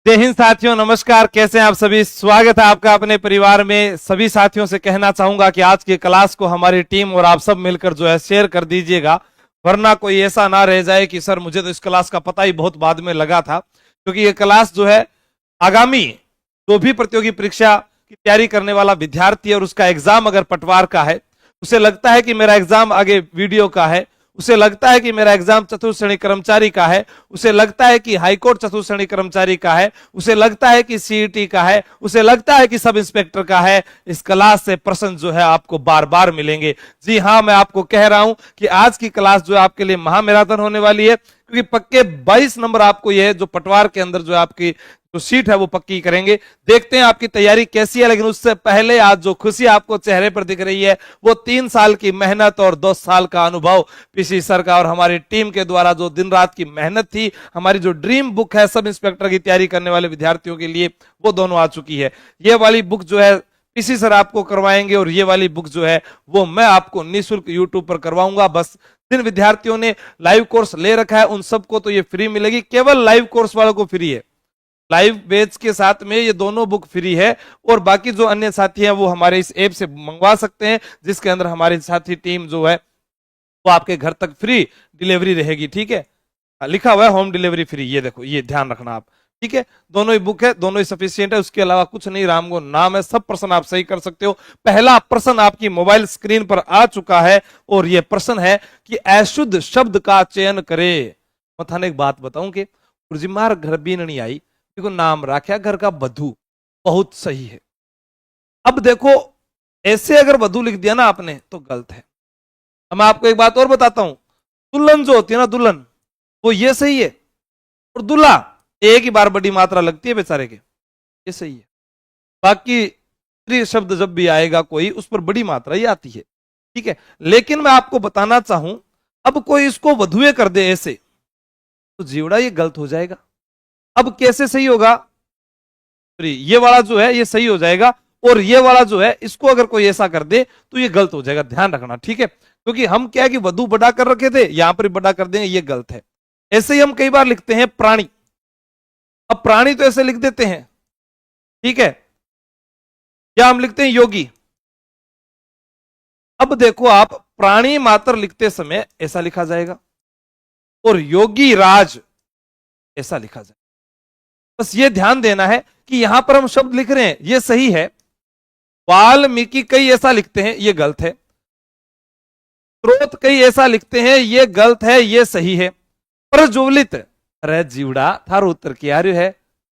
जय हिंद साथियों, नमस्कार। कैसे हैं आप सभी? स्वागत है आपका अपने परिवार में। सभी साथियों से कहना चाहूंगा कि आज की क्लास को हमारी टीम और आप सब मिलकर जो है शेयर कर दीजिएगा, वरना कोई ऐसा ना रह जाए कि सर मुझे तो इस क्लास का पता ही बहुत बाद में लगा था। क्योंकि ये क्लास जो है आगामी जो भी प्रतियोगी परीक्षा की तैयारी करने वाला विद्यार्थी और उसका एग्जाम अगर पटवार का है, उसे लगता है कि मेरा एग्जाम आगे वीडियो का है, उसे लगता है कि मेरा एग्जाम चतुर्थ श्रेणी कर्मचारी का है, उसे लगता है कि हाईकोर्ट चतुर्थ श्रेणी कर्मचारी का है, उसे लगता है कि सीईटी का है, उसे लगता है कि सब इंस्पेक्टर का है। इस क्लास से प्रश्न जो है आपको बार बार मिलेंगे। जी हाँ, मैं आपको कह रहा हूं कि आज की क्लास जो है आपके लिए महामैराथन होने वाली है, क्योंकि पक्के 22 नंबर आपको यह जो पटवार के अंदर जो है आपकी जो सीट है वो पक्की करेंगे। देखते हैं आपकी तैयारी कैसी है, लेकिन उससे पहले आज जो खुशी आपको चेहरे पर दिख रही है वो 3 साल की मेहनत और 2 साल का अनुभव पीसी सर का और हमारी टीम के द्वारा जो दिन रात की मेहनत थी। हमारी जो ड्रीम बुक है सब इंस्पेक्टर की तैयारी करने वाले विद्यार्थियों के लिए, वो दोनों आ चुकी है। ये वाली बुक जो है पीसी सर आपको करवाएंगे और ये वाली बुक जो है वो मैं आपको निःशुल्क यूट्यूब पर करवाऊंगा। बस जिन विद्यार्थियों ने लाइव कोर्स ले रखा है उन सबको तो ये फ्री मिलेगी, केवल लाइव कोर्स वालों को फ्री है। लाइव बैच के साथ में ये दोनों बुक फ्री है और बाकी जो अन्य साथी हैं वो हमारे इस ऐप से मंगवा सकते हैं, जिसके अंदर हमारी साथी टीम जो है वो आपके घर तक फ्री डिलीवरी रहेगी। ठीक है, लिखा हुआ है होम डिलीवरी फ्री, ये देखो, ये ध्यान रखना आप। ठीक है, दोनों ही बुक है, दोनों ही सफिशियंट है, उसके अलावा कुछ नहीं। रामगो नाम है, सब प्रश्न आप सही कर सकते हो। पहला प्रश्न आपकी मोबाइल स्क्रीन पर आ चुका है और यह प्रश्न है कि अशुद्ध शब्द का चयन करे। मैं थाने एक बात बताऊं कि गुरजीमार घर भी नहीं आई, देखो नाम रखा घर का बधू, बहुत सही है। अब देखो ऐसे अगर वधु लिख दिया ना आपने तो गलत है। अब मैं आपको एक बात और बताता हूं, दुल्हन जो होती है ना, दुल्हन, वो ये सही है, और दूल्हा एक ही बार बड़ी मात्रा लगती है बेचारे के, ये सही है। बाकी स्त्री शब्द जब भी आएगा कोई, उस पर बड़ी मात्रा ही आती है। ठीक है, लेकिन मैं आपको बताना चाहूं, अब कोई इसको वधुए कर दे ऐसे, तो जीवड़ा ये गलत हो जाएगा। अब कैसे सही होगा? ये वाला जो है ये सही हो जाएगा, और ये वाला जो है इसको अगर कोई ऐसा कर दे तो ये गलत हो जाएगा। ध्यान रखना, ठीक है, क्योंकि हम क्या है कि वधु बड़ा कर रखे थे, यहां पर बड़ा कर देंगे, ये गलत है। ऐसे ही हम कई बार लिखते हैं प्राणी, अब प्राणी तो ऐसे लिख देते हैं, ठीक है, या हम लिखते हैं योगी। अब देखो आप प्राणी मात्र लिखते समय ऐसा लिखा जाएगा और योगी राज ऐसा लिखा जाएगा। बस ये ध्यान देना है कि यहां पर हम शब्द लिख रहे हैं ये सही है, वाल्मीकि कई ऐसा लिखते हैं ये गलत है, स्रोत कई ऐसा लिखते हैं ये गलत है, ये सही है। प्रज्वलित, अरे जीवड़ा थारो उत्तर क्या है।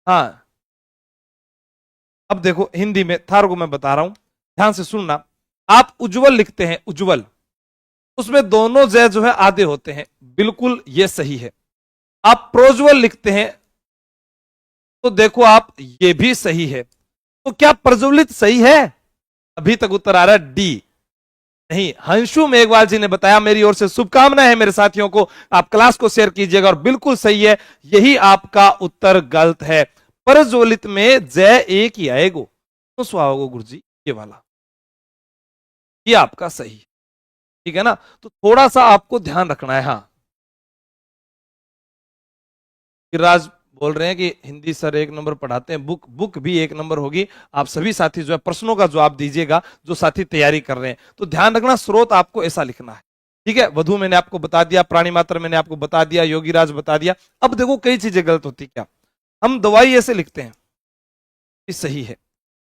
हाँ, अब देखो हिंदी में थारो को मैं बता रहा हूं, ध्यान से सुनना। आप उज्जवल लिखते हैं, उज्जवल, उसमें दोनों जय जो है आधे होते हैं, बिल्कुल ये सही है। आप प्रोज्वल लिखते हैं तो देखो आप ये भी सही है। तो क्या प्रज्वलित सही है? अभी तक उत्तर आ रहा है डी। नहीं, हंशु मेघवाल जी ने बताया। मेरी ओर से शुभकामनाएं है मेरे साथियों को, आप क्लास को शेयर कीजिएगा और बिल्कुल सही है, यही आपका उत्तर गलत है। प्रज्वलित में जय एक ही आएगो, तो सुहागो गुरुजी ये वाला, ये आपका सही है। ठीक है ना, तो थोड़ा सा आपको ध्यान रखना है। हाँ, गिरिराज बोल रहे हैं कि हिंदी सर 1 नंबर पढ़ाते हैं, बुक भी 1 नंबर होगी। आप सभी साथी जो है प्रश्नों का जवाब दीजिएगा, जो साथी तैयारी कर रहे हैं। तो ध्यान रखना, स्रोत आपको ऐसा लिखना है। ठीक है, वधु मैंने आपको बता दिया, प्राणी मात्र मैंने आपको बता दिया, योगीराज बता दिया। अब देखो कई चीजें गलत होती क्या, हम दवाई ऐसे लिखते हैं, ये सही है।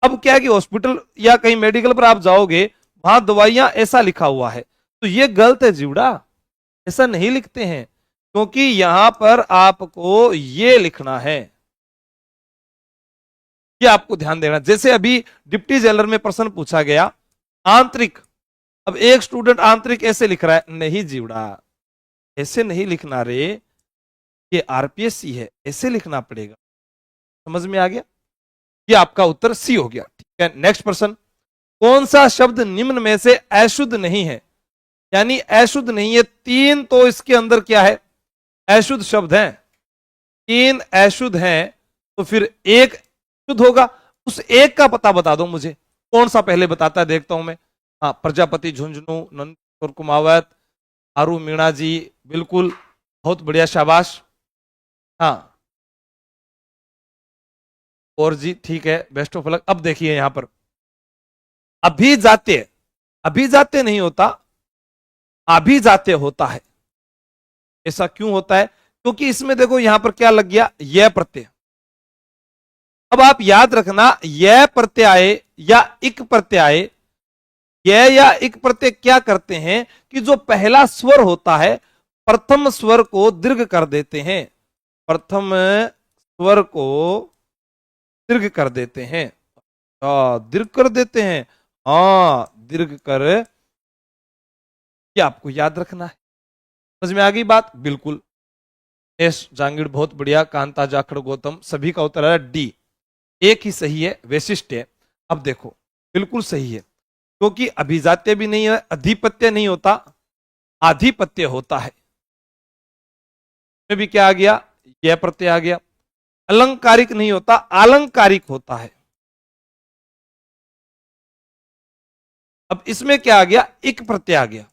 अब क्या है कि हॉस्पिटल या कहीं मेडिकल पर आप जाओगे, वहां दवाइयां ऐसा लिखा हुआ है, तो ये गलत है जीवड़ा, ऐसा नहीं लिखते हैं, क्योंकि यहां पर आपको ये लिखना है, ये आपको ध्यान देना। जैसे अभी डिप्टी जेलर में प्रश्न पूछा गया आंतरिक, अब एक स्टूडेंट आंतरिक ऐसे लिख रहा है, नहीं जीवड़ा ऐसे नहीं लिखना रे, ये आरपीएससी है, ऐसे लिखना पड़ेगा। समझ में आ गया? ये आपका उत्तर सी हो गया। ठीक है, नेक्स्ट प्रश्न, कौन सा शब्द निम्न में से अशुद्ध नहीं है? यानी अशुद्ध नहीं है, 3 तो इसके अंदर क्या है, अशुद्ध शब्द हैं, 3 अशुद्ध हैं, तो फिर 1 शुद्ध होगा। उस एक का पता बता दो मुझे, कौन सा पहले बताता है, देखता हूं मैं। हाँ, प्रजापति, झुंझुनू, नंदकिशोर कुमावत, आरू मीणा जी, बिल्कुल, बहुत बढ़िया, शाबाश। हाँ, और जी ठीक है, बेस्ट ऑफ लक। अब देखिए यहां पर अभिजात्य, अभिजात्य नहीं होता, अभिजात्य होता है। ऐसा क्यों होता है? क्योंकि इसमें देखो यहां पर क्या लग गया, यह प्रत्यय। अब आप याद रखना, यह प्रत्यय या इक प्रत्यय, यह या इक प्रत्यय क्या करते हैं कि जो पहला स्वर होता है, प्रथम स्वर को दीर्घ कर देते हैं, प्रथम स्वर को दीर्घ कर देते हैं, दीर्घ कर देते हैं, हाँ दीर्घ कर, ये आपको याद रखना है। समझ में आ गई बात? बिल्कुल। एस जांगीड़ बहुत बढ़िया, कांता जाखड़ गौतम, सभी का उत्तर है डी, एक ही सही है, वैशिष्ट है। अब देखो बिल्कुल सही है, क्योंकि अभिजात्य भी नहीं है, अधिपत्य नहीं होता, आधिपत्य होता है। में भी क्या आ गया, यह प्रत्यय आ गया। अलंकारिक नहीं होता, आलंकारिक होता है। अब इसमें क्या आ गया, इक प्रत्यय आ गया।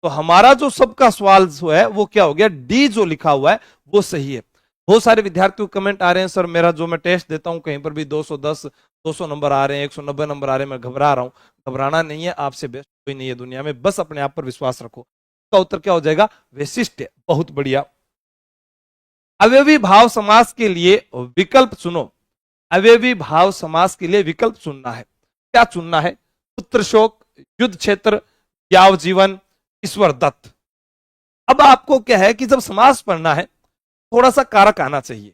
तो हमारा जो सबका सवाल जो है वो क्या हो गया, डी जो लिखा हुआ है वो सही है। बहुत सारे विद्यार्थियों को कमेंट आ रहे हैं, सर मेरा जो मैं टेस्ट देता हूं कहीं पर भी 210 200 नंबर आ रहे हैं, 190 नंबर आ रहे हैं, मैं घबरा रहा हूं। घबराना नहीं है, आपसे बेस्ट कोई नहीं है दुनिया में, बस अपने आप पर विश्वास रखो। इसका उत्तर क्या हो जाएगा, वैशिष्ट। बहुत बढ़िया। अवयवी भाव समास के लिए विकल्प चुनो। अवयवी भाव समास के लिए विकल्प चुनना है। क्या चुनना है, पुत्र शोक, युद्ध क्षेत्र, याव जीवन, ईश्वर दत्त। अब आपको क्या है कि जब समास पढ़ना है, थोड़ा सा कारक आना चाहिए।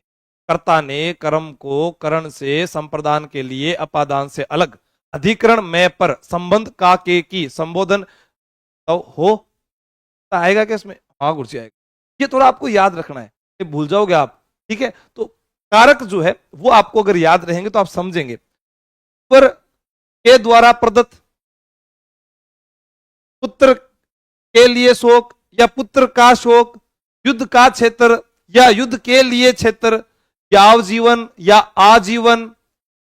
कर्ता ने कर्म को करण से, संप्रदान के लिए अपादान से अलग, अधिकरण में पर, संबंध का के की, संबोधन तो हो आएगा क्या इसमें, हाँ गुरुजी आएगा। ये थोड़ा आपको याद रखना है, ये भूल जाओगे आप, ठीक है। तो कारक जो है वो आपको अगर याद रहेंगे तो आप समझेंगे। पर के द्वारा प्रदत्त, पुत्र के लिए शोक या पुत्र का शोक, युद्ध का क्षेत्र या युद्ध के लिए क्षेत्र, याव जीवन या आजीवन,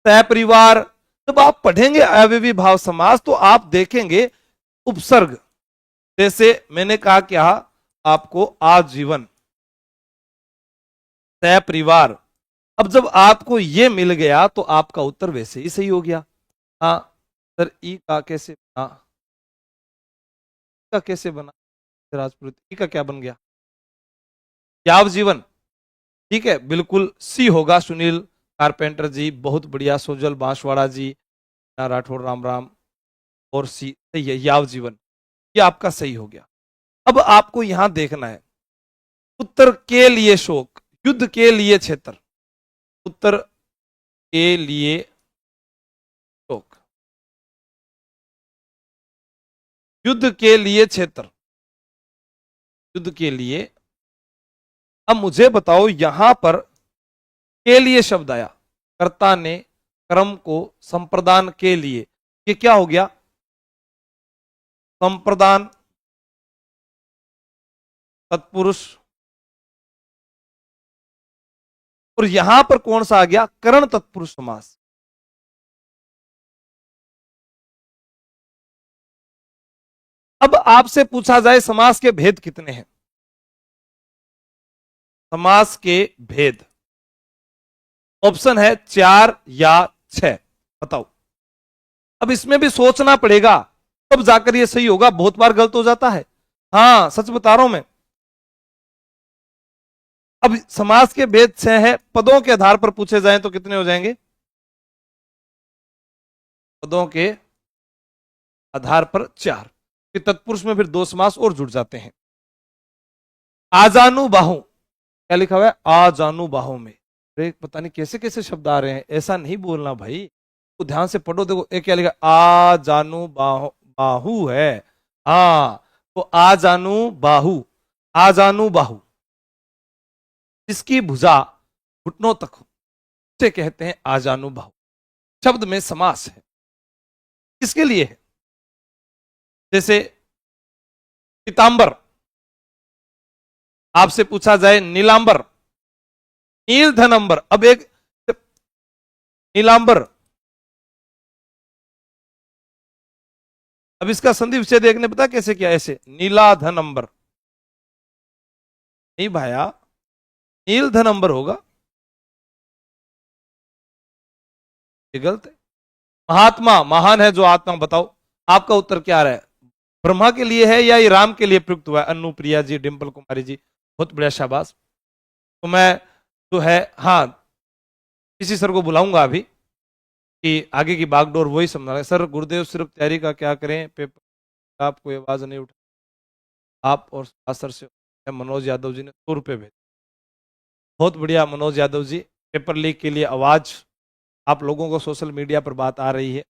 सह परिवार। जब आप पढ़ेंगे अवयवी भाव समास तो आप देखेंगे उपसर्ग, जैसे मैंने कहा क्या आपको, आजीवन, सह परिवार। अब जब आपको ये मिल गया तो आपका उत्तर वैसे ही सही हो गया। हाँ सर, ई का कैसे बना, का कैसे बना राजपुरोहित, ई का क्या बन गया, याव जीवन, ठीक है बिल्कुल सी होगा। सुनील कारपेंटर जी बहुत बढ़िया, सोजल बांसवाड़ा जी, राठौर राम राम, और सी सही है, याव जीवन, ये आपका सही हो गया। अब आपको यहां देखना है, उत्तर के लिए शोक, युद्ध के लिए क्षेत्र, उत्तर के लिए शोक, युद्ध के लिए क्षेत्र, युद्ध के लिए। अब मुझे बताओ यहां पर के लिए शब्द आया, कर्ता ने कर्म को संप्रदान के लिए, ये क्या हो गया, संप्रदान तत्पुरुष। और यहां पर कौन सा आ गया, करण तत्पुरुष समास। अब आपसे पूछा जाए समास के भेद कितने हैं, समास के भेद ऑप्शन है 4 या 6, बताओ। अब इसमें भी सोचना पड़ेगा, तब जाकर ये सही होगा, बहुत बार गलत हो जाता है। हाँ सच बता रहा हूं मैं। अब समास के भेद 6 है, पदों के आधार पर पूछे जाएं तो कितने हो जाएंगे, पदों के आधार पर 4, कि तत्पुरुष में फिर 2 समास और जुड़ जाते हैं। आजानु बाहु, क्या लिखा हुआ है, आजानु बाहु में, पता नहीं कैसे कैसे शब्द आ रहे हैं, ऐसा नहीं बोलना भाई, तो ध्यान से पढ़ो। देखो एक क्या लिखा, आ जानू बाहु, बाहु है, हाँ तो आ जानू बाहु, आ जानू बाहु, इसकी भुजा घुटनों तक हो, उसे कहते हैं आ जानू बाहु। शब्द में समास है, किसके लिए है, जैसे पीतांबर, आपसे पूछा जाए नीलांबर, नील धनंबर। अब एक नीलांबर, अब इसका संधि विच्छेद एक ने पता कैसे किया, ऐसे नीला धनंबर, नहीं भाया नील धनंबर होगा, ये गलत है। महात्मा महान है जो आत्मा, बताओ आपका उत्तर क्या रहा है? ब्रह्मा के लिए है या ये राम के लिए प्रयुक्त हुआ है? अनुप्रिया जी, डिंपल कुमारी जी, बहुत बढ़िया, शाबाश। तो मैं जो है, हाँ, किसी सर को बुलाऊंगा अभी कि आगे की बागडोर वही समझा। सर गुरुदेव सिर्फ तैयारी का क्या करें, पेपर आपको आवाज नहीं उठा, आप और सर से मनोज यादव जी ने 100 रुपये भेजे, बहुत बढ़िया मनोज यादव जी। पेपर लीक के लिए आवाज आप लोगों को सोशल मीडिया पर बात आ रही है।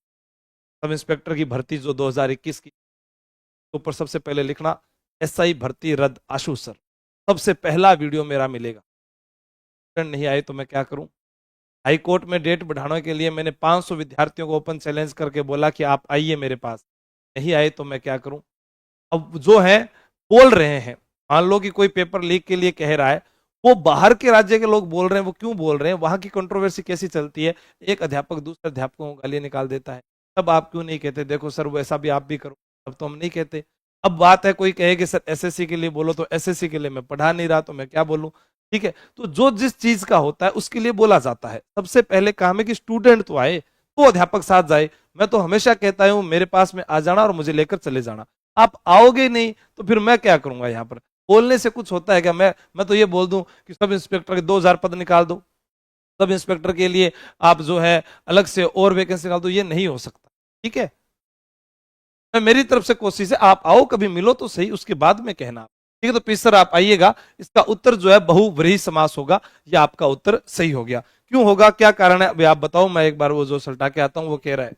सब इंस्पेक्टर की भर्ती जो 2021 की, तो ऊपर सबसे पहले लिखना एसआई भर्ती रद्द आशु सर, सबसे पहला वीडियो मेरा मिलेगा। नहीं आए तो मैं क्या करूं? हाई कोर्ट में डेट बढ़ाने के लिए मैंने 500 विद्यार्थियों को ओपन चैलेंज करके बोला कि आप आइए मेरे पास, नहीं आए तो मैं क्या करूं? अब जो है बोल रहे हैं, मान लो कि कोई पेपर लीक के लिए कह रहा है, वो बाहर के राज्य के लोग बोल रहे हैं, वो क्यों बोल रहे हैं, वहां की कंट्रोवर्सी कैसी चलती है, एक अध्यापक दूसरे अध्यापकों को गाली निकाल देता है, तब आप क्यों नहीं कहते देखो सर वैसा भी आप भी करो? तब तो हम नहीं कहते। अब बात है कोई कहे कि सर एसएससी के लिए बोलो, तो एसएससी के लिए मैं पढ़ा नहीं रहा तो मैं क्या बोलूं? ठीक है, तो जो जिस चीज का होता है उसके लिए बोला जाता है। सबसे पहले काम है कि स्टूडेंट तो आए, तो अध्यापक साथ जाए। मैं तो हमेशा कहता हूं मेरे पास में आ जाना और मुझे लेकर चले जाना। आप आओगे नहीं तो फिर मैं क्या करूंगा? यहाँ पर बोलने से कुछ होता है क्या? मैं तो ये बोल दूं कि सब इंस्पेक्टर के 2000 पद निकाल दो, सब इंस्पेक्टर के लिए आप जो है अलग से और वैकेंसी निकाल दो, ये नहीं हो सकता। ठीक है, मैं मेरी तरफ से कोशिश है, आप आओ कभी मिलो तो सही, उसके बाद में कहना। ठीक है, तो प्लीज सर आप आइएगा। इसका उत्तर जो है बहुव्रीहि समास होगा। ये आपका उत्तर सही हो गया। क्यों होगा, क्या कारण है, अभी आप बताओ। मैं एक बार वो जो सल्टा के आता हूं वो कह रहा है।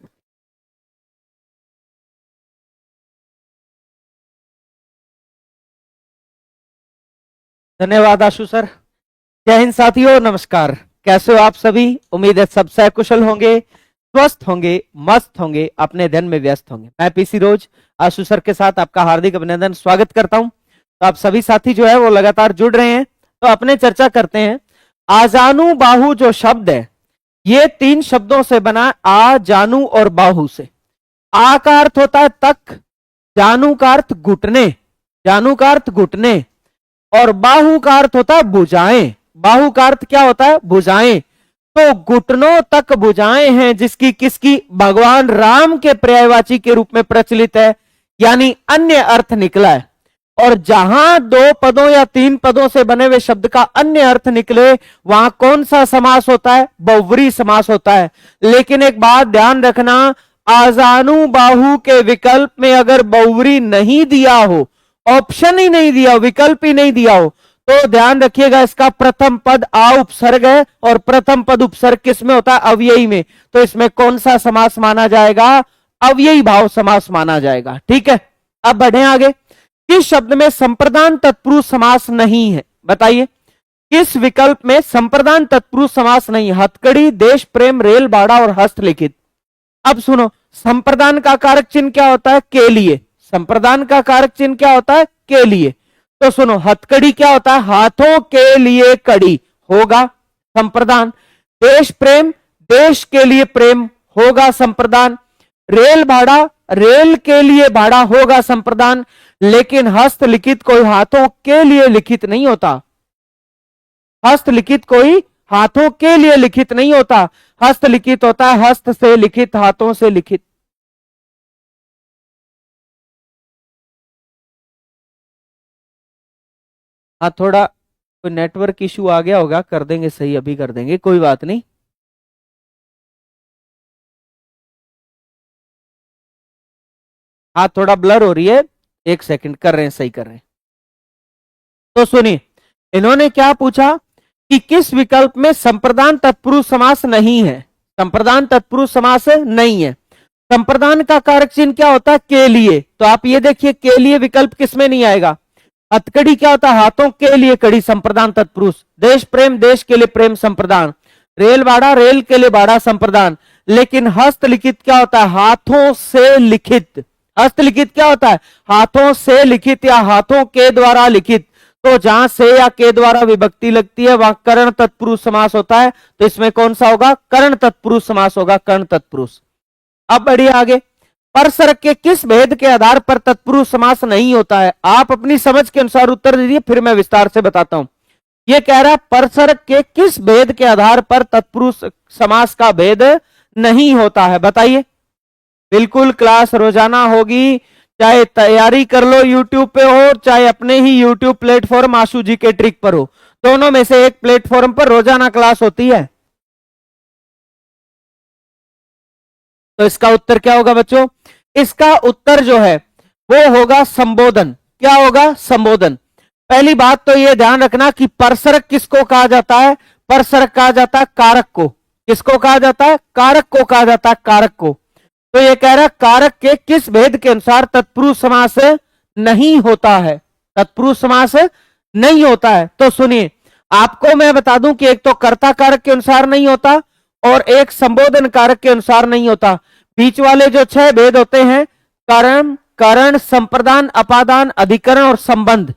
धन्यवाद आशु सर। जय हिंद साथियों, नमस्कार। कैसे हो आप सभी? उम्मीद है सब सकुशल होंगे, स्वस्थ होंगे, मस्त होंगे, अपने दिन में व्यस्त होंगे। मैं पीसी रोज आशु सर के साथ आपका हार्दिक अभिनंदन स्वागत करता हूं। तो आप सभी साथी जो है वो लगातार जुड़ रहे हैं, तो अपने चर्चा करते हैं। आजानु बाहु जो शब्द है, ये 3 शब्दों से बना, आ, जानू और बाहु से। आ का अर्थ होता है तक, जानू का अर्थ घुटने, जानू का अर्थ घुटने, और बाहु का अर्थ होता है भुजाएं। बाहु का अर्थ क्या होता है? भुजाएं। तो घुटनों तक भुजाएं हैं, जिसकी किसकी? भगवान राम के पर्यायवाची के रूप में प्रचलित है, यानी अन्य अर्थ निकला है। और जहां 2 पदों या 3 पदों से बने हुए शब्द का अन्य अर्थ निकले, वहां कौन सा समास होता है? बहुव्रीहि समास होता है। लेकिन एक बात ध्यान रखना, आजानु बाहु के विकल्प में अगर बहुव्रीहि नहीं दिया हो, ऑप्शन ही नहीं दिया हो, विकल्प ही नहीं दिया हो, तो ध्यान रखिएगा इसका प्रथम पद आ उपसर्ग है, और प्रथम पद उपसर्ग किस में होता है? अव्ययी में। तो इसमें कौन सा समास माना जाएगा? अव्ययी भाव समास माना जाएगा। ठीक है, अब बढ़े आगे। किस शब्द में संप्रदान तत्पुरुष समास नहीं है? बताइए, किस विकल्प में संप्रदान तत्पुरुष समास नहीं? हथकड़ी, देश प्रेम, रेल बाड़ा और हस्तलिखित। अब सुनो, संप्रदान का कारक चिन्ह क्या होता है? के लिए। संप्रदान का कारक चिन्ह क्या होता है? के लिए। तो सुनो, हथकड़ी क्या होता है? हाथों के लिए कड़ी होगा संप्रदान। देश प्रेम, देश के लिए प्रेम होगा संप्रदान। रेल भाड़ा, रेल के लिए भाड़ा होगा संप्रदान। लेकिन हस्तलिखित कोई हाथों के लिए लिखित नहीं होता। हस्तलिखित कोई हाथों के लिए लिखित नहीं होता। हस्तलिखित होता है हस्त से लिखित, हाथों से लिखित। हाँ, थोड़ा कोई नेटवर्क इशू आ गया होगा, कर देंगे सही, अभी कर देंगे, कोई बात नहीं। हाँ, थोड़ा ब्लर हो रही है, 1 सेकंड, कर रहे हैं, सही कर रहे हैं। तो सुनिए, इन्होंने क्या पूछा कि किस विकल्प में संप्रदान तत्पुरुष समास नहीं है? संप्रदान तत्पुरुष समास नहीं है। संप्रदान का कारक चिन्ह क्या होता है? के लिए। तो आप ये देखिए, के लिए विकल्प किसमें नहीं आएगा? हथकड़ी क्या होता है? हाथों के लिए कड़ी, संप्रदान तत्पुरुष। देश प्रेम, देश के लिए प्रेम, संप्रदान। रेल बाड़ा, रेल के लिए बाड़ा, संप्रदान। लेकिन हस्तलिखित क्या होता है? हाथों से लिखित। हस्तलिखित क्या होता है? हाथों से लिखित या हाथों के द्वारा लिखित। तो जहां से या के द्वारा विभक्ति लगती है वहां कर्ण तत्पुरुष समास होता है। तो इसमें कौन सा होगा? कर्ण तत्पुरुष समास होगा, कर्ण तत्पुरुष। अब बढ़िए आगे। परसरक के किस भेद के आधार पर तत्पुरुष समास नहीं होता है? आप अपनी समझ के अनुसार उत्तर दीजिए, फिर मैं विस्तार से बताता हूं। यह कह रहा है परसरक के किस भेद के आधार पर तत्पुरुष समास का भेद नहीं होता है? बताइए। बिल्कुल क्लास रोजाना होगी, चाहे तैयारी कर लो यूट्यूब पे हो, चाहे अपने ही यूट्यूब प्लेटफॉर्म आशु जी के ट्रिक पर हो, दोनों में से एक प्लेटफॉर्म पर रोजाना क्लास होती है। तो इसका उत्तर क्या होगा बच्चों? इसका उत्तर जो है वो होगा संबोधन। क्या होगा? संबोधन। पहली बात तो यह ध्यान रखना कि परसरक किसको कहा जाता है? परसरक कहा जाता है कारक को। किसको कहा जाता है? कारक को कहा जाता है, कारक को। तो यह कह रहा है कारक के किस भेद के अनुसार तत्पुरुष समास नहीं होता है? तत्पुरुष समास नहीं होता है। तो सुनिए, आपको मैं बता दूं कि एक तो कर्ता कारक के अनुसार नहीं होता और एक संबोधन कारक के अनुसार नहीं होता। बीच वाले जो 6 भेद होते हैं, कर्म, करण, संप्रदान, अपादान, अधिकरण और संबंध,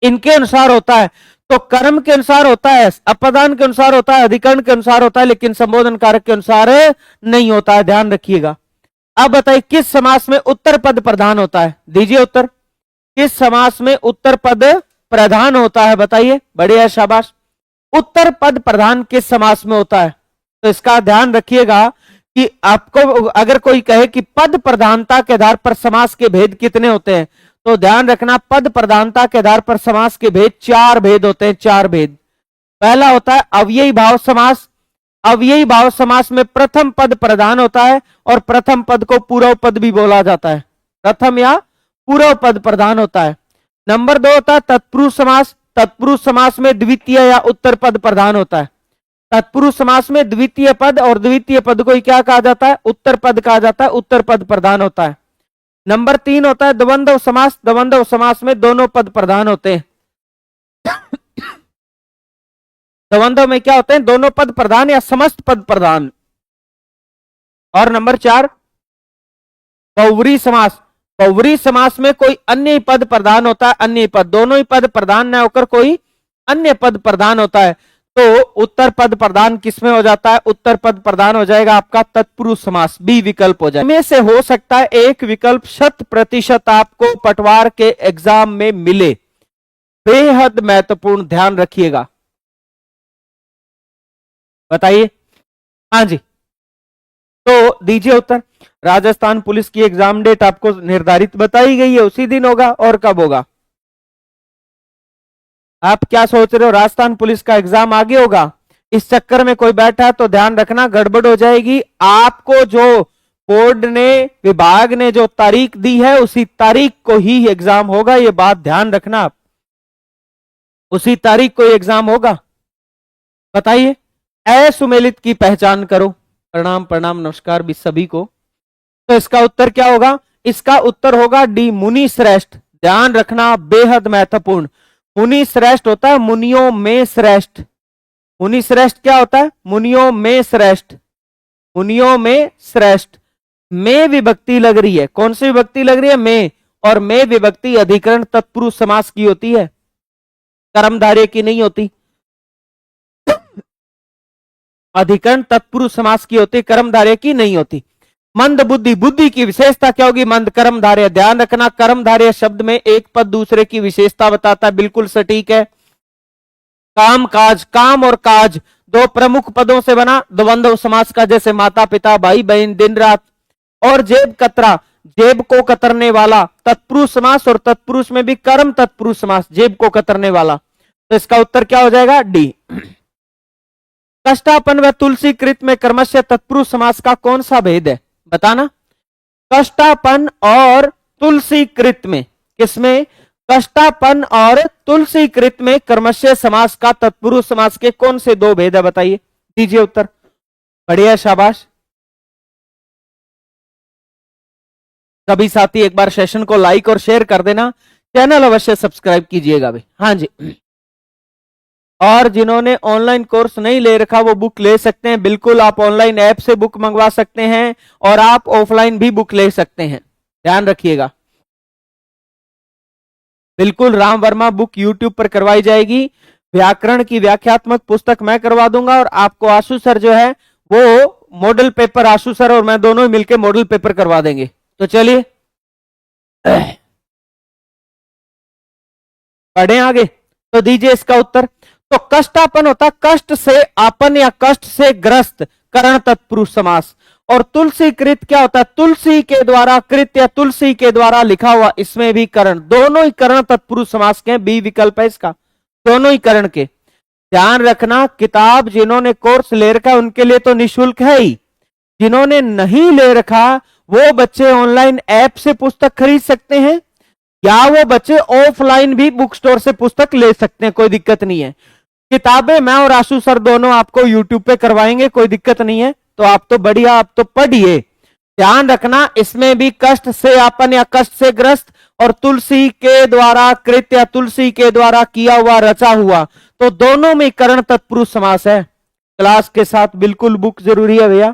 इनके अनुसार होता है। तो कर्म के अनुसार होता है, अपदान के अनुसार होता है, अधिकरण के अनुसार होता है, लेकिन संबोधन कारक के अनुसार नहीं होता है। ध्यान रखिएगा। अब बताइए किस समास में उत्तर पद प्रधान होता है? दीजिए उत्तर। किस समास में उत्तर पद प्रधान होता है? बताइए। बढ़िया, शाबाश। उत्तर पद प्रधान किस समास में होता है? तो इसका ध्यान रखिएगा कि आपको अगर कोई कहे कि पद प्रधानता के आधार पर समास के भेद कितने होते हैं, तो ध्यान रखना पद प्रधानता के आधार पर समास के भेद 4 भेद होते हैं। 4 भेद। पहला होता है अव्ययी भाव समास। अव्ययी भाव समास में प्रथम पद प्रधान होता है और प्रथम पद को पूर्व पद भी बोला जाता है। प्रथम या पूर्व पद प्रधान होता है। नंबर 2 होता है तत्पुरुष समास। तत्पुरुष समास में द्वितीय या उत्तर पद प्रधान होता है। तत्पुरुष समास में द्वितीय पद और द्वितीय पद को क्या कहा जाता है? उत्तर पद कहा जाता है। उत्तर पद प्रधान होता है। नंबर 3 होता है द्वंद्व समास। द्वंद्व समास में दोनों पद प्रधान होते हैं। द्वंद्व में क्या होते हैं? दोनों पद प्रधान या समस्त पद प्रधान। और नंबर 4 बहुव्रीहि समास। बहुव्रीहि समास में कोई अन्य पद प्रधान होता है। अन्य पद, दोनों ही पद प्रधान न होकर कोई अन्य पद प्रधान होता है। तो उत्तर पद प्रधान किसमें हो जाता है? उत्तर पद प्रधान हो जाएगा आपका तत्पुरुष समास। बी विकल्प हो जाएगा। में से हो सकता है एक विकल्प 100% आपको पटवार के एग्जाम में मिले। बेहद महत्वपूर्ण, ध्यान रखिएगा। बताइए। हाँ जी, तो दीजिए उत्तर। राजस्थान पुलिस की एग्जाम डेट आपको निर्धारित बताई गई है, उसी दिन होगा। और कब होगा? आप क्या सोच रहे हो? राजस्थान पुलिस का एग्जाम आगे होगा? इस चक्कर में कोई बैठा है तो ध्यान रखना गड़बड़ हो जाएगी। आपको जो बोर्ड ने, विभाग ने जो तारीख दी है उसी तारीख को ही एग्जाम होगा। ये बात ध्यान रखना आप, उसी तारीख को एग्जाम होगा। बताइए। असुमेलित की पहचान करो। प्रणाम प्रणाम नमस्कार भी सभी को। तो इसका उत्तर क्या होगा? इसका उत्तर होगा डी, मुनि श्रेष्ठ। ध्यान रखना, बेहद महत्वपूर्ण। मुनि श्रेष्ठ होता है मुनियों में श्रेष्ठ। मुनि श्रेष्ठ क्या होता है? मुनियों में श्रेष्ठ। मुनियों में श्रेष्ठ। में विभक्ति लग रही है। कौन सी विभक्ति लग रही है? में। और में विभक्ति अधिकरण तत्पुरुष समास की होती है, कर्मधारय की नहीं होती। अधिकरण तत्पुरुष समास की होती, कर्मधारय की नहीं होती। मंद बुद्धि, बुद्धि की विशेषता क्या होगी? मंद कर्मधारय। ध्यान रखना, कर्मधारय शब्द में एक पद दूसरे की विशेषता बताता है, बिल्कुल सटीक है। काम काज, काम और काज दो प्रमुख पदों से बना द्वंद्व समास का, जैसे माता पिता, भाई बहन, दिन रात। और जेब कतरा, जेब को कतरने वाला, तत्पुरुष समास। और तत्पुरुष में भी कर्म तत्पुरुष समास, जेब को कतरने वाला। तो इसका उत्तर क्या हो जाएगा? डी। कष्टापन व तुलसी कृत में कर्मस्य तत्पुरुष समास का कौन सा भेद है? बताना। कष्टापन और तुलसी कृत में, किसमें? कष्टापन और तुलसी कृत में कर्मस्य समास का तत्पुरुष समास के कौन से 2 भेद है? बताइए। दीजिए उत्तर। बढ़िया, शाबाश। सभी साथी एक बार सेशन को लाइक और शेयर कर देना। चैनल अवश्य सब्सक्राइब कीजिएगा भाई। हाँ जी। और जिन्होंने ऑनलाइन कोर्स नहीं ले रखा वो बुक ले सकते हैं। बिल्कुल, आप ऑनलाइन ऐप से बुक मंगवा सकते हैं और आप ऑफलाइन भी बुक ले सकते हैं। ध्यान रखिएगा। बिल्कुल, राम वर्मा बुक यूट्यूब पर करवाई जाएगी। व्याकरण की व्याख्यात्मक पुस्तक मैं करवा दूंगा और आपको आशु सर जो है वो मॉडल पेपर, आशु सर और मैं दोनों मिलकर मॉडल पेपर करवा देंगे। तो चलिए पढ़ें आगे। तो दीजिए इसका उत्तर। तो कष्टापन होता कष्ट से आपन या कष्ट से ग्रस्त। करण तत्पुरुष समास। और तुलसी कृत क्या होता है, तुलसी के द्वारा कृत या तुलसी के द्वारा लिखा हुआ, इसमें भी करण, दोनों ही करण तत्पुरुष समास के हैं, बी विकल्प है इसका, दोनों ही करण के। ध्यान रखना, किताब जिन्होंने कोर्स ले रखा उनके लिए तो निःशुल्क है ही, जिन्होंने नहीं ले रखा वो बच्चे ऑनलाइन ऐप से पुस्तक खरीद सकते हैं, या वो बच्चे ऑफलाइन भी बुक स्टोर से पुस्तक ले सकते हैं, कोई दिक्कत नहीं है। किताबें मैं और आशु सर दोनों आपको यूट्यूब पे करवाएंगे, कोई दिक्कत नहीं है। तो आप तो बढ़िया, आप तो पढ़िए। ध्यान रखना, इसमें भी कष्ट से आपन या कष्ट से ग्रस्त और तुलसी के द्वारा कृत या तुलसी के द्वारा किया हुआ, रचा हुआ, तो दोनों में करण तत्पुरुष समास है। क्लास के साथ बिल्कुल बुक जरूरी है भैया।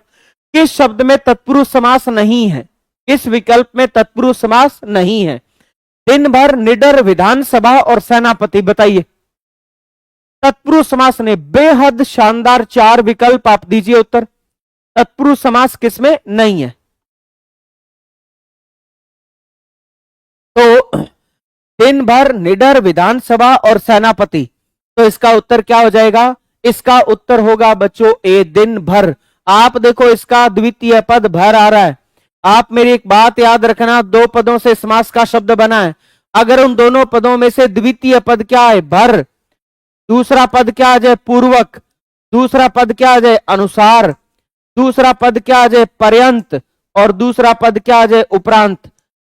किस शब्द में तत्पुरुष समास नहीं है, किस विकल्प में तत्पुरुष समास नहीं है? दिन भर, निडर, विधानसभा और सेनापति, बताइए। तत्पुरुष समास ने बेहद शानदार 4 विकल्प, आप दीजिए उत्तर। तत्पुरुष समास किसमें नहीं है? तो दिन भर, निडर, विधानसभा और सेनापति, तो इसका उत्तर क्या हो जाएगा? इसका उत्तर होगा बच्चों ए, दिन भर। आप देखो इसका द्वितीय पद भर आ रहा है। आप मेरी एक बात याद रखना, 2 पदों से समास का शब्द बना है, अगर उन दोनों पदों में से द्वितीय पद क्या है? भर। दूसरा पद क्या आ जाए? पूर्वक। दूसरा पद क्या आ जाए? अनुसार। दूसरा पद क्या आ जाए? पर्यंत। और दूसरा पद क्या आ जाए? उपरांत।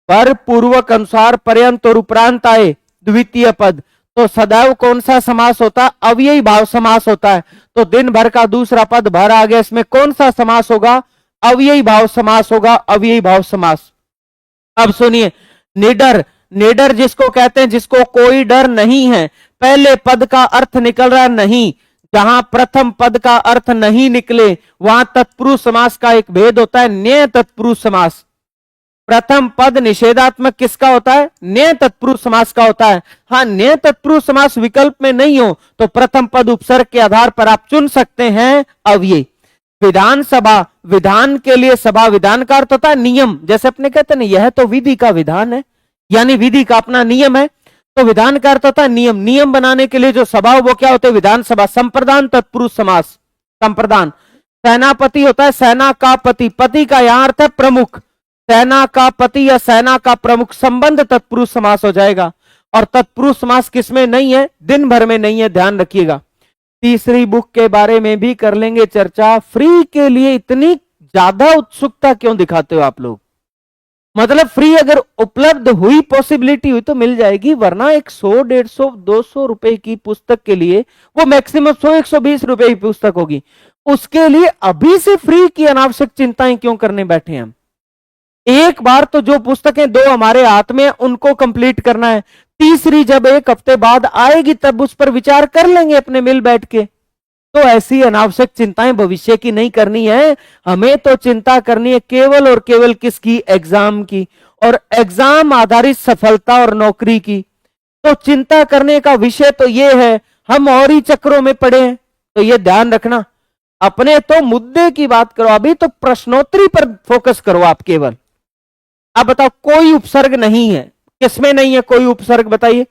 पर, पूर्वक, अनुसार, पर्यंत और उपरांत आए द्वितीय पद, तो सदैव कौन सा समास होता है? अव्ययी भाव समास होता है। तो दिन भर का दूसरा पद भर आ गया, इसमें कौन सा समास होगा? अव्ययी भाव समास होगा, अव्ययी भाव समास। अब सुनिए, निडर, निडर जिसको कहते हैं जिसको कोई डर नहीं है, पहले पद का अर्थ निकल रहा नहीं, जहां प्रथम पद का अर्थ नहीं निकले वहां तत्पुरुष समास का एक भेद होता है, न्यय तत्पुरुष समास। प्रथम पद निषेधात्मक किसका होता है? न्यय तत्पुरुष समास का होता है। हाँ, न्यय तत्पुरुष समास विकल्प में नहीं हो तो प्रथम पद उपसर्ग के आधार पर आप चुन सकते हैं अव्ययी। विधानसभा, विधान के लिए सभा, विधान का अर्थ होता है नियम, जैसे अपने कहते हैं यह तो विधि का विधान है, यानी विधि का अपना नियम है, तो विधान का अर्थ होता है नियम। नियम बनाने के लिए जो सभा हो वो क्या होते हैं? विधानसभा। संप्रदान तत्पुरुष समास, संप्रदान। सेनापति होता है सेना का पति, पति का यहां अर्थ है प्रमुख, सेना का पति या सेना का प्रमुख, संबंध तत्पुरुष समास हो जाएगा। और तत्पुरुष समास किसमें नहीं है? दिन भर में नहीं है, ध्यान रखिएगा। तीसरी बुक के बारे में भी कर लेंगे चर्चा। फ्री के लिए इतनी ज्यादा उत्सुकता क्यों दिखाते हो आप लोग? मतलब फ्री अगर उपलब्ध हुई, पॉसिबिलिटी हुई तो मिल जाएगी, वरना 100, 150, 200 रुपए की पुस्तक के लिए, वो मैक्सिमम 100, 120 रुपए की पुस्तक होगी, उसके लिए अभी से फ्री की अनावश्यक चिंताएं क्यों करने बैठे हम? एक बार तो जो पुस्तकें 2 हमारे हाथ में उनको कंप्लीट करना है, तीसरी जब 1 हफ्ते बाद आएगी तब उस पर विचार कर लेंगे अपने मिल बैठ के। तो ऐसी अनावश्यक चिंताएं भविष्य की नहीं करनी है, हमें तो चिंता करनी है केवल और केवल किसकी? एग्जाम की, और एग्जाम आधारित सफलता और नौकरी की। तो चिंता करने का विषय तो ये है, हम और ही चक्रों में पड़े हैं। तो ये ध्यान रखना, अपने तो मुद्दे की बात करो, अभी तो प्रश्नोत्तरी पर फोकस करो आप केवल। अब बताओ, कोई उपसर्ग नहीं है, किसमें नहीं है कोई उपसर्ग? बताइए।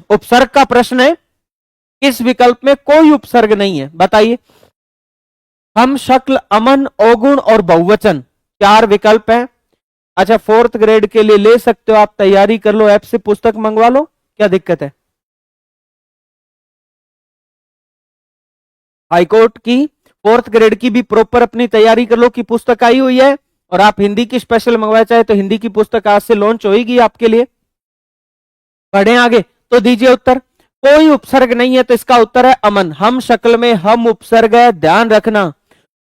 उपसर्ग का प्रश्न है, इस विकल्प में कोई उपसर्ग नहीं है, बताइए। हम, शक्ल, अमन, अवगुण और बहुवचन, 4 विकल्प हैं। अच्छा, 4th ग्रेड के लिए ले सकते हो आप, तैयारी कर लो, ऐप से पुस्तक मंगवा लो, क्या दिक्कत है? हाईकोर्ट की 4th ग्रेड की भी प्रॉपर अपनी तैयारी कर लो कि पुस्तक आई हुई है, और आप हिंदी की स्पेशल मंगवाए चाहे तो हिंदी की पुस्तक आज से लॉन्च होगी आपके लिए। बढ़े आगे, तो दीजिए उत्तर। कोई उपसर्ग नहीं है तो इसका उत्तर है अमन। हम शक्ल में हम उपसर्ग है, ध्यान रखना।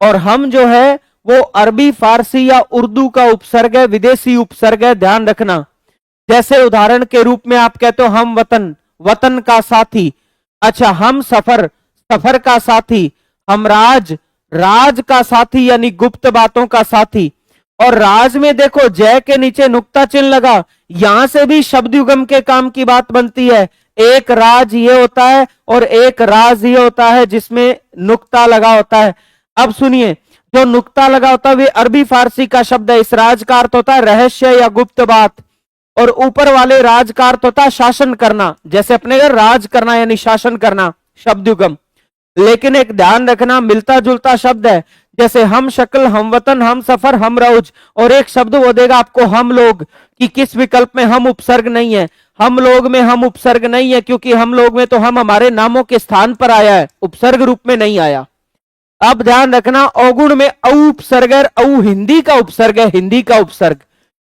और हम जो है वो अरबी, फारसी या उर्दू का उपसर्ग है, विदेशी उपसर्ग है, ध्यान रखना। जैसे उदाहरण के रूप में आप कहते हो हम वतन, वतन का साथी। अच्छा, हम सफर, सफर का साथी। हम राज, राज का साथी यानी गुप्त बातों का साथी। और राज में देखो जय के नीचे नुक्ता चिन्ह लगा, यहां से भी शब्द युगम के काम की बात बनती है। एक राज ये होता है और एक राज ये होता है जिसमें नुक्ता लगा होता है। अब सुनिए, जो नुक्ता लगा होता है वे अरबी फारसी का शब्द है। इस राज का अर्थ होता है रहस्य या गुप्त बात, और ऊपर वाले राज का अर्थ होता है शासन करना। जैसे अपने घर राज करना यानी शासन करना, शब्द युगम। लेकिन एक ध्यान रखना, मिलता जुलता शब्द है, जैसे हम शक्ल, हम वतन, हम सफर, हम रौज, और एक शब्द वो देगा आपको हम लोग, कि किस विकल्प में हम उपसर्ग नहीं है। हम लोग में हम उपसर्ग नहीं है, क्योंकि हम लोग में तो हम हमारे नामों के स्थान पर आया है, उपसर्ग रूप में नहीं आया। अब ध्यान रखना, अवगुण में औ उपसर्ग है, औ हिंदी का उपसर्ग है, हिंदी का उपसर्ग,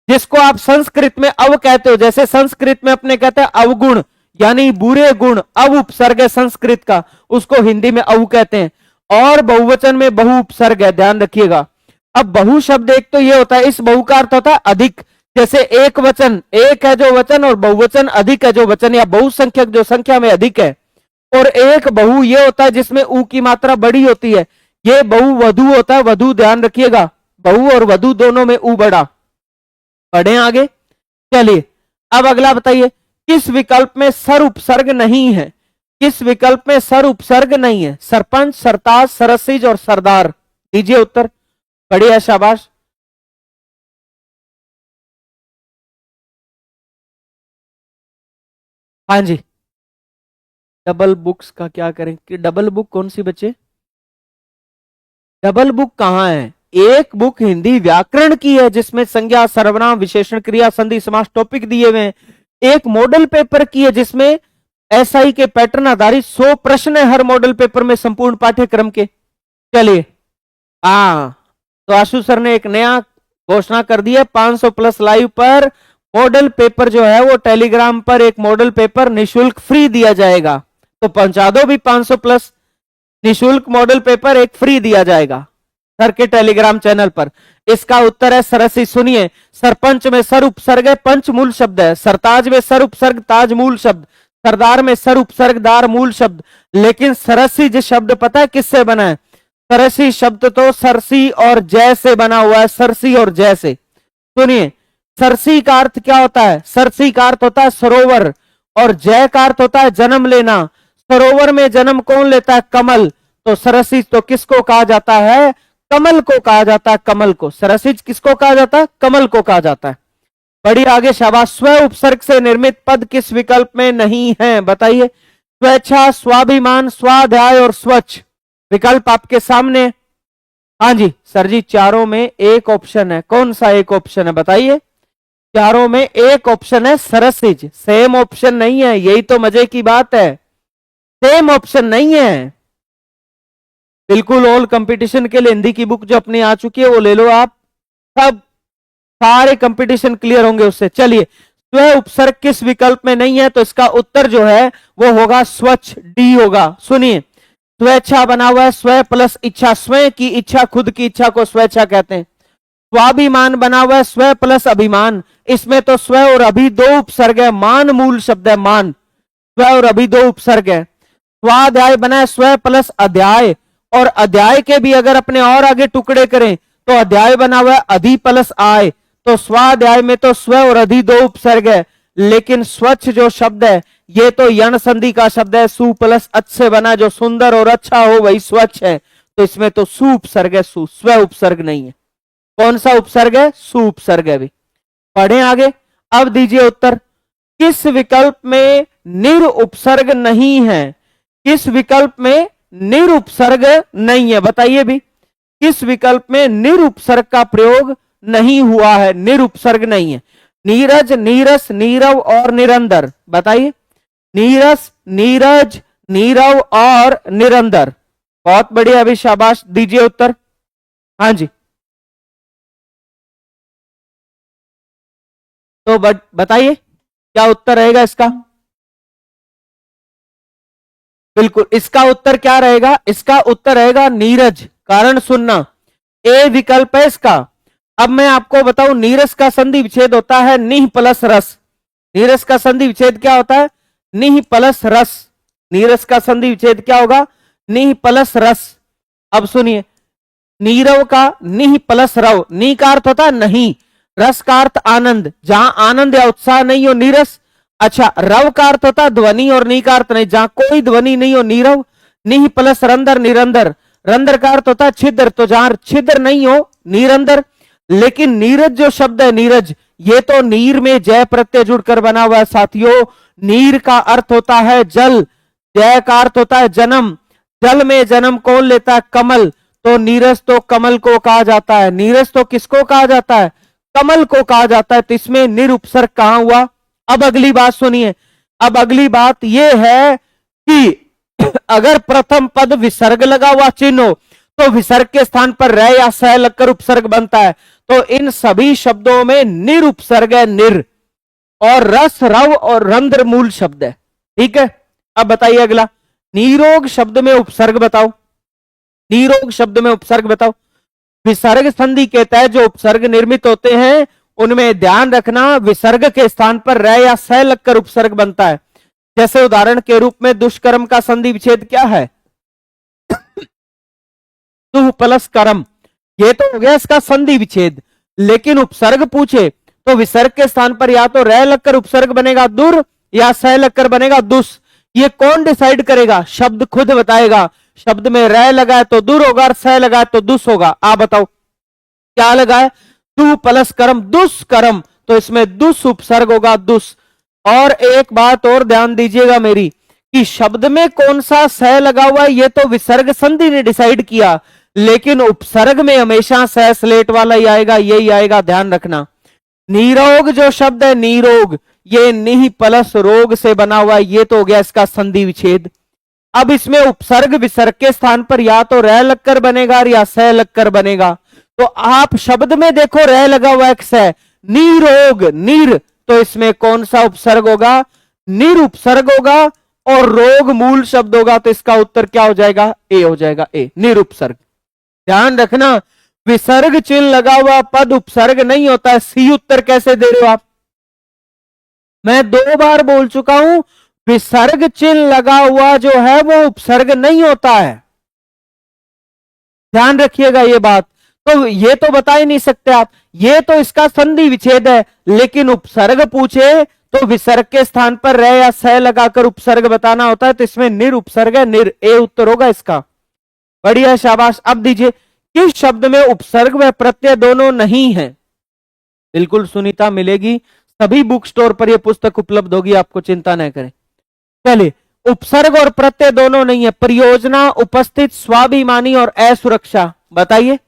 जिसको आप संस्कृत में अव कहते हो। जैसे संस्कृत में अपने कहते हैं अवगुण, यानी बुरे गुण, अव उपसर्ग है संस्कृत का, उसको हिंदी में अव कहते हैं। और बहुवचन में बहु उपसर्ग है, ध्यान रखिएगा। अब बहु शब्द एक तो ये होता है, इस बहु का अर्थ होता है अधिक, जैसे एक वचन, एक है जो वचन, और बहुवचन अधिक है जो वचन, या बहुसंख्यक जो संख्या में अधिक है। और एक बहु ये होता है जिसमें ऊ की मात्रा बड़ी होती है, ये बहु वधु होता है, वधु, ध्यान रखिएगा, बहु और वधु दोनों में ऊ बड़ा। पढ़ें आगे, चलिए अब अगला बताइए, किस विकल्प में सर उपसर्ग नहीं है? किस विकल्प में सर उपसर्ग नहीं है? सरपंच, सरताज, सरसिज और सरदार, दीजिए उत्तर। बढ़िया, शाबाश। हाँ जी, डबल बुक्स का क्या करें कि डबल बुक कौन सी बच्चे? डबल बुक कहां है? एक बुक हिंदी व्याकरण की है, जिसमें संज्ञा, सर्वनाम, विशेषण, क्रिया, संधि, समास टॉपिक दिए हुए हैं। एक मॉडल पेपर की है, जिसमें एसआई के पैटर्न आधारित 100 प्रश्न है हर मॉडल पेपर में, संपूर्ण पाठ्यक्रम के। चलिए, तो आशु सर ने एक नया घोषणा कर दी है, 500 प्लस लाइव पर मॉडल पेपर जो है वो टेलीग्राम पर एक मॉडल पेपर निशुल्क फ्री दिया जाएगा। तो पहुंचा दो भी 500 प्लस, निशुल्क मॉडल पेपर एक फ्री दिया जाएगा सर के टेलीग्राम चैनल पर। इसका उत्तर है सरसी। सुनिए, सरपंच में सर उपसर्ग है, पंच मूल शब्द है। सरताज में सर उपसर्ग, ताज मूल शब्द। सरदार में सर उपसर्ग, दार मूल शब्द। लेकिन सरसी जो शब्द पता है किससे बना है? सरसी शब्द तो सरसी और जय से बना हुआ है, सरसी और जय से। सुनिए, सरसी का अर्थ क्या होता है? सरसी का अर्थ होता है सरोवर, और जय का अर्थ होता है जन्म लेना। सरोवर में जन्म कौन लेता है? कमल। तो सरसी तो किसको कहा जाता है? कमल को कहा जाता है, कमल को। सरसिज किसको कहा जाता है? कमल को कहा जाता है। बड़ी आगे, शाबाश। स्व उपसर्ग से निर्मित पद किस विकल्प में नहीं है? बताइए। स्वेच्छा, स्वाभिमान, स्वाध्याय और स्वच्छ, विकल्प आपके सामने। हाँ जी सर जी, चारों में एक ऑप्शन है। कौन सा एक ऑप्शन है बताइए? चारों में एक ऑप्शन है सरसिज, सेम ऑप्शन नहीं है। यही तो मजे की बात है, सेम ऑप्शन नहीं है। बिल्कुल ऑल कंपटीशन के लिए हिंदी की बुक जो अपनी आ चुकी है वो ले लो आप, सब सारे कंपटीशन क्लियर होंगे उससे। चलिए, स्व उपसर्ग किस विकल्प में नहीं है? तो इसका उत्तर जो है वो होगा स्वच्छ, डी होगा। सुनिए, स्वेच्छा बना हुआ है, स्व प्लस इच्छा, स्वयं की इच्छा, खुद की इच्छा को स्वेच्छा कहते हैं। स्वाभिमान बना हुआ है, स्व प्लस अभिमान, इसमें तो स्व और अभी दो उपसर्ग है। मान मूल शब्द है, मान, स्व और अभी दो उपसर्ग है। स्वाध्याय बना है, स्व प्लस अध्याय, और अध्याय के भी अगर अपने और आगे टुकड़े करें तो अध्याय बना हुआ है अधि प्लस आय। तो स्वाध्याय में तो स्व और अधि दो उपसर्ग है, लेकिन स्वच्छ जो शब्द है ये तो यण संधि का शब्द है, सु प्लस अच्छ से बना, जो सुंदर और अच्छा हो वही स्वच्छ है। तो इसमें तो सु उपसर्ग है, सु, स्व उपसर्ग नहीं है। कौन सा उपसर्ग है? सु उपसर्ग है भी। पढ़ें आगे, अब दीजिए उत्तर। किस विकल्प में निर उपसर्ग नहीं है? किस विकल्प में निर उपसर्ग नहीं है? बताइए भी, किस विकल्प में निर उपसर्ग का प्रयोग नहीं हुआ है? निर उपसर्ग नहीं है। नीरज, नीरस, नीरव और निरंतर, बताइए। नीरस, नीरज, नीरव और निरंतर, बहुत बढ़िया, अभी शाबाश, दीजिए उत्तर। हाँ जी, तो बताइए क्या उत्तर रहेगा इसका? बिल्कुल, इसका उत्तर क्या रहेगा? इसका उत्तर रहेगा नीरज। कारण सुनना, ए विकल्प है इसका। अब मैं आपको बताऊं, नीरस का संधि विच्छेद होता है निह प्लस रस। नीरस का संधि विच्छेद क्या होता है? निह प्लस रस। नीरस का संधि विच्छेद क्या होगा? निह प्लस रस। अब सुनिए, नीरव का निह प्लस रव, नी का अर्थ होता है नहीं, रस का अर्थ आनंद, जहां आनंद या उत्साह नहीं हो नीरस। अच्छा, रव का अर्थ होता है ध्वनि और नी का अर्थ नहीं, जहां कोई ध्वनि नहीं हो नीरव। निह प्लस रंधर, निरंतर, रंधर का अर्थ होता है छिद्र, तो जहां छिद्र नहीं हो निरंतर। लेकिन नीरज जो शब्द है, नीरज, ये तो नीर में जय प्रत्यय जुड़कर बना हुआ है साथियों। नीर का अर्थ होता है जल, जय का अर्थ होता है जन्म, जल में जन्म कौन लेता है? कमल। तो नीरस तो कमल को कहा जाता है, नीरस तो किसको कहा जाता है? कमल को कहा जाता है। तो इसमें निर उपसर्ग कहां हुआ? अब अगली बात सुनिए, अब अगली बात यह है कि अगर प्रथम पद विसर्ग लगा हुआ चिन्ह हो तो विसर्ग के स्थान पर रह या सह लगकर उपसर्ग बनता है। तो इन सभी शब्दों में निर उपसर्ग है, निर, और रस रव और रंध्र मूल शब्द है। ठीक है, अब बताइए अगला, नीरोग शब्द में उपसर्ग बताओ, नीरोग शब्द में उपसर्ग बताओ। विसर्ग संधि के तहत जो उपसर्ग निर्मित होते हैं उनमें ध्यान रखना विसर्ग के स्थान पर रह या सह लगकर उपसर्ग बनता है। जैसे उदाहरण के रूप में दुष्कर्म का संधि विच्छेद क्या है? दुह प्लस कर्म, ये तो हो गया इसका संधि विच्छेद। लेकिन उपसर्ग पूछे तो विसर्ग के स्थान पर या तो रह लगकर उपसर्ग बनेगा दुर या सह लगकर बनेगा दुस। ये कौन डिसाइड करेगा? शब्द खुद बताएगा। शब्द में रह लगा है तो दुर होगा और सह लगा है तो दुस होगा। आप बताओ क्या लगा है? दु प्लस कर्म, दुष्कर्म, तो इसमें दुस उपसर्ग होगा, दुस। और एक बात और ध्यान दीजिएगा मेरी, कि शब्द में कौन सा सह लगा हुआ है ये तो विसर्ग संधि ने डिसाइड किया, लेकिन उपसर्ग में हमेशा सह स्लेट वाला ही आएगा, यही आएगा, ध्यान रखना। नीरोग जो शब्द है, नीरोग, ये निह प्लस रोग से बना हुआ है, ये तो हो गया इसका संधि विच्छेद। अब इसमें उपसर्ग विसर्ग के स्थान पर या तो रह लगकर बनेगा या सह लगकर बनेगा। तो आप शब्द में देखो रह लगा हुआ एक सह, नीरोग, नीर, तो इसमें कौन सा उपसर्ग होगा? निर उपसर्ग होगा और रोग मूल शब्द होगा। तो इसका उत्तर क्या हो जाएगा? ए हो जाएगा, ए, निर उपसर्ग। ध्यान रखना विसर्ग चिन्ह लगा हुआ पद उपसर्ग नहीं होता है। सी उत्तर कैसे दे रहे हो आप? मैं 2 बार बोल चुका हूं, विसर्ग चिन्ह लगा हुआ जो है वो उपसर्ग नहीं होता है, ध्यान रखिएगा ये बात। तो ये तो बता ही नहीं सकते आप, ये तो इसका संधि विच्छेद है। लेकिन उपसर्ग पूछे तो विसर्ग के स्थान पर रह या सह लगाकर उपसर्ग बताना होता है। तो इसमें निर उपसर्ग है, निर, ए उत्तर होगा इसका। बढ़िया, शाबाश। अब दीजिए, किस शब्द में उपसर्ग व प्रत्यय दोनों नहीं है? बिल्कुल सुनीता, मिलेगी, सभी बुक स्टोर पर यह पुस्तक उपलब्ध होगी, आपको चिंता न करें। पहले उपसर्ग और प्रत्यय दोनों नहीं है। परियोजना, उपस्थित, स्वाभिमानी और असुरक्षा, बताइए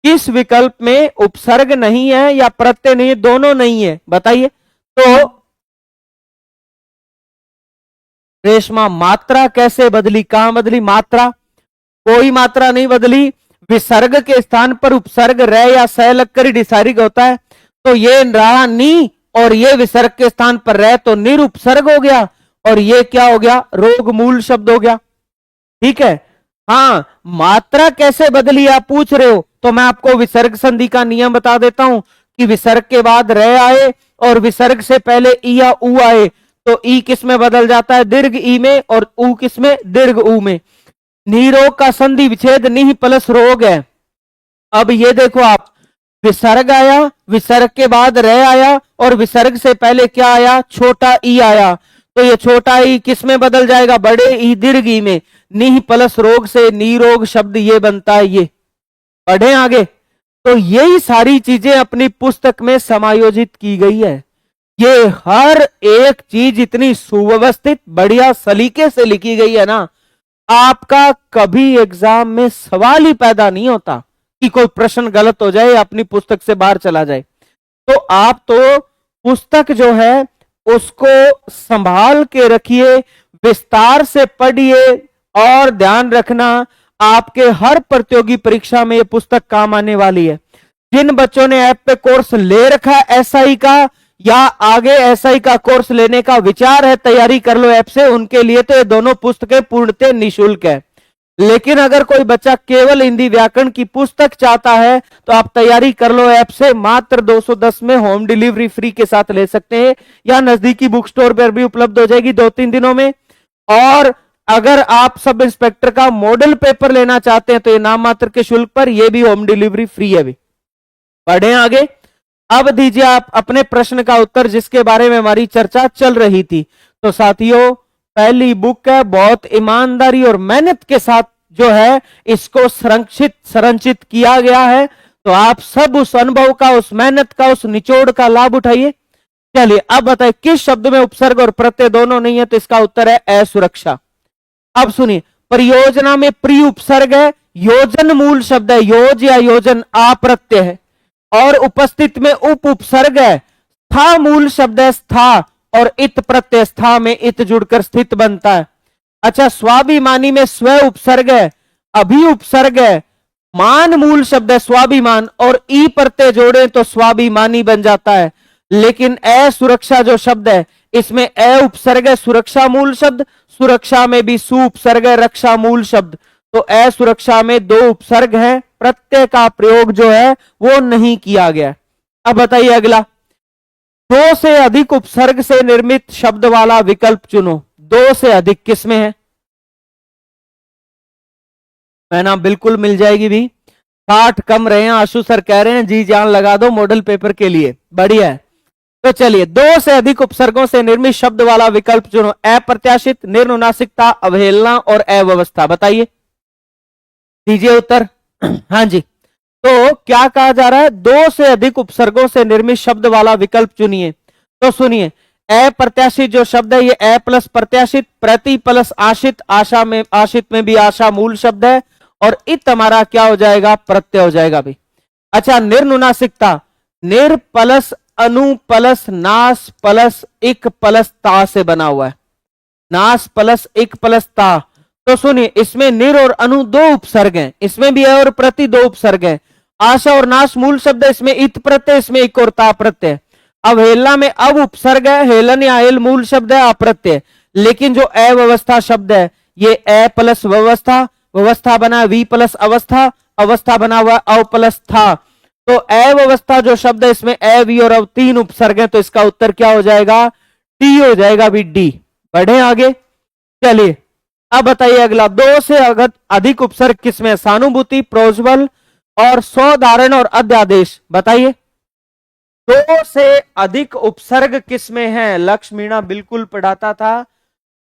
किस विकल्प में उपसर्ग नहीं है या प्रत्यय नहीं है? दोनों नहीं है, बताइए। तो रेशमा, मात्रा कैसे बदली? कहां बदली मात्रा? कोई मात्रा नहीं बदली। विसर्ग के स्थान पर उपसर्ग रह या सह लगकर ही डिसाइड होता है। तो ये रहा नी और ये विसर्ग के स्थान पर रह, तो निर उपसर्ग हो गया और ये क्या हो गया? रोग मूल शब्द हो गया। ठीक है, हाँ, मात्रा कैसे बदली आप पूछ रहे हो, तो मैं आपको विसर्ग संधि का नियम बता देता हूं कि विसर्ग के बाद रह आए और विसर्ग से पहले ई या ऊ आए तो ई किस में बदल जाता है? दीर्घ ई में, और ऊ किस में? दीर्घ ऊ में। नीरोग का संधि विच्छेद निह प्लस रोग है। अब ये देखो आप, विसर्ग आया, विसर्ग के बाद रह आया और विसर्ग से पहले क्या आया? छोटा ई आया। तो ये छोटा ई किस में बदल जाएगा? बड़े ई, दीर्घ ई में। निह प्लस रोग से नीरोग शब्द ये बनता है। ये पढ़े आगे। तो यही सारी चीजें अपनी पुस्तक में समायोजित की गई है। ये हर एक चीज इतनी सुव्यवस्थित, बढ़िया सलीके से लिखी गई है ना, आपका कभी एग्जाम में सवाल ही पैदा नहीं होता कि कोई प्रश्न गलत हो जाए, अपनी पुस्तक से बाहर चला जाए। तो आप तो पुस्तक जो है उसको संभाल के रखिए, विस्तार से पढ़िए और ध्यान रखना आपके हर प्रतियोगी परीक्षा में ये पुस्तक काम आने वाली है। जिन बच्चों ने ऐप पे कोर्स ले रखा है एसआई का या आगे एसआई का कोर्स लेने का विचार है, तैयारी कर लो ऐप से, उनके लिए तो ये दोनों पुस्तकें पूर्णतः निःशुल्क है। लेकिन अगर कोई बच्चा केवल हिंदी व्याकरण की पुस्तक चाहता है तो आप तैयारी कर लो ऐप से, मात्र 210 में होम डिलीवरी फ्री के साथ ले सकते हैं, या नजदीकी बुक स्टोर पर भी उपलब्ध हो जाएगी 2-3 दिनों में। और अगर आप सब इंस्पेक्टर का मॉडल पेपर लेना चाहते हैं तो ये नाम मात्र के शुल्क पर, यह भी होम डिलीवरी फ्री है। भी बढ़े आगे। अब दीजिए आप अपने प्रश्न का उत्तर जिसके बारे में हमारी चर्चा चल रही थी। तो साथियों, पहली बुक है, बहुत ईमानदारी और मेहनत के साथ जो है इसको संरचित किया गया है। तो आप सब उस अनुभव का, उस मेहनत का, उस निचोड़ का लाभ उठाइए। चलिए अब बताइए किस शब्द में उपसर्ग और प्रत्यय दोनों नहीं है? तो इसका उत्तर है असुरक्षा। अब सुनिए, परियोजना में प्री उपसर्ग है, योजन मूल शब्द है, योज या योजन आ प्रत्यय है, और उपस्थित में उप उपसर्ग है, स्था मूल शब्द है, स्था, और इत प्रत्यय, स्था में इत जुड़कर स्थित बनता है। अच्छा, स्वाभिमानी में स्व उपसर्ग है, अभी उपसर्ग है, मान मूल शब्द है, स्वाभिमान, और ई प्रत्यय जोड़े तो स्वाभिमानी बन जाता है। लेकिन सुरक्षा जो शब्द है इसमें उपसर्ग है, सुरक्षा मूल शब्द, सुरक्षा में भी सु उपसर्ग है, रक्षा मूल शब्द, तो सुरक्षा में दो उपसर्ग है, प्रत्यय का प्रयोग जो है वो नहीं किया गया। अब बताइए अगला, दो से अधिक उपसर्ग से निर्मित शब्द वाला विकल्प चुनो। दो से अधिक किसमें है? मैं नाम बिल्कुल मिल जाएगी भी। 60 कम रहे हैं, आशु सर कह रहे हैं जी जान लगा दो मॉडल पेपर के लिए, बढ़िया है। तो चलिए, दो से अधिक उपसर्गों से निर्मित शब्द वाला विकल्प चुनो। अप्रत्याशित, निर्नुनासिकता, अवहेलना और अव्यवस्था। बताइए, दीजिए उत्तर। हाँ जी, तो क्या कहा जा रहा है? दो से अधिक उपसर्गों से निर्मित शब्द वाला विकल्प चुनिए। तो सुनिए, अप्रत्याशित जो शब्द है ये अ प्लस प्रत्याशित, प्रति प्लस आशित, आशा में, आशित में भी आशा मूल शब्द है, और इत हमारा क्या हो जाएगा? प्रत्यय हो जाएगा भी। अच्छा, निर्नुनासिकता, निर प्लस अनु प्लस नास प्लस इक प्लस ता से बना हुआ है, नास प्लस इक प्लस ता। तो सुनिए, इसमें निर और अनु दो उपसर्ग हैं, इसमें भी है, और प्रति दो उपसर्ग है। आशा और नाश मूल शब्द है, इसमें इत प्रत्यय, इसमें इक और ता प्रत्यय। अवहेलना में अब उपसर्ग है, हेलन या हेल मूल शब्द है, अप्रत्यय। लेकिन जो अव्यवस्था शब्द है ये अ प्लस व्यवस्था, व्यवस्था बना वी प्लस अवस्था, अवस्था बना हुआ अव प्लस था। तो अव्यवस्था जो शब्द है इसमें अ वी और अव तीन उपसर्ग है, तो इसका उत्तर क्या हो जाएगा? टी हो जाएगा भी, डी। बढ़े आगे, चलिए अब बताइए अगला, दो से अधिक उपसर्ग किसमें? सहानुभूति, प्रोज्वल और सौधारण और अध्यादेश। बताइए, दो से अधिक उपसर्ग किसमें है? लक्ष्मीणा बिल्कुल पढ़ाता था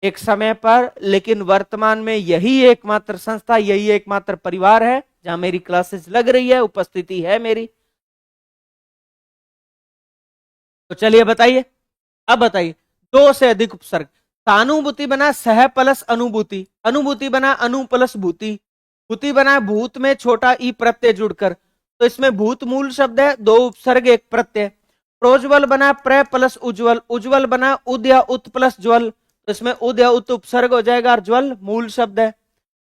एक समय पर, लेकिन वर्तमान में यही एकमात्र संस्था, यही एकमात्र परिवार है जहां मेरी क्लासेस लग रही है, उपस्थिति है मेरी। तो चलिए बताइए, अब बताइए, दो से अधिक उपसर्ग। सहानुभूति बना सह प्लस अनुभूति, अनुभूति बना अनु प्लस भूति, भूति बना भूत में छोटा ई प्रत्यय जुड़कर, तो इसमें भूत मूल शब्द है, दो उपसर्ग एक प्रत्यय। प्रोज्वल बना प्र प्लस उज्वल, उज्वल बना उद या उत प्लस ज्वल, तो इसमें उद या उत उपसर्ग हो जाएगा, और ज्वल मूल शब्द है।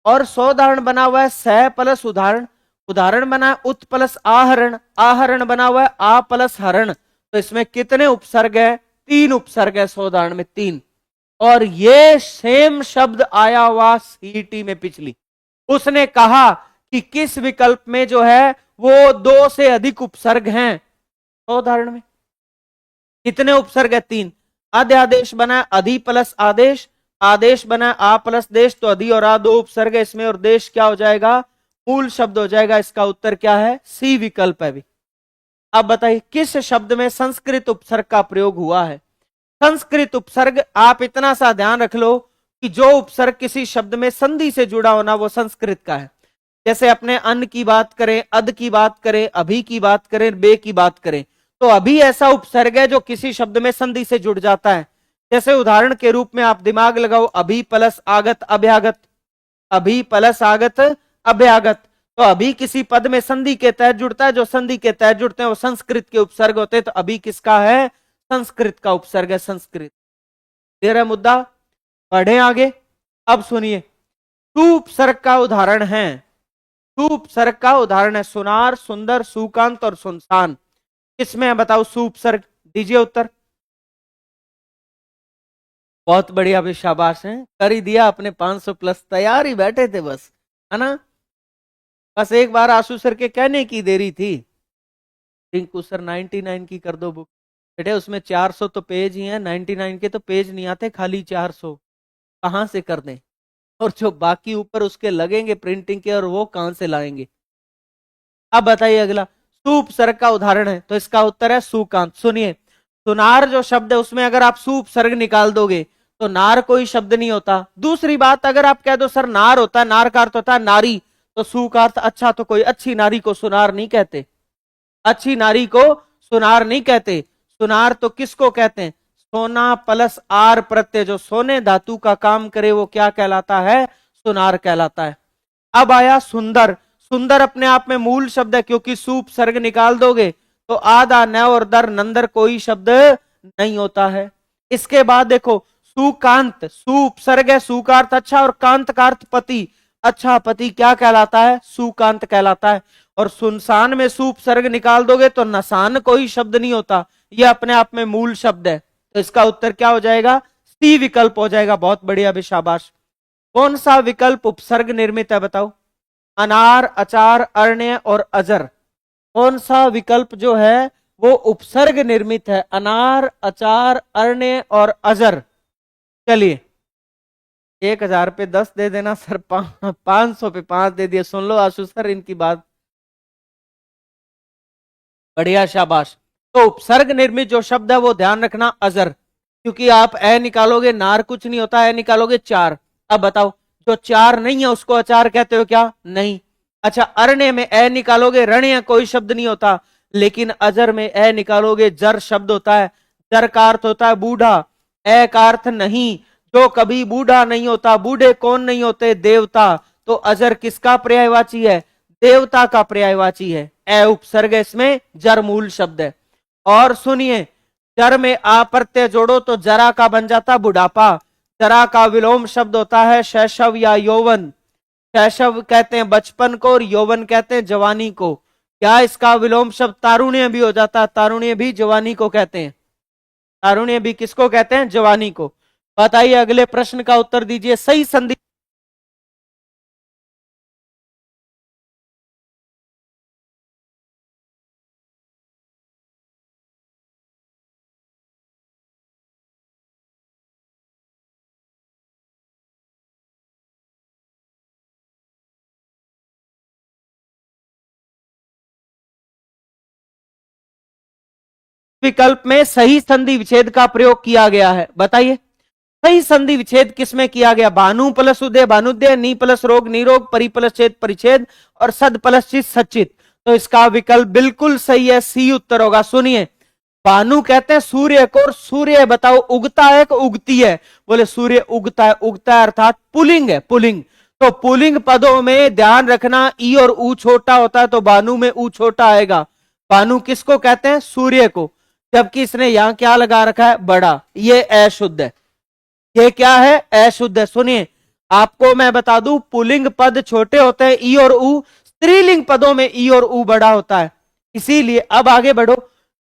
और सौधारण बना हुआ है सह प्लस उदाहरण, उदाहरण बना उत प्लस आहरण, आहरण बना हुआ है आ प्लस हरण, तो इसमें कितने उपसर्ग है? तीन उपसर्ग है सौधारण में, तीन। और ये सेम शब्द आया हुआ सीईटी में पिछली, उसने कहा कि किस विकल्प में जो है वो दो से अधिक उपसर्ग हैं सौधारण में। कितने उपसर्ग है? तीन। अध्यादेश बना अधि प्लस आदेश, आदेश बना आ प्लस देश, तो अधि और आ दो उपसर्ग है इसमें, और देश क्या हो जाएगा? मूल शब्द हो जाएगा। इसका उत्तर क्या है? सी विकल्प है भी। अब बताइए, किस शब्द में संस्कृत उपसर्ग का प्रयोग हुआ है? संस्कृत उपसर्ग, आप इतना सा ध्यान रख लो कि जो उपसर्ग किसी शब्द में संधि से जुड़ा होना वो संस्कृत का है। जैसे अपने अन्न की बात करें, अद की बात करें, अभी की बात करें, बे की बात करें, तो अभी ऐसा उपसर्ग है जो किसी शब्द में संधि से जुड़ जाता है। जैसे उदाहरण के रूप में आप दिमाग लगाओ, अभी प्लस आगत अभ्यागत, अभी प्लस आगत अभ्यागत, तो अभी किसी पद में संधि के तहत जुड़ता है, जो संधि के तहत जुड़ते हैं वो संस्कृत के उपसर्ग होते हैं, तो अभी किसका है? संस्कृत का उपसर्ग है, संस्कृत। तेरा मुद्दा, पढ़े आगे। अब सुनिए, टू उपसर्ग का उदाहरण है, टू उपसर्ग का उदाहरण है सुनार, सुंदर, सुकांत और सुनसान। किसमें है बताओ सु उपसर्ग? दीजिए उत्तर। बहुत बढ़िया भी, शाबाश है, कर ही दिया अपने 500 प्लस, तैयार ही बैठे थे बस, है ना? बस एक बार आशु सर के कहने की देरी थी। रिंकू सर 99 की कर दो बुक, बेटे उसमें 400 तो पेज ही हैं, 99 के तो पेज नहीं आते, खाली 400 कहां से कर दें? और जो बाकी ऊपर उसके लगेंगे प्रिंटिंग के, और वो कहां से लाएंगे? अब बताइए अगला, सु उपसर्ग का उदाहरण है, तो इसका उत्तर है सुकांत। सुनिए, सुनार जो शब्द है उसमें अगर आप सु उपसर्ग निकाल दोगे तो नार कोई शब्द नहीं होता। दूसरी बात, अगर आप कह दो सर नार होता है, नार का अर्थ होता है नारी, तो सु का अर्थ अच्छा, तो कोई अच्छी नारी को सुनार नहीं कहते, अच्छी नारी को सुनार नहीं कहते। सुनार तो किसको कहते हैं? सोना प्लस आर प्रत्यय, जो सोने धातु का काम करे वो क्या कहलाता है? सुनार कहलाता है। अब आया सुंदर। सुंदर अपने आप में मूल शब्द है, क्योंकि सु उपसर्ग निकाल दोगे तो आदा न और दर नंदर कोई शब्द नहीं होता है। इसके बाद देखो सुकांत। सु उपसर्ग है, सु का अर्थ अच्छा और कांत का अर्थ पति। अच्छा पति क्या कहलाता है? सुकांत कहलाता है। और सुनसान में सु उपसर्ग निकाल दोगे तो नसान कोई शब्द नहीं होता, यह अपने आप में मूल शब्द है। तो इसका उत्तर क्या हो जाएगा? सी विकल्प हो जाएगा। बहुत बढ़िया भी, शाबाश। कौन सा विकल्प उपसर्ग निर्मित है बताओ? अनार, अचार, अरण्य और अजर। कौन सा विकल्प जो है वो उपसर्ग निर्मित है? अनार, अचार, अरण्य और अजर। चलिए 1000 पे 10 दे देना सर, 500 पे 5 दे दिए। सुन लो आशु सर इनकी बात। बढ़िया, शाबाश। तो उपसर्ग निर्मित जो शब्द है वो ध्यान रखना अजर, क्योंकि आप ए निकालोगे नार कुछ नहीं होता, ए निकालोगे चार। अब बताओ जो चार नहीं है उसको अचार कहते हो क्या? नहीं। अच्छा अरण्य में ए निकालोगे, रण्य कोई शब्द नहीं होता, लेकिन अजर में ए निकालोगे जर शब्द होता है। जर का अर्थ होता है बूढ़ा, ए का अर्थ नहीं। जो कभी बूढ़ा नहीं होता, बूढ़े कौन नहीं होते? देवता। तो अजर किसका पर्यायवाची है? देवता का पर्यायवाची है। ए उपसर्ग इसमें जर मूल शब्द है। और सुनिए, जर में आ प्रत्यय जोड़ो तो जरा का बन जाता बुढ़ापा। जरा का विलोम शब्द होता है शैशव या यौवन। शैशव कहते हैं बचपन को और यौवन कहते हैं जवानी को। क्या इसका विलोम शब्द तारुण्य भी हो जाता है? तारुण्य भी जवानी को कहते हैं। तारुण्य भी किसको कहते हैं? जवानी को। बताइए अगले प्रश्न का उत्तर दीजिए। सही संधि विकल्प में सही संधि विच्छेद का प्रयोग किया गया है। बताइए सही संधि विच्छेद किसमें किया गया? भानु प्लस उदय भानुदय, नी प्लस रोग निरोग, परि प्लस छेद परिच्छेद और सद प्लस चित सचित। तो इसका विकल्प बिल्कुल सही है, सी उत्तर होगा। सुनिए, भानु कहते हैं सूर्य को, और सूर्य बताओ उगता है कि उगती है? बोले सूर्य उगता है। उगता है अर्थात पुलिंग है, पुलिंग। तो पुलिंग पदों में ध्यान रखना ई और ऊ छोटा होता है, तो भानु में ऊ छोटा आएगा। भानु किसको कहते हैं? सूर्य को। जबकि इसने यहां क्या लगा रखा है? बड़ा। ये अशुद्ध है। ये क्या है? अशुद्ध है। सुनिए आपको मैं बता दूं, पुलिंग पद छोटे होते हैं ई और ऊ, स्त्रीलिंग पदों में ई और ऊ बड़ा होता है। इसीलिए अब आगे बढ़ो।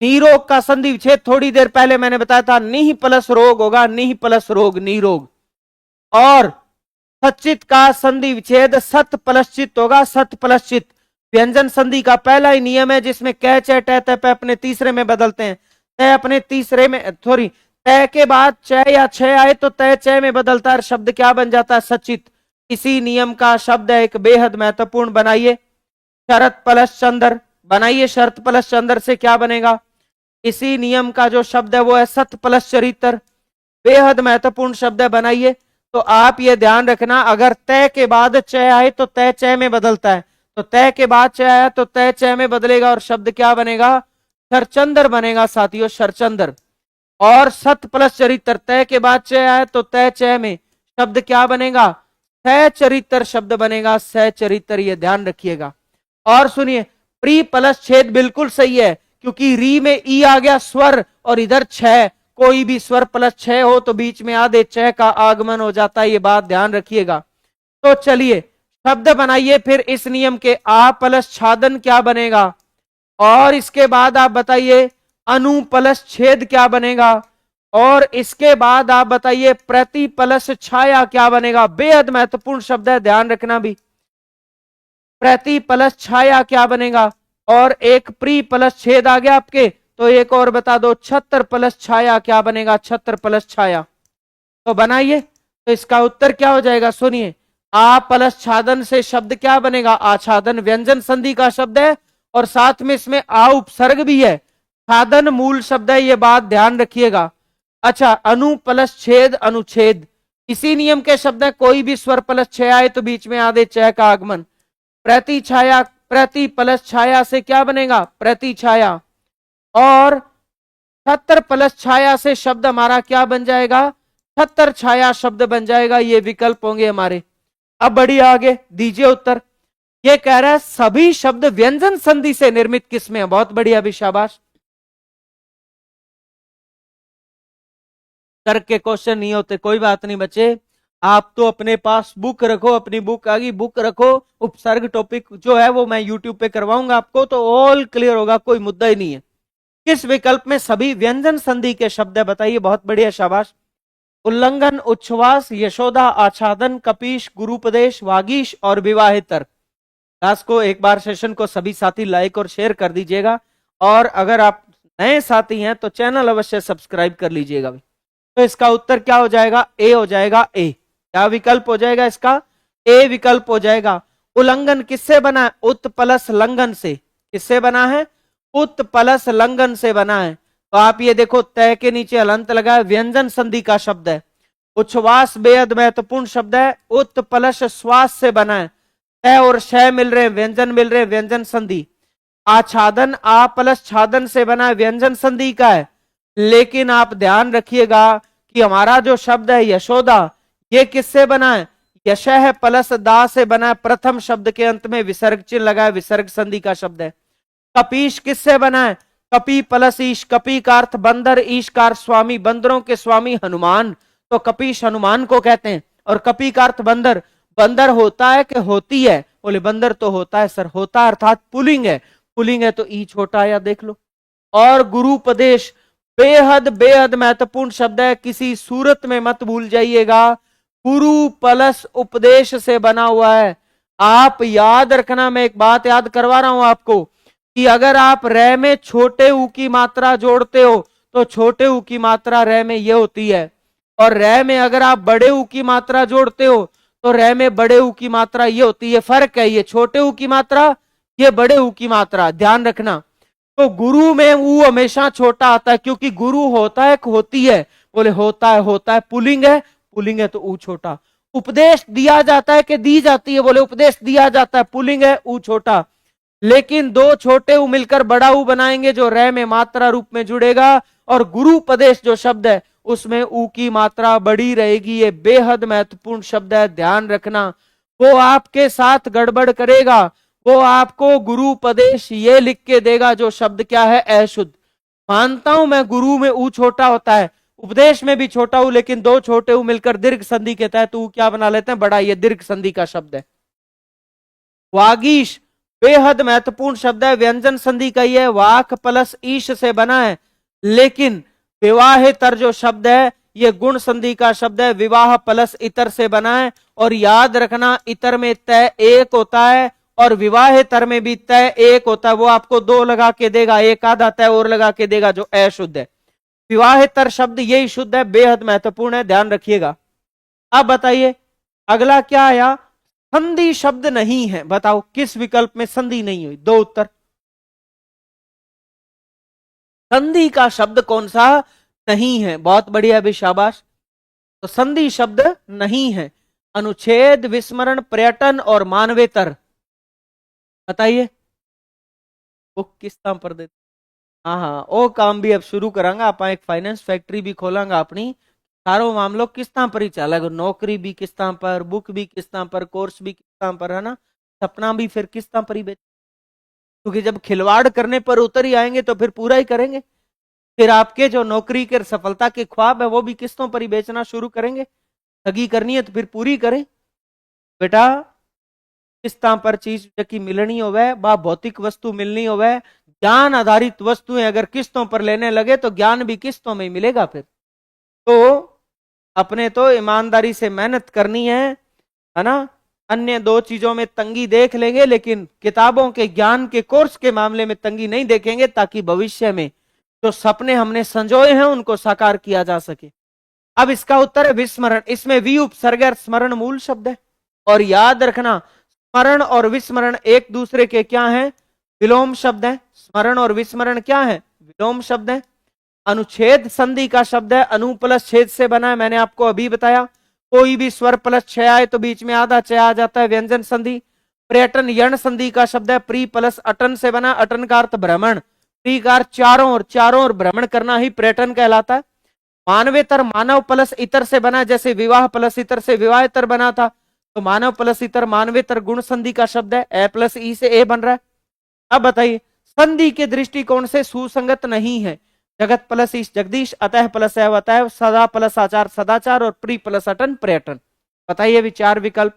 नीरोग का संधि विच्छेद थोड़ी देर पहले मैंने बताया था, निह प्लस रोग होगा, निह प्लस रोग निरोग। और सचित का संधि विच्छेद सत प्लस चित होगा, सत प्लस चित। व्यंजन संधि का पहला ही नियम है जिसमें कह च ट त प अपने तीसरे में बदलते हैं। तय अपने तीसरे में, सॉरी, तय के बाद च या छ आए तो तय च में बदलता है, शब्द क्या बन जाता है? सचित। इसी नियम का शब्द है एक बेहद महत्वपूर्ण। बनाइए शरत प्लस चंद्र। बनाइए शरत प्लस चंद्र से क्या बनेगा? इसी नियम का जो शब्द है वो है सत प्लस चरित्र। बेहद महत्वपूर्ण शब्द है। बनाइए। तो आप ये ध्यान रखना, अगर तय के बाद च आए तो तय च में बदलता है, तो तय के बाद च आया तो तय च में बदलेगा और शब्द क्या बनेगा? शरचंद्र बनेगा साथियों, शरचंद्र। और सत प्लस चरित्र, तय के बाद च आया तो तय च में शब्द क्या बनेगा? सचरित्र शब्द बनेगा, सचरित्र। ये ध्यान रखिएगा। और सुनिए, प्री प्लस छेद बिल्कुल सही है, क्योंकि री में ई आ गया स्वर और इधर छ। कोई भी स्वर प्लस छ हो तो बीच में आधे च का आगमन हो जाता है। ये बात ध्यान रखिएगा। तो चलिए शब्द बनाइए फिर इस नियम के। आ प्लस छादन क्या बनेगा? और इसके बाद आप बताइए अनु प्लस छेद क्या बनेगा? और इसके बाद आप बताइए प्रति प्लस छाया क्या बनेगा? बेहद महत्वपूर्ण शब्द है, ध्यान रखना भी। प्रति प्लस छाया क्या बनेगा? और एक प्री प्लस छेद आ गया आपके, तो एक और बता दो, छत्र प्लस छाया क्या बनेगा? छत्र प्लस छाया। तो बनाइए। तो इसका उत्तर क्या हो जाएगा? सुनिए, आ प्लस छादन से शब्द क्या बनेगा? आच्छादन। व्यंजन संधि का शब्द है और साथ में इसमें आ उपसर्ग भी है। छादन मूल शब्द है, ये बात ध्यान रखिएगा। अच्छा, अनु प्लस छेद अनुच्छेद, इसी नियम के शब्द है। कोई भी स्वर प्लस छ आए तो बीच में आधे च का आगमन। प्रति छाया, प्रति प्लस छाया से क्या बनेगा? प्रति छाया। और छत्र प्लस छाया से शब्द हमारा क्या बन जाएगा? छत्र छाया शब्द बन जाएगा। ये विकल्प होंगे हमारे। अब बढ़िए आगे दीजिए उत्तर। ये कह रहा है सभी शब्द व्यंजन संधि से निर्मित किसमें है? बहुत बढ़िया भी, शाबाश। तर्क के क्वेश्चन नहीं होते, कोई बात नहीं बच्चे, आप तो अपने पास बुक रखो, अपनी बुक आगे बुक रखो, उपसर्ग टॉपिक जो है वो मैं यूट्यूब पे करवाऊंगा आपको, तो ऑल क्लियर होगा, कोई मुद्दा ही नहीं है। किस विकल्प में सभी व्यंजन संधि के शब्द है? बताइए, बहुत बढ़िया, शाबाश। उल्लंघन, उच्छ्वास, यशोदा, आच्छादन, कपीश, गुरुपदेश, वागीश और विवाहेतर। क्लास को एक बार सेशन को सभी साथी लाइक और शेयर कर दीजिएगा, और अगर आप नए साथी हैं तो चैनल अवश्य सब्सक्राइब कर लीजिएगा। तो इसका उत्तर क्या हो जाएगा? ए हो जाएगा। ए क्या विकल्प हो जाएगा इसका? ए विकल्प हो जाएगा। उल्लंघन किससे बना है? उत प्लस लंघन से। किससे बना है? उत प्लस लंघन से बना है। तो आप ये देखो, तय के नीचे हलंत लगा है, व्यंजन संधि का शब्द है। उच्छ्वास बेहद महत्वपूर्ण शब्द है, उत प्लस श्वास से बना है। तय और शय मिल रहे, व्यंजन मिल रहे, व्यंजन संधि। आच्छादन आ प्लस छादन से बना है, व्यंजन संधि का है। लेकिन आप ध्यान रखिएगा कि हमारा जो शब्द है यशोदा, ये किससे बना है? यशः प्लस दा से बना है, प्रथम शब्द के अंत में विसर्ग चिन्ह लगा है, विसर्ग संधि का शब्द है। कपीश किससे बना है? कपी प्लस ईश, कपी का अर्थ बंदर, ईश का अर्थ स्वामी, बंदरों के स्वामी हनुमान, तो कपीश हनुमान को कहते हैं। और कपी का अर्थ बंदर। बंदर होता है कि होती है? बोले बंदर तो होता है सर, होता अर्थात पुलिंग है, पुलिंग है तो ई छोटा आया, देख लो। और गुरुपदेश बेहद बेहद महत्वपूर्ण शब्द है, किसी सूरत में मत भूल जाइएगा, गुरु प्लस उपदेश से बना हुआ है। आप याद रखना, मैं एक बात याद करवा रहा हूं आपको, कि अगर आप रे में छोटे ऊ की मात्रा जोड़ते हो तो छोटे ऊ की मात्रा रे में ये होती है, और रे में अगर आप बड़े ऊ की मात्रा जोड़ते हो तो रे में बड़े ऊ की मात्रा ये होती है। फर्क है, ये छोटे ऊ की मात्रा, ये बड़े ऊ की मात्रा, ध्यान रखना। तो गुरु में ऊ हमेशा छोटा आता है, क्योंकि गुरु होता है होती है? बोले होता है, पुलिंग है, पुलिंग है तो ऊ छोटा। उपदेश दिया जाता है कि दी जाती है? बोले उपदेश दिया जाता है, पुलिंग है, ऊ छोटा। लेकिन दो छोटे ऊ मिलकर बड़ा ऊ बनाएंगे, जो रे में मात्रा रूप में जुड़ेगा, और गुरुपदेश जो शब्द है उसमें ऊ की मात्रा बड़ी रहेगी। ये बेहद महत्वपूर्ण शब्द है, ध्यान रखना। वो आपके साथ गड़बड़ करेगा, वो आपको गुरुपदेश ये लिख के देगा जो शब्द क्या है? अशुद्ध। मानता हूं मैं, गुरु में ऊ छोटा होता है, उपदेश में भी छोटा ऊ, लेकिन दो छोटे ऊ मिलकर दीर्घ संधि के तहत ऊ क्या बना लेते हैं? बड़ा। ये दीर्घ संधि का शब्द है। वागीश बेहद महत्वपूर्ण शब्द है, व्यंजन संधि का ही है, वाक प्लस ईश से बना है। लेकिन विवाहेतर जो शब्द है ये गुण संधि का शब्द है, विवाह प्लस इतर से बना है। और याद रखना, इतर में तय एक होता है और विवाहेतर में भी तय एक होता है। वो आपको दो लगा के देगा, एक आधा तय और लगा के देगा जो अशुद्ध है। विवाहेतर शब्द यही शुद्ध है, बेहद महत्वपूर्ण है, ध्यान रखिएगा। अब बताइए अगला क्या आया? संधि शब्द नहीं है, बताओ किस विकल्प में संधि नहीं हुई? दो उत्तर। संधि का शब्द कौन सा नहीं है? बहुत बढ़िया भी, शाबाश। तो संधि शब्द नहीं है, अनुच्छेद, विस्मरण, पर्यटन और मानवेतर। बताइए वो किस काम पर देते? हाँ हाँ, वो काम भी अब शुरू करांगा, आप एक फाइनेंस फैक्ट्री भी खोलांगा अपनी। सारो मामलो किस्तां पर ही चलेगा, नौकरी भी किस्तां पर, बुक भी किस्तां पर, कोर्स भी किस्तां पर, है ना? सपना भी फिर किस्तां पर ही बेच, क्योंकि जब खिलवाड़ करने पर उतर ही आएंगे तो फिर पूरा ही करेंगे। फिर आपके जो नौकरी के सफलता के ख्वाब है वो भी किस्तों पर ही बेचना शुरू करेंगे। ठगी करनी है तो फिर पूरी करें बेटा। किस्तां पर चीज की मिलनी होवे, बा भौतिक वस्तु मिलनी होवे, ज्ञान आधारित वस्तुएं अगर किस्तों पर लेने लगे तो ज्ञान भी किस्तों में ही मिलेगा। फिर तो अपने तो ईमानदारी से मेहनत करनी है ना? अन्य दो चीजों में तंगी देख लेंगे, लेकिन किताबों के ज्ञान के कोर्स के मामले में तंगी नहीं देखेंगे, ताकि भविष्य में जो सपने हमने संजोए हैं उनको साकार किया जा सके। अब इसका उत्तर है विस्मरण। इसमें वी उपसर्ग और स्मरण मूल शब्द है। और याद रखना, स्मरण और विस्मरण एक दूसरे के क्या हैं? विलोम शब्द है। स्मरण और विस्मरण क्या है? विलोम शब्द है। अनुच्छेद संधि का शब्द है, अनु प्लस छेद से बना है, मैंने आपको अभी बताया। कोई भी स्वर प्लस छय आए तो बीच में आधा छय आ जाता है, व्यंजन संधि। पर्यटन यण संधि का शब्द है, प्री प्लस अटन से बना, अटन का अर्थ भ्रमण, प्री का अर्थ चारों ओर भ्रमण करना ही पर्यटन कहलाता है। मानवेतर मानव प्लस इतर से बना, जैसे विवाह प्लस इतर से विवाहेतर बना था। तो मानव प्लस इतर मानवेतर गुण संधि का शब्द है, ए प्लस ई से ए बन रहा है। अब बताइए संधि के दृष्टिकोण से सुसंगत नहीं है। जगत प्लस ईश जगदीश, अतः प्लस एव अतः, सदा प्लस आचार सदाचार और प्री प्लस अटन पर्यटन। बताइए विचार विकल्प।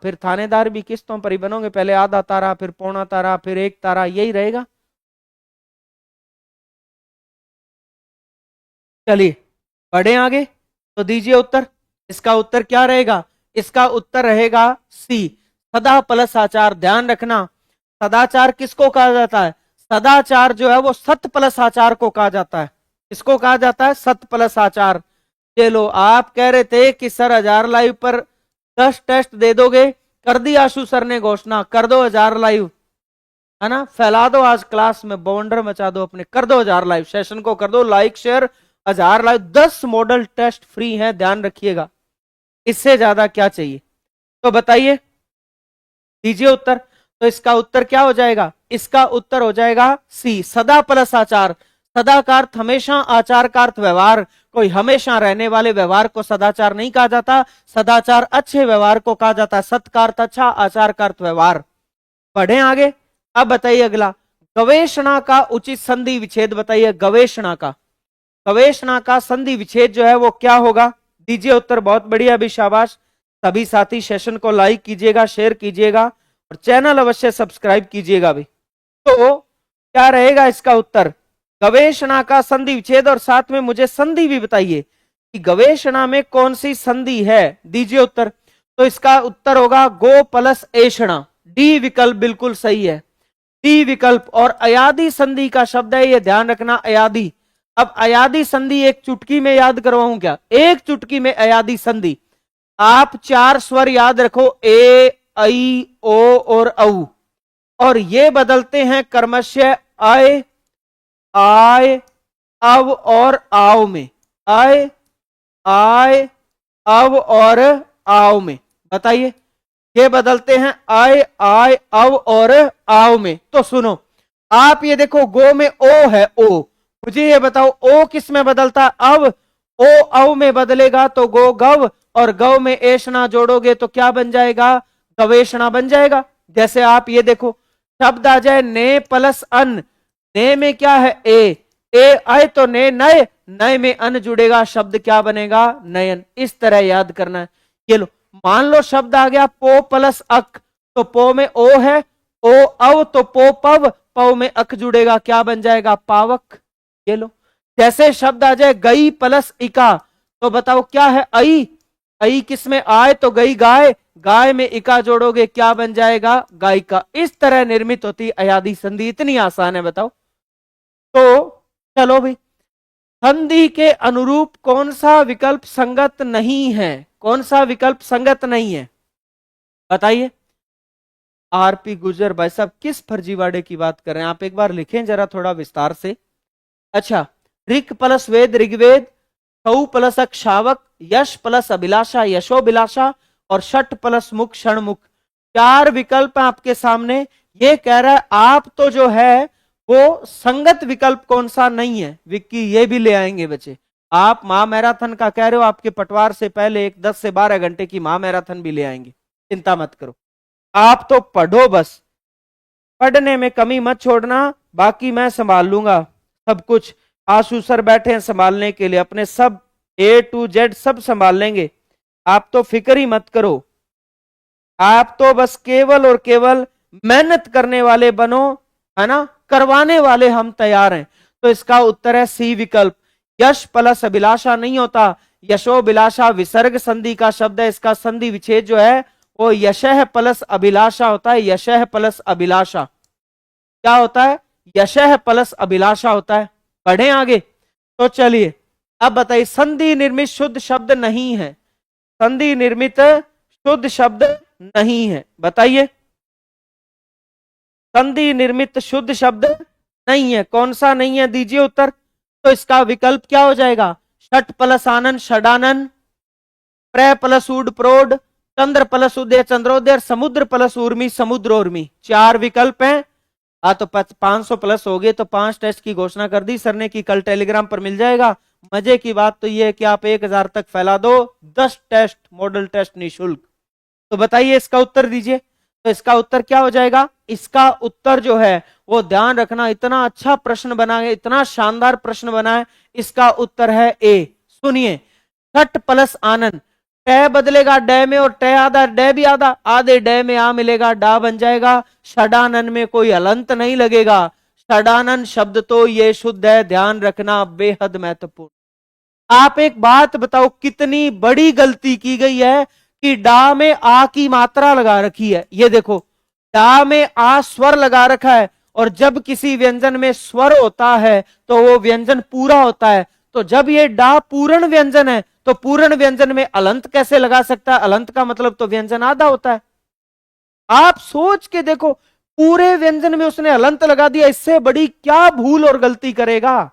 फिर थानेदार भी किस्तों पर ही बनोगे, पहले आधा तारा, फिर पौना तारा, फिर एक तारा, यही रहेगा। चलिए बढ़े आगे, तो दीजिए उत्तर। इसका उत्तर क्या रहेगा? इसका उत्तर रहेगा सी, सदा प्लस आचार। ध्यान रखना, सदाचार किसको कहा जाता है? सदाचार जो है वो सत प्लस आचार को कहा जाता है। किसको कहा जाता है? सत प्लस आचार। चलो आप कह रहे थे कि सर 1000 लाइव पर 10 टेस्ट दे दोगे, कर दी आशु सर ने घोषणा, कर दो 1000 लाइव, है ना, फैला दो आज क्लास में, बवंडर मचा दो अपने, कर दो 1000 लाइव, सेशन को कर दो like share, 1000 live, 10 model test free हैं, ध्यान रखिएगा। इससे ज्यादा क्या चाहिए? तो बताइए, दीजिए उत्तर। तो इसका उत्तर क्या हो जाएगा? इसका उत्तर हो जाएगा सी, सदा प्लस आचार। सदा का अर्थ हमेशा, आचार का अर्थ व्यवहार। कोई हमेशा रहने वाले व्यवहार को सदाचार नहीं कहा जाता, सदाचार अच्छे व्यवहार को कहा जाता है। सत का अर्थ अच्छा, आचार का अर्थ व्यवहार। पढ़े आगे। अब बताइए अगला, गवेषणा का उचित संधि विच्छेद बताइए। गवेषणा का संधि विच्छेद जो है वो क्या होगा? दीजिए उत्तर। बहुत बढ़िया, अभी शाबाश। सभी साथी सेशन को लाइक कीजिएगा, शेयर कीजिएगा और चैनल अवश्य सब्सक्राइब कीजिएगा भी। तो क्या रहेगा इसका उत्तर? गवेषणा का संधि विच्छेद, और साथ में मुझे संधि भी बताइए कि गवेषणा में कौन सी संधि है। दीजिए उत्तर। तो इसका उत्तर होगा गो प्लस एषणा। डी विकल्प बिल्कुल सही है, डी विकल्प। और अयादी संधि का शब्द है, ये ध्यान रखना, अयादी। अब अयादी संधि एक चुटकी में याद करवाऊं क्या? एक चुटकी में अयादी संधि। आप 4 स्वर याद रखो, ए, ऐ, ओ और औ, और ये बदलते हैं क्रमशः आय, आय, अव और आव में। आय, आय, अव और आव में। बताइए, ये बदलते हैं आय, आय, अव और आव में। तो सुनो, आप ये देखो, गो में ओ है, ओ। मुझे ये बताओ, ओ किस में बदलता है? अव। ओ अव में बदलेगा तो गो गव, और गव में एषणा जोड़ोगे तो क्या बन जाएगा? गवेषणा बन जाएगा। जैसे आप ये देखो, शब्द आ जाए ने प्लस अन, ने में क्या है? ए आए तो ने नए, नए में अन जुड़ेगा, शब्द क्या बनेगा? नयन। इस तरह याद करना है। ये लो, मान लो शब्द आ गया पो प्लस अक, तो पो में ओ है, ओ अव तो पो पव, पव में अक जुड़ेगा, क्या बन जाएगा? पावक। ये लो, जैसे शब्द आ जाए गई प्लस इका, तो बताओ क्या है? आई। आई किस में? आए तो गई गाय, गाय में इका जोड़ोगे, क्या बन जाएगा? गायिका। इस तरह निर्मित होती अयादी संधि। इतनी आसान है, बताओ। तो चलो भाई, संधि के अनुरूप कौन सा विकल्प संगत नहीं है? कौन सा विकल्प संगत नहीं है? बताइए। आरपी गुजर भाई साहब किस फर्जीवाड़े की बात कर रहे हैं? आप एक बार लिखें जरा थोड़ा विस्तार से। अच्छा, ऋक प्लस वेद ऋग्वेद, सौ प्लस अक्षावक, यश प्लस अभिलाषा यशोभिलाषा, और षट प्लस मुख क्षणमुख। 4 विकल्प आपके सामने। ये कह रहा है आप तो जो है वो संगत विकल्प कौन सा नहीं है? विक्की ये भी ले आएंगे बच्चे। आप महा मैराथन का कह रहे हो, आपके पटवार से पहले एक 10 से 12 घंटे की महा मैराथन भी ले आएंगे, चिंता मत करो। आप तो पढ़ो बस, पढ़ने में कमी मत छोड़ना, बाकी मैं संभाल लूंगा सब कुछ। आशु सर बैठे हैं संभालने के लिए, अपने सब A to Z सब संभाल लेंगे। आप तो फिक्र ही मत करो, आप तो बस केवल और केवल मेहनत करने वाले बनो, है ना, करवाने वाले हम तैयार हैं। तो इसका उत्तर है सी विकल्प। यश प्लस अभिलाषा नहीं होता, यशोभिलाषा विसर्ग संधि का शब्द है। इसका संधि विच्छेद जो है वो यशः प्लस अभिलाषा होता है। यशः प्लस अभिलाषा क्या होता है? यशः प्लस अभिलाषा होता है। पढ़ें आगे। तो चलिए अब बताइए, संधि निर्मित शुद्ध शब्द नहीं है। संधि निर्मित शुद्ध शब्द नहीं है, बताइए। संधि निर्मित शुद्ध शब्द नहीं है, कौन सा नहीं है? दीजिए उत्तर। तो इसका विकल्प क्या हो जाएगा? षट प्लस आनंद षडानन, प्र प्लस उड प्रोड, चंद्र प्लस उदय चंद्रोदय, समुद्र प्लस उर्मी समुद्रोर्मी। 4 विकल्प हैं। तो 500 प्लस हो गए, तो 5 टेस्ट की घोषणा कर दी सर ने कि कल टेलीग्राम पर मिल जाएगा। मजे की बात तो यह है कि आप 1000 तक फैला दो, 10 टेस्ट मॉडल टेस्ट निःशुल्क। तो बताइए इसका उत्तर दीजिए। तो इसका उत्तर क्या हो जाएगा? इसका उत्तर जो है वो ध्यान रखना, इतना अच्छा प्रश्न बना है, इतना शानदार प्रश्न बना है, इसका उत्तर है ए। सुनिए, छठ प्लस आनंद, ट बदलेगा डे में और ट आधा डे भी आधा, आधे डे में आ मिलेगा, डा बन जाएगा। षडानन में कोई हलंत नहीं लगेगा। षडानन शब्द तो ये शुद्ध है, ध्यान रखना, बेहद महत्वपूर्ण। आप एक बात बताओ, कितनी बड़ी गलती की गई है कि डा में आ की मात्रा लगा रखी है। ये देखो, डा में आ स्वर लगा रखा है, और जब किसी व्यंजन में स्वर होता है तो वो व्यंजन पूरा होता है। तो जब ये डा पूर्ण व्यंजन है तो पूर्ण व्यंजन में अलंत कैसे लगा सकता है? अलंत का मतलब तो व्यंजन आधा होता है। आप सोच के देखो, पूरे व्यंजन में उसने अलंत लगा दिया, इससे बड़ी क्या भूल और गलती करेगा?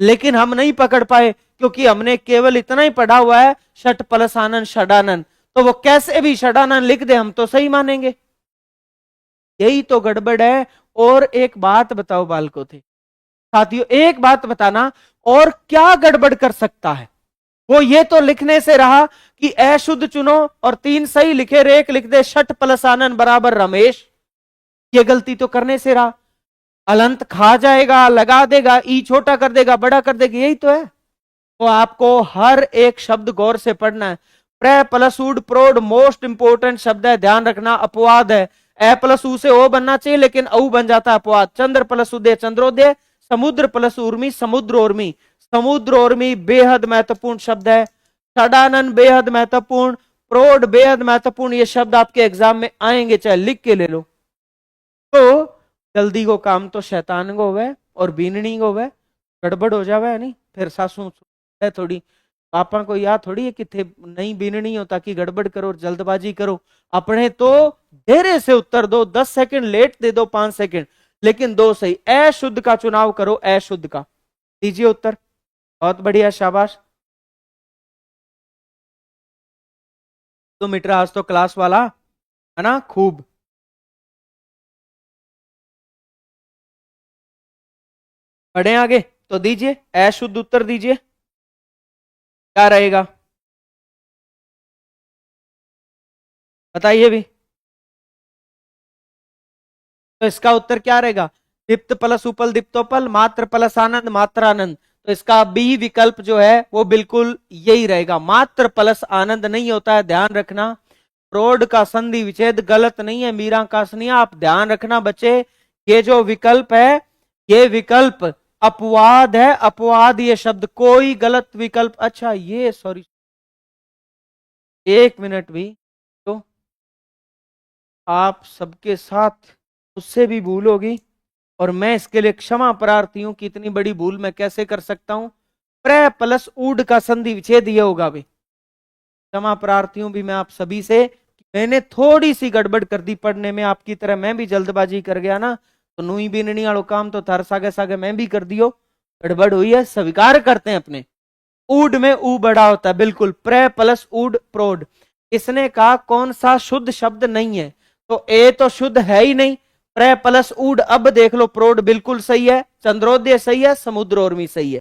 लेकिन हम नहीं पकड़ पाए, क्योंकि हमने केवल इतना ही पढ़ा हुआ है, षट प्लस आनंद षडानंद। तो वो कैसे भी षडानंद लिख दे, हम तो सही मानेंगे। यही तो गड़बड़ है। और एक बात बताओ बालकों थे साथियों, एक बात बताना, और क्या गड़बड़ कर सकता है? वो ये तो लिखने से रहा कि अशुद्ध चुनो और 3 सही लिखे, रेख लिख दे, षट प्लस आनंद बराबर रमेश। ये गलती तो करने से रहा। अलंत खा जाएगा, लगा देगा, ई छोटा कर देगा, बड़ा कर देगा, यही तो है। तो आपको हर एक शब्द गौर से पढ़ना है। प्र प्लस उड प्रोड मोस्ट इंपोर्टेंट शब्द है, ध्यान रखना, अपवाद है। ए प्लस ऊ से ओ बनना चाहिए, लेकिन औ बन जाता है, अपवाद। चंद्र प्लस उदय चंद्रोदय, समुद्र प्लस उर्मी समुद्र उर्मी। समुद्र उर्मी बेहद महत्वपूर्ण शब्द है। षडानन बेहद महत्वपूर्ण, प्रोड बेहद महत्वपूर्ण। ये शब्द आपके एग्जाम में आएंगे, चाहे लिख के ले लो। तो जल्दी को काम तो शैतान को हुआ और बीननी को हुआ, गड़बड़ हो जावे नहीं, फिर सासू है थोड़ी, पापा को याद थोड़ी है कि थे नहीं बीननी हो ताकि गड़बड़ करो और जल्दबाजी करो। अपने तो धीरे से उत्तर दो, 10 सेकंड लेट दे दो, 5 सेकंड, लेकिन 2 सही। अशुद्ध का चुनाव करो, अशुद्ध का दीजिए उत्तर। बहुत बढ़िया, शाबाश। तो मित्रा आज तो क्लास वाला है ना, खूब। बढ़े आगे, तो दीजिए अशुद्ध उत्तर दीजिए, क्या रहेगा बताइए भी। तो इसका उत्तर क्या रहेगा? दीप्त प्लस उपल दीप्तोपल, मात्र प्लस आनंद मात्रानंद। तो इसका बी विकल्प जो है वो बिल्कुल यही रहेगा, मात्र प्लस आनंद नहीं होता है, ध्यान रखना। प्रोड का संधि विच्छेद गलत नहीं है, मीरा कासनिया, आप ध्यान रखना बच्चे, ये जो विकल्प है ये विकल्प अपवाद है, अपवाद ये शब्द, कोई गलत विकल्प। अच्छा ये सॉरी, 1 मिनट भी, तो आप सबके साथ उससे भी भूल होगी, और मैं इसके लिए क्षमा प्रार्थी हूं कि इतनी बड़ी भूल मैं कैसे कर सकता हूं। प्र प्लस ऊड का संधि विच्छेद ये होगा भी, क्षमा प्रार्थी हूं भी मैं आप सभी से। मैंने थोड़ी सी गड़बड़ कर दी पढ़ने में, आपकी तरह मैं भी जल्दबाजी कर गया ना, तो नुई बीननी वालों काम तो थार सागे सागे मैं भी कर दियो, गड़बड़ हुई है, स्वीकार करते हैं अपने। ऊड में ऊ बड़ा होता है, बिल्कुल, प्र प्लस ऊड प्रोड। इसने कहा कौन सा शुद्ध शब्द नहीं है, तो ए तो शुद्ध है ही नहीं, प्र प्लस ऊड। अब देख लो, प्रोड बिल्कुल सही है, चंद्रोदय सही है, समुद्र उर्मी सही है,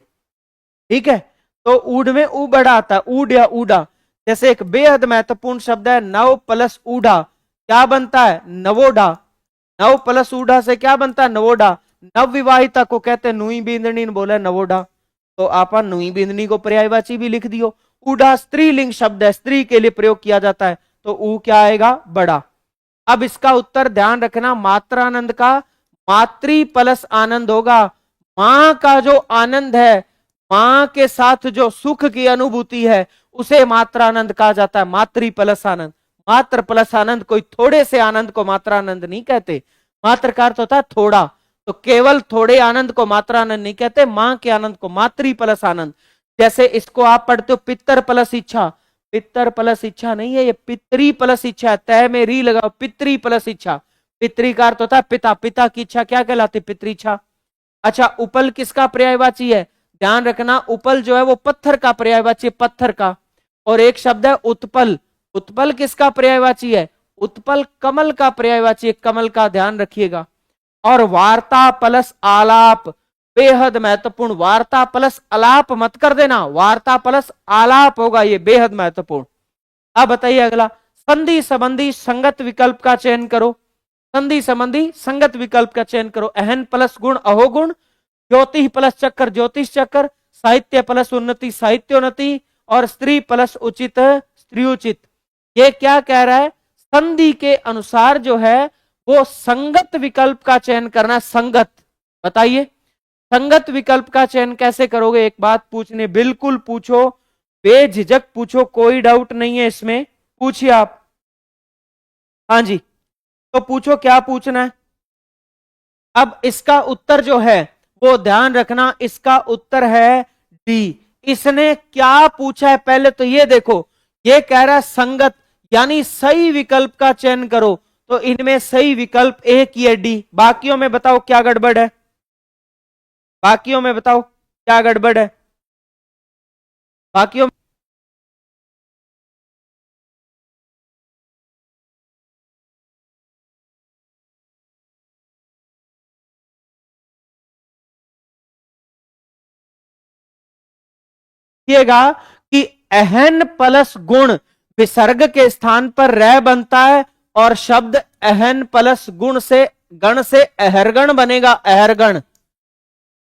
ठीक है। तो ऊड में ऊ बड़ा आता है, ऊड या ऊडा। जैसे एक बेहद महत्वपूर्ण शब्द है नव प्लस ऊढ़ा, क्या बनता है? नवोढ़ा। नव प्लस ऊढ़ा से क्या बनता है? नवोढ़ा। नव विवाहिता को कहते हैं नुई बिंदनी, बोले नवोढ़ा। तो आप नुई बिंदनी को पर्यायवाची भी लिख दियो। ऊढ़ा स्त्रीलिंग शब्द है, स्त्री के लिए प्रयोग किया जाता है, तो ऊ क्या आएगा? बड़ा। अब इसका उत्तर ध्यान रखना, मात्रानंद का मातृ प्लस आनंद होगा। मां का जो आनंद है, मां के साथ जो सुख की अनुभूति है, उसे मात्रानंद कहा जाता है, मातृ प्लस आनंद। मात्र प्लस आनंद, कोई थोड़े से आनंद को मात्रानंद नहीं कहते। मात्र का अर्थ होता है थोड़ा, तो केवल थोड़े आनंद को मात्रानंद नहीं कहते, मां के आनंद को मातृ प्लस आनंद। जैसे इसको आप पढ़ते हो पितर प्लस इच्छा, पितर प्लस इच्छा नहीं है, ये पितरी प्लस इच्छा, तय में री लगाओ, पितरी प्लस इच्छा। पितरी का अर्थ होता है पिता, पिता की इच्छा क्या कहलाती? पितृइच्छा। अच्छा, उपल किसका पर्यायवाची है? ध्यान रखना, उपल जो है वो पत्थर का पर्यायवाची है, पत्थर का। और एक शब्द है उत्पल, उत्पल किसका पर्यायवाची है? उत्पल कमल का पर्यायवाची है, कमल का, ध्यान रखिएगा। और वार्ता प्लस आलाप बेहद महत्वपूर्ण, वार्ता प्लस आलाप मत कर देना, वार्ता प्लस आलाप होगा, ये बेहद महत्वपूर्ण। अब बताइए अगला, संधि संबंधी संगत विकल्प का चयन करो। संधि संबंधी संगत विकल्प का चयन करो। अहन प्लस गुण अहोगुण, ज्योति प्लस चक्कर ज्योतिष चक्कर, साहित्य प्लस उन्नति साहित्योन्नति, और स्त्री प्लस उचित स्त्री उचित। ये क्या कह रहा है? संधि के अनुसार जो है वो संगत विकल्प का चयन करना। संगत, बताइए संगत विकल्प का चयन कैसे करोगे? एक बात पूछने, बिल्कुल पूछो, बेझिझक पूछो, कोई डाउट नहीं है इसमें, पूछिए आप। हाँ जी, तो पूछो क्या पूछना है। अब इसका उत्तर जो है वो ध्यान रखना, इसका उत्तर है डी। इसने क्या पूछा है पहले तो ये देखो, ये कह रहा है संगत यानी सही विकल्प का चयन करो, तो इनमें सही विकल्प एक ही है डी। बाकियों में बताओ क्या गड़बड़ है? बाकियों में बताओ क्या गड़बड़ है? बाकियों देखिएगा कि अहन प्लस गुण विसर्ग के स्थान पर रह बनता है, और शब्द अहन प्लस गुण से गण से अहरगण बनेगा, अहरगण।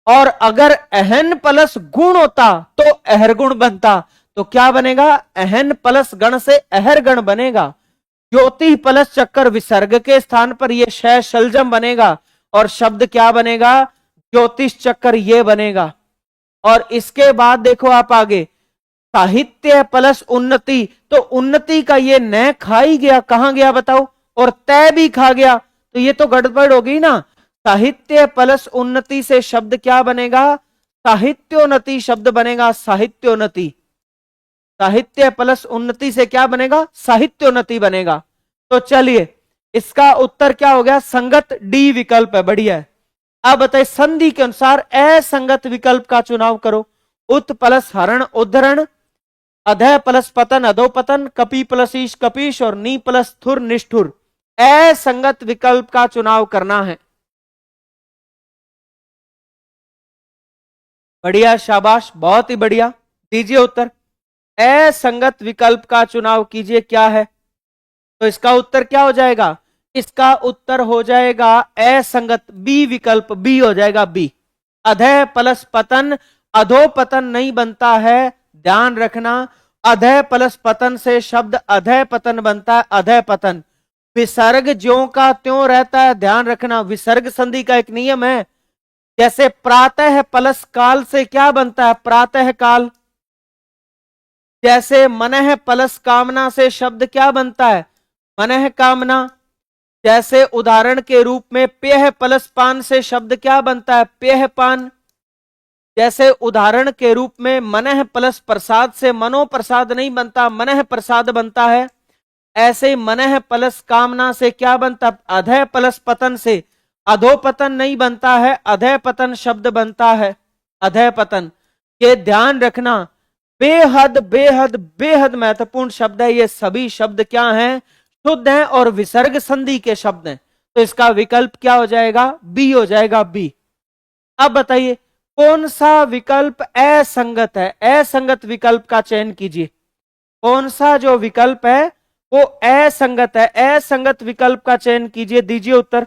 और अगर अहन प्लस गुण होता तो अहरगुण बनता, तो क्या बनेगा? अहन प्लस गण से अहरगण बनेगा। ज्योति प्लस चक्कर विसर्ग के स्थान पर यह शय शलजम बनेगा, और शब्द क्या बनेगा? ज्योतिष चक्कर ये बनेगा। और इसके बाद देखो आप आगे, साहित्य प्लस उन्नति, तो उन्नति का ये न खा ही गया, कहां गया बताओ? और तय भी खा गया, तो ये तो गड़बड़ हो गई ना। साहित्य प्लस उन्नति से शब्द क्या बनेगा? साहित्योन्नति शब्द बनेगा, साहित्योन्नति। साहित्य प्लस उन्नति से क्या बनेगा? साहित्योन्नति बनेगा। तो चलिए इसका उत्तर क्या हो गया? संगत डी विकल्प है, बढ़िया है। अब बताइए संधि के अनुसार असंगत विकल्प का चुनाव करो। उत प्लस हरण उद्धरण, अधय प्लस पतन अधोपतन, कपि प्लस ईश कपीश, और नी प्लस थुर निष्ठुर। असंगत विकल्प का चुनाव करना है। बढ़िया, शाबाश, बहुत ही बढ़िया। दीजिए उत्तर। असंगत विकल्प का चुनाव कीजिए, क्या है? तो इसका उत्तर क्या हो जाएगा? इसका उत्तर हो जाएगा असंगत बी विकल्प, बी हो जाएगा बी। अधय प्लस पतन अधोपतन नहीं बनता है, ध्यान रखना। अधय प्लस पतन से शब्द अधय पतन बनता है, अधय पतन। विसर्ग ज्यों का त्यों रहता है, ध्यान रखना। विसर्ग संधि का एक नियम है, जैसे प्रातः प्लस काल से क्या बनता है? प्रातः काल। जैसे मनः प्लस कामना से शब्द क्या बनता है? मनः कामना। जैसे उदाहरण के रूप में पेय प्लस पान से शब्द क्या बनता है? पेय पान। जैसे उदाहरण के रूप में मनः प्लस प्रसाद से मनो प्रसाद नहीं बनता, मनः प्रसाद बनता है। ऐसे मनः प्लस कामना से क्या बनता? अधय प्लस पतन से अधोपतन नहीं बनता है, अधय पतन शब्द बनता है, अधय पतन। ये ध्यान रखना, बेहद बेहद बेहद महत्वपूर्ण शब्द है। ये सभी शब्द क्या हैं? शुद्ध हैं और विसर्ग संधि के शब्द हैं। तो इसका विकल्प क्या हो जाएगा? बी हो जाएगा, बी। अब बताइए कौन सा विकल्प असंगत है? असंगत विकल्प का चयन कीजिए। कौन सा जो विकल्प है वो असंगत है? असंगत विकल्प का चयन कीजिए, दीजिए उत्तर,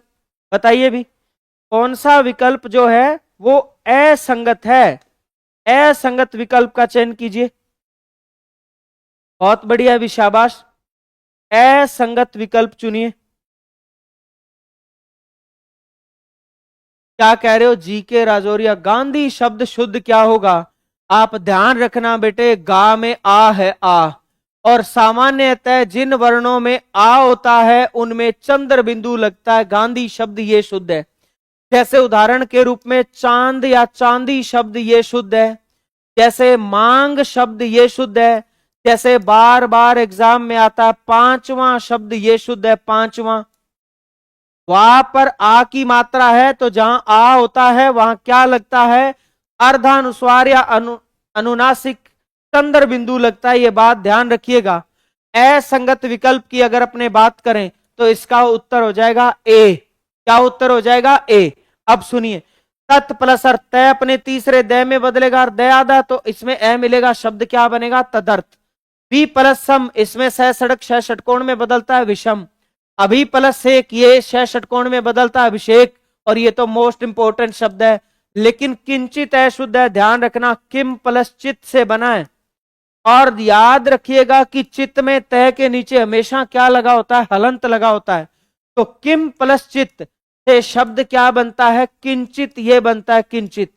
बताइए भी कौन सा विकल्प जो है वो असंगत है? असंगत विकल्प का चयन कीजिए। बहुत बढ़िया, भी शाबाश। असंगत विकल्प चुनिए। क्या कह रहे हो? जी के राजौरिया, गांधी शब्द शुद्ध क्या होगा? आप ध्यान रखना बेटे, गा में आ है, आ, और सामान्यतः जिन वर्णों में आ होता है उनमें चंद्र बिंदु लगता है। गांधी शब्द ये शुद्ध है। जैसे उदाहरण के रूप में चांद या चांदी शब्द ये शुद्ध है। जैसे मांग शब्द ये शुद्ध है। जैसे बार बार एग्जाम में आता है पांचवा शब्द ये शुद्ध है, पांचवा। वहां पर आ की मात्रा है तो जहां आ होता है वहां क्या लगता है? अर्धानुस्वार या अनुनासिक चंद्र बिंदु लगता है। यह बात ध्यान रखिएगा। असंगत विकल्प की अगर अपने बात करें तो इसका उत्तर हो जाएगा ए। क्या उत्तर हो जाएगा? ए। अब सुनिए, तत् प्लस अर्थ, तय अपने तीसरे दय में बदलेगा, दय आधा, तो इसमें ए मिलेगा, शब्द क्या बनेगा? तदर्थ। बी प्लस सम, इसमें सह सड़क शह षटकोण में बदलता है विषम। अभी प्लस सेक, ये शह षटकोण में बदलता है अभिषेक। और ये तो मोस्ट इंपोर्टेंट शब्द है। लेकिन किंचित अशुद्ध है, ध्यान रखना, किम प्लस चित्त से बना है। और याद रखिएगा कि चित्त में तय के नीचे हमेशा क्या लगा होता है, हलंत लगा होता है। तो किम प्लस चित्त से शब्द क्या बनता है, किंचित, ये बनता है किंचित।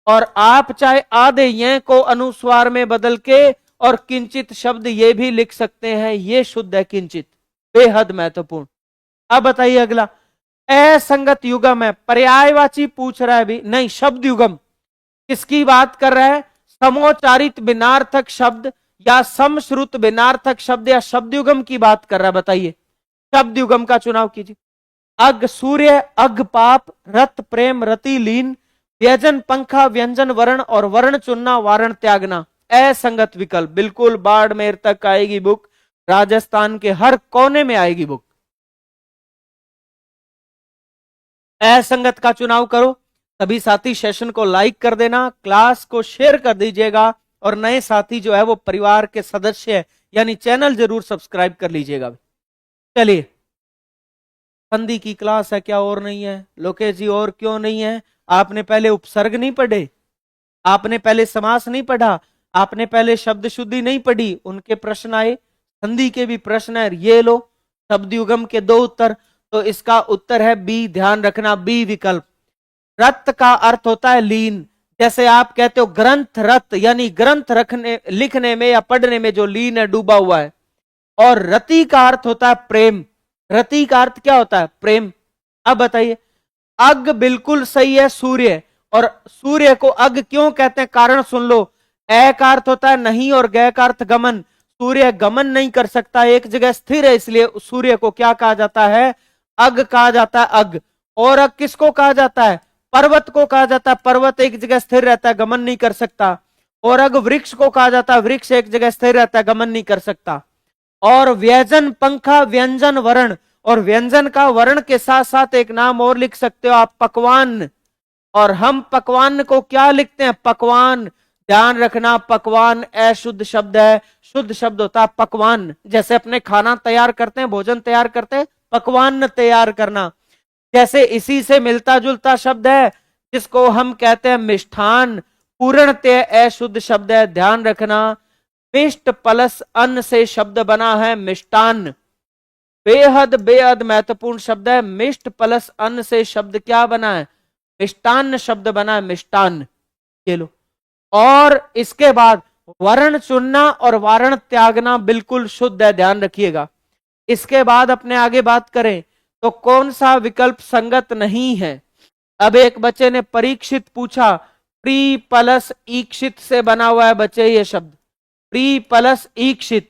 और आप चाहे आधे ये को अनुस्वार में बदल के और किंचित शब्द ये भी लिख सकते हैं, ये शुद्ध है किंचित, बेहद महत्वपूर्ण। अब बताइए अगला, असंगत युगम है, पर्यायवाची पूछ रहा है भी नहीं, शब्द युगम किसकी बात कर रहा है, समोच्चारित बिनार्थक शब्द या समश्रुत बिनार्थक शब्द या शब्द युगम की बात कर रहा है। बताइए शब्द युगम का चुनाव कीजिए। अग सूर्य, अग पाप, रत प्रेम, रति लीन, व्यजन पंखा, व्यंजन वर्ण और वर्ण चुनना, वारण त्यागना। असंगत विकल्प, बिल्कुल बाड़मेर तक आएगी बुक, राजस्थान के हर कोने में आएगी बुक। असंगत का चुनाव करो। सभी साथी सेशन को लाइक कर देना, क्लास को शेयर कर दीजिएगा और नए साथी जो है वो परिवार के सदस्य है, यानी चैनल जरूर सब्सक्राइब कर लीजिएगा। चलिए, संधि की क्लास है, क्या और नहीं है लोकेश जी? और क्यों नहीं है? आपने पहले उपसर्ग नहीं पढ़े, आपने पहले समास नहीं पढ़ा, आपने पहले शब्द शुद्धि नहीं पढ़ी, उनके प्रश्न आए, संधि के भी प्रश्न है। ये लो शब्द युगम के 2 उत्तर, तो इसका उत्तर है बी, ध्यान रखना, बी विकल्प। रत का अर्थ होता है लीन, जैसे आप कहते हो ग्रंथ रत, यानी ग्रंथ रखने लिखने में या पढ़ने में जो लीन है, डूबा हुआ है। और रति का अर्थ होता है प्रेम, रति का अर्थ क्या होता है, प्रेम। अब बताइए, अग बिल्कुल सही है सूर्य, और सूर्य को अग क्यों कहते हैं, कारण सुन लो। ए का अर्थ होता है नहीं और ग का अर्थ गमन, सूर्य गमन नहीं कर सकता, एक जगह स्थिर है, इसलिए सूर्य को क्या कहा जाता है, अग कहा जाता है, अग। और अग किसको कहा जाता है, पर्वत को कहा जाता है, पर्वत एक जगह स्थिर रहता है, गमन नहीं कर सकता। और अग वृक्ष को कहा जाता है, वृक्ष एक जगह स्थिर रहता है, गमन नहीं कर सकता। और व्यंजन पंखा, व्यंजन वर्ण, और व्यंजन का वर्ण के साथ साथ एक नाम और लिख सकते हो आप, पकवान। और हम पकवान को क्या लिखते हैं, पकवान। ध्यान रखना, पकवान अशुद्ध शब्द है, शुद्ध शब्द होता है पकवान। जैसे अपने खाना तैयार करते हैं, भोजन तैयार करते हैं, पकवान तैयार करना। जैसे इसी से मिलता जुलता शब्द है जिसको हम कहते हैं मिष्ठान, पूर्णतः अशुद्ध शब्द है, ध्यान रखना। मिष्ट प्लस अन्न से शब्द बना है मिष्टान, बेहद बेहद महत्वपूर्ण शब्द है। मिष्ट प्लस अन्न से शब्द क्या बना है, मिष्टान्न शब्द बना है, मिष्टान। ये लो। और इसके बाद वर्ण चुनना और वारण त्यागना बिल्कुल शुद्ध है, ध्यान रखिएगा। इसके बाद अपने आगे बात करें तो कौन सा विकल्प संगत नहीं है। अब एक बच्चे ने परीक्षित पूछा, प्री प्लस ईक्षित से बना हुआ है बच्चे ये शब्द, प्री प्लस ईक्षित,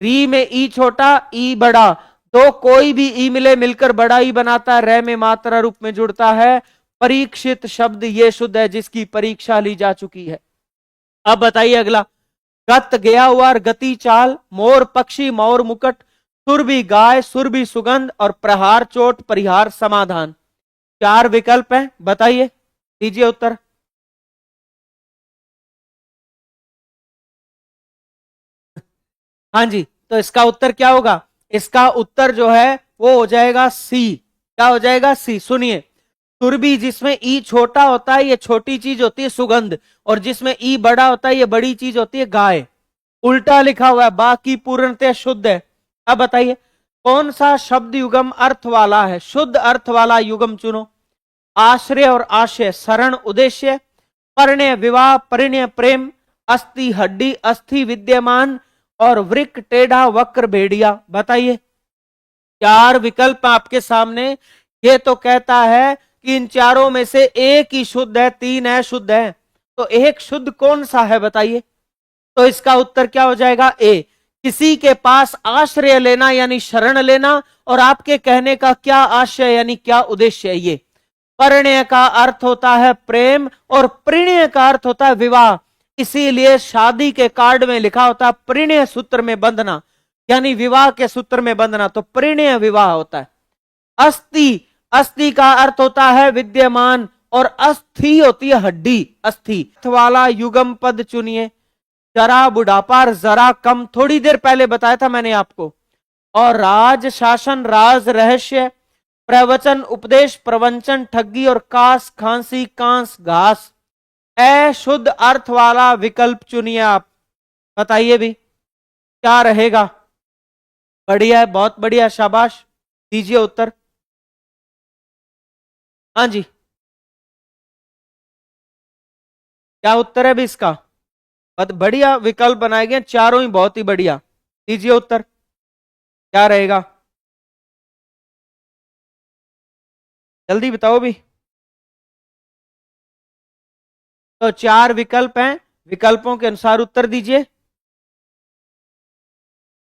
री में ई छोटा ई बड़ा, तो कोई भी ई मिले मिलकर बड़ा ही बनाता है, रे में मात्रा रूप में जुड़ता है। परीक्षित शब्द ये शुद्ध है, जिसकी परीक्षा ली जा चुकी है। अब बताइए अगला, गत गया हुआ, गति चाल, मोर पक्षी, मोर मुकुट, सुरभि गाय, सुरभि सुगंध और प्रहार चोट, परिहार समाधान। 4 विकल्प हैं, बताइए, दीजिए उत्तर। हाँ जी, तो इसका उत्तर क्या होगा, इसका उत्तर जो है वो हो जाएगा सी। क्या हो जाएगा, सी। सुनिए, सुरभि जिसमें ई छोटा होता है ये छोटी चीज होती है सुगंध, और जिसमें ई बड़ा होता है ये बड़ी चीज होती है गाय। उल्टा लिखा हुआ है, बाकी पूर्णतः शुद्ध है। अब बताइए कौन सा शब्द युगम अर्थ वाला है, शुद्ध अर्थ वाला युगम चुनो। आश्रय और आशय, शरण उद्देश्य, परिणय विवाह, परिणय प्रेम, अस्थि हड्डी, अस्थि विद्यमान और वृक टेढ़ा वक्र भेड़िया। बताइए, 4 विकल्प आपके सामने। ये तो कहता है कि इन चारों में से एक ही शुद्ध है, 3 अशुद्ध है, तो एक शुद्ध कौन सा है बताइए। तो इसका उत्तर क्या हो जाएगा, ए। किसी के पास आश्रय लेना यानी शरण लेना, और आपके कहने का क्या आशय यानी क्या उद्देश्य है। ये परिणय का अर्थ होता है प्रेम और परिणय का अर्थ होता है विवाह, इसीलिए शादी के कार्ड में लिखा होता है परिणय सूत्र में बंधना, यानी विवाह के सूत्र में बंधना, तो परिणय विवाह होता है। अस्थि, अस्थि का अर्थ होता है विद्यमान, और अस्थि होती है हड्डी, अस्थि वाला युगम पद चुनिए। जरा बुढ़ापा, जरा कम थोड़ी देर पहले बताया था मैंने आपको। और राज, शासन, राज, रहस्य, प्रवचन, उपदेश, प्रवंचन, ठगी और कास, खांसी, कांस, घास। शुद्ध अर्थ वाला विकल्प चुनिए आप। बताइए भी क्या रहेगा। बढ़िया है, बहुत बढ़िया, शाबाश, दीजिए उत्तर। हाँ जी, क्या उत्तर है भी इसका? बहुत बढ़िया विकल्प बनाए गए, चारों ही बहुत ही बढ़िया। दीजिए उत्तर, क्या रहेगा? जल्दी बताओ भी। तो चार विकल्प हैं, विकल्पों के अनुसार उत्तर दीजिए।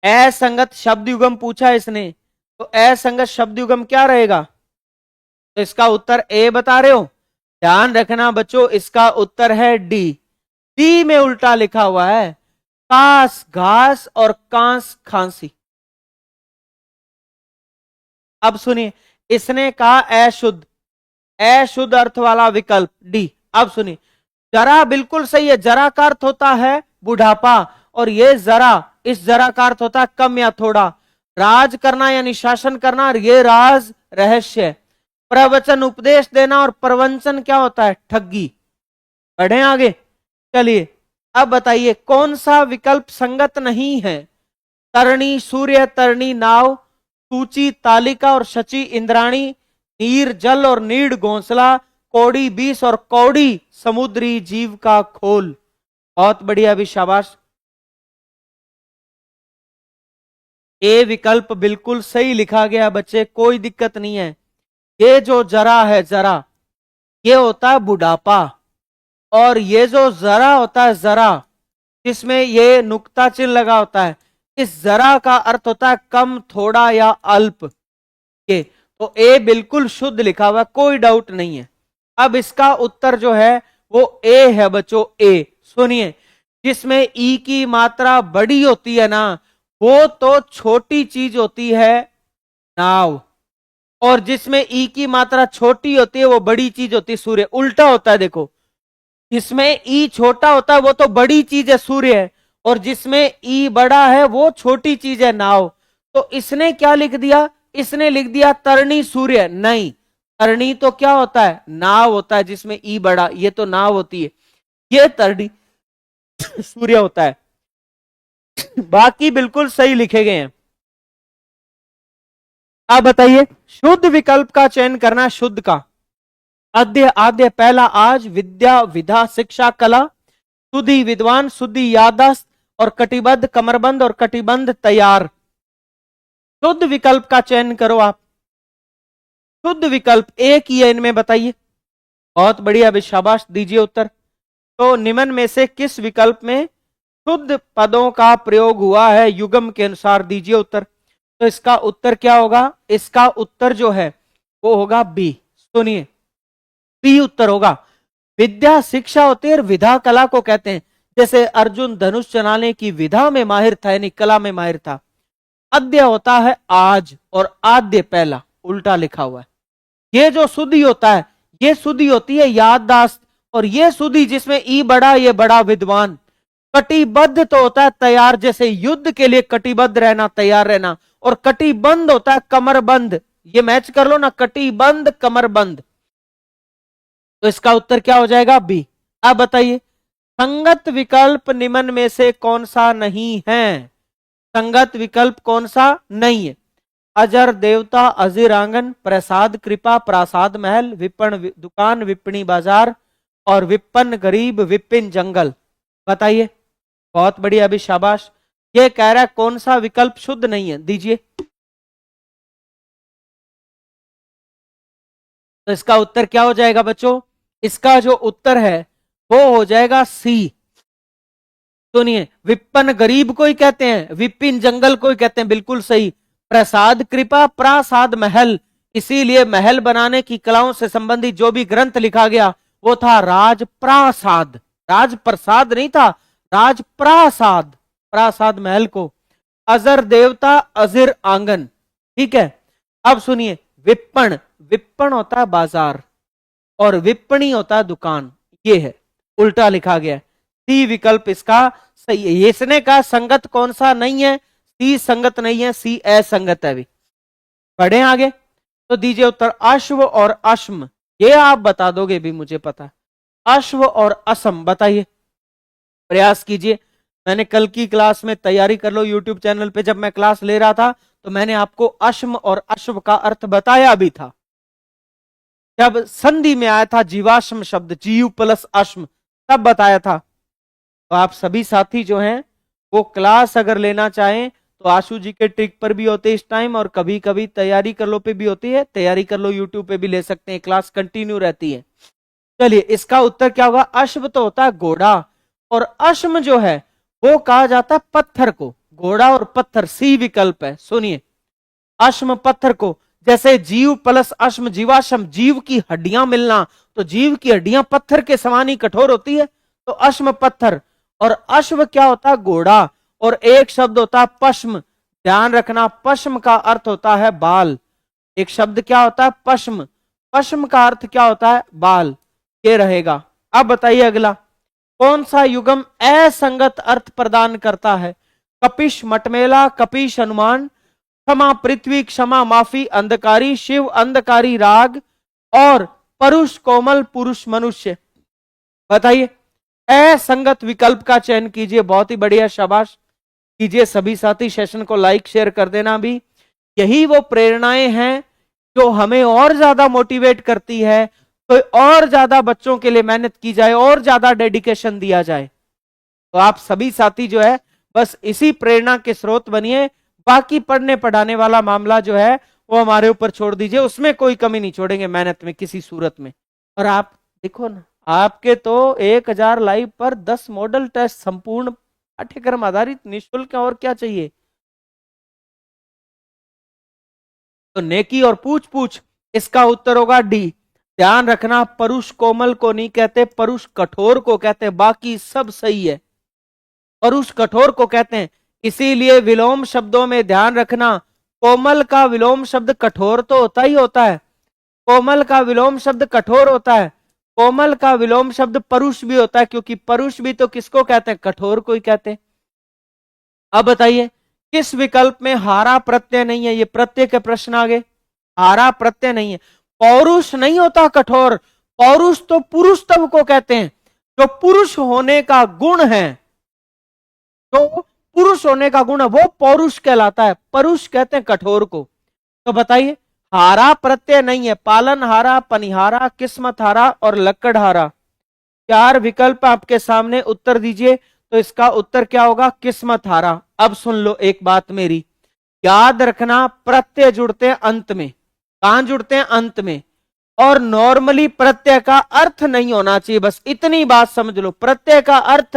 असंगत शब्द युगम पूछा इसने, तो असंगत शब्द युगम क्या रहेगा? तो इसका उत्तर ए बता रहे हो। ध्यान रखना बच्चों, इसका उत्तर है डी। डी में उल्टा लिखा हुआ है, कास घास और कांस खांसी। अब सुनिए, इसने कहा अशुद्ध, अशुद्ध अर्थ वाला विकल्प डी। अब सुनिए, जरा बिल्कुल सही है, जरा का अर्थ होता है बुढ़ापा, और ये जरा, इस जरा का अर्थ होता है कम या थोड़ा। राज करना यानी शासन करना, और ये राज, रहस्य। प्रवचन, उपदेश देना, और प्रवंचन क्या होता है? ठगी। बढ़े आगे, चलिए अब बताइए कौन सा विकल्प संगत नहीं है? तरणी, सूर्य, तरणी, नाव, सूची, तालिका और शची, इंद्राणी, नीर, जल और नीड, घोंसला, कौड़ी, बीस और कौड़ी, समुद्री जीव का खोल। बहुत बढ़िया भी, शाबाश। ए विकल्प बिल्कुल सही लिखा गया बच्चे, कोई दिक्कत नहीं है। ये जो जरा है, जरा, ये होता है बुढ़ापा, और ये जो जरा होता है, जरा, जिसमें ये नुक्ता चिन्ह लगा होता है, इस जरा का अर्थ होता है कम, थोड़ा या अल्प। ये तो ए बिल्कुल शुद्ध लिखा हुआ, कोई डाउट नहीं है। अब इसका उत्तर जो है वो ए है बच्चों, ए। सुनिए, जिसमें ई की मात्रा बड़ी होती है ना, वो तो छोटी चीज होती है नाव, और जिसमें ई की मात्रा छोटी होती है वो बड़ी चीज होती है सूर्य। उल्टा होता है, देखो, जिसमें ई छोटा होता है वो तो बड़ी चीज है सूर्य है, और जिसमें ई बड़ा है वो छोटी चीज है नाव। तो इसने क्या लिख दिया? इसने लिख दिया तरणी सूर्य। नहीं, तरणी तो क्या होता है? नाव होता है, जिसमें ई बड़ा, ये तो नाव होती है, ये तरणी सूर्य होता है। बाकी बिल्कुल सही लिखे गए हैं। अब बताइए, शुद्ध विकल्प का चयन करना, शुद्ध का। अद्य, आद्य, पहला, आज, विद्या, विधा, शिक्षा, कला, सुधी, विद्वान, सुधी, यादस्त, और कटिबद्ध, कमरबंद, और कटिबंध, तैयार। शुद्ध विकल्प का चयन करो आप। शुद्ध विकल्प एक ही है इनमें, बताइए। बहुत बढ़िया भी, शाबाश, दीजिए उत्तर। तो निम्न में से किस विकल्प में शुद्ध पदों का प्रयोग हुआ है युगम के अनुसार? दीजिए उत्तर। तो इसका उत्तर क्या होगा? इसका उत्तर जो है वो होगा बी। सुनिए, बी उत्तर होगा। विद्या शिक्षा होती है, और विधा कला को कहते हैं। जैसे अर्जुन धनुष चलाने की विधा में माहिर था, यानी कला में माहिर था। अद्य होता है आज, और आद्य पहला, उल्टा लिखा हुआ है। ये जो सुधि होता है, ये सुधि होती है याददाश्त, और ये सुधि जिसमें ई बड़ा, ये बड़ा विद्वान। कटिबद्ध तो होता है तैयार, जैसे युद्ध के लिए कटिबद्ध रहना, तैयार रहना। और कटिबंध होता है कमरबंद। ये मैच कर लो ना, कटिबंध, कमरबंद। तो इसका उत्तर क्या हो जाएगा? बी। अब बताइए, संगत विकल्प निम्न में से कौन सा नहीं है? संगत विकल्प कौन सा नहीं है? अजर देवता, अजीर आंगन, प्रसाद कृपा, प्रासाद महल, विपण दुकान, विपणी बाजार, और विपन्न गरीब, विपिन जंगल। बताइए। बहुत बढ़िया, अभी शाबाश। ये कह रहा है कौन सा विकल्प शुद्ध नहीं है? दीजिए। तो इसका उत्तर क्या हो जाएगा बच्चों? इसका जो उत्तर है वो हो जाएगा सी। सुनिए, विपन्न गरीब को ही कहते हैं, विपिन जंगल को ही कहते हैं, बिल्कुल सही। प्रसाद कृपा, प्रासाद महल, इसीलिए महल बनाने की कलाओं से संबंधित जो भी ग्रंथ लिखा गया वो था राजप्रासाद। राजप्रसाद नहीं था, राजप्रासाद, प्रासाद महल को। अजर देवता, अजीर आंगन, ठीक है। अब सुनिए, विपण, विपण होता है बाजार, और विपणी होता है दुकान। ये है, उल्टा लिखा गया है। सी विकल्प इसका सही है। इसने कहा संगत कौन सा नहीं है, सी संगत नहीं है, सी असंगत है। भी बढ़े आगे तो दीजिए उत्तर अश्व और अश्म, ये आप बता दोगे भी मुझे पता है। अश्व और असम बताइए, प्रयास कीजिए। मैंने कल की क्लास में तैयारी कर लो, यूट्यूब चैनल पे जब मैं क्लास ले रहा था तो मैंने आपको अश्म और अश्व का अर्थ बताया भी था। जब संधि में आया था जीवाश्म शब्द, जीव प्लस अश्म, तब बताया था। तो आप सभी साथी जो हैं वो क्लास अगर लेना चाहें तो आशु जी के ट्रिक पर भी होते इस टाइम, और कभी कभी तैयारी कर लो पे भी होती है, तैयारी कर लो यूट्यूब पे भी ले सकते हैं, क्लास कंटिन्यू रहती है। चलिए इसका उत्तर क्या होगा, अश्व तो होता है घोड़ा, और अश्म जो है वो कहा जाता है पत्थर को। घोड़ा और पत्थर सी विकल्प है। सुनिए, अश्म पत्थर को, जैसे जीव प्लस अश्म जीवाश्म, जीव की हड्डियां मिलना, तो जीव की हड्डियां पत्थर के समान ही कठोर होती है, तो अश्म पत्थर। और अश्व क्या होता है, घोड़ा, और एक शब्द होता है पश्म। ध्यान रखना, पश्म का अर्थ होता है बाल। एक शब्द क्या होता है, पश्म, पश्म का अर्थ क्या होता है, बाल। ये रहेगा। अब बताइए अगला, कौन सा युगम असंगत अर्थ प्रदान करता है। कपिश मटमेला, कपीश हनुमान, क्षमा पृथ्वी, क्षमा माफी, अंधकारी शिव, अंधकारी राग, और परुष कोमल, पुरुष मनुष्य। बताइए, असंगत विकल्प का चयन कीजिए। बहुत ही बढ़िया, शाबाश कीजिए सभी साथी। सेशन को लाइक शेयर कर देना भी। यही वो प्रेरणाएं हैं जो हमें और ज्यादा मोटिवेट करती है, तो और ज्यादा बच्चों के लिए मेहनत की जाए, और ज्यादा डेडिकेशन दिया जाए। तो आप सभी साथी जो है बस इसी प्रेरणा के स्रोत बनिए। बाकी पढ़ने पढ़ाने वाला मामला जो है वो हमारे ऊपर छोड़ दीजिए, उसमें कोई कमी नहीं छोड़ेंगे मेहनत में किसी सूरत में। और आप देखो ना, आपके तो 1000 लाइव पर 10 मॉडल टेस्ट संपूर्ण पाठ्यक्रम आधारित निःशुल्क, और क्या चाहिए। तो नेकी और पूछ पूछ, इसका उत्तर होगा डी। ध्यान रखना, परुष कोमल को नहीं कहते, परुष कठोर को कहते हैं, बाकी सब सही है। परुष कठोर को कहते हैं, इसीलिए विलोम शब्दों में ध्यान रखना, कोमल का विलोम शब्द कठोर तो होता ही होता है, कोमल का विलोम शब्द कठोर होता है, कोमल का विलोम शब्द परुष भी होता है, क्योंकि परुष भी तो किसको कहते हैं, कठोर को ही कहते हैं। अब बताइए, किस विकल्प में हारा प्रत्यय नहीं है। ये प्रत्यय के प्रश्न आगे, हारा प्रत्यय नहीं है। पौरुष नहीं होता कठोर, पौरुष तो पुरुष तब को कहते हैं जो पुरुष होने का गुण है, जो पुरुष होने का गुण है वो पौरुष कहलाता है, परुष कहते हैं कठोर को। तो बताइए, हारा प्रत्यय नहीं है, पालन हारा, पनिहारा, किस्मत हारा और लक्कड़ हारा। 4 विकल्प आपके सामने, उत्तर दीजिए। तो इसका उत्तर क्या होगा, किस्मत हारा। अब सुन लो एक बात मेरी, याद रखना, प्रत्यय जुड़ते हैं अंत में। कहां जुड़ते हैं, अंत में। और नॉर्मली प्रत्यय का अर्थ नहीं होना चाहिए, बस इतनी बात समझ लो, प्रत्यय का अर्थ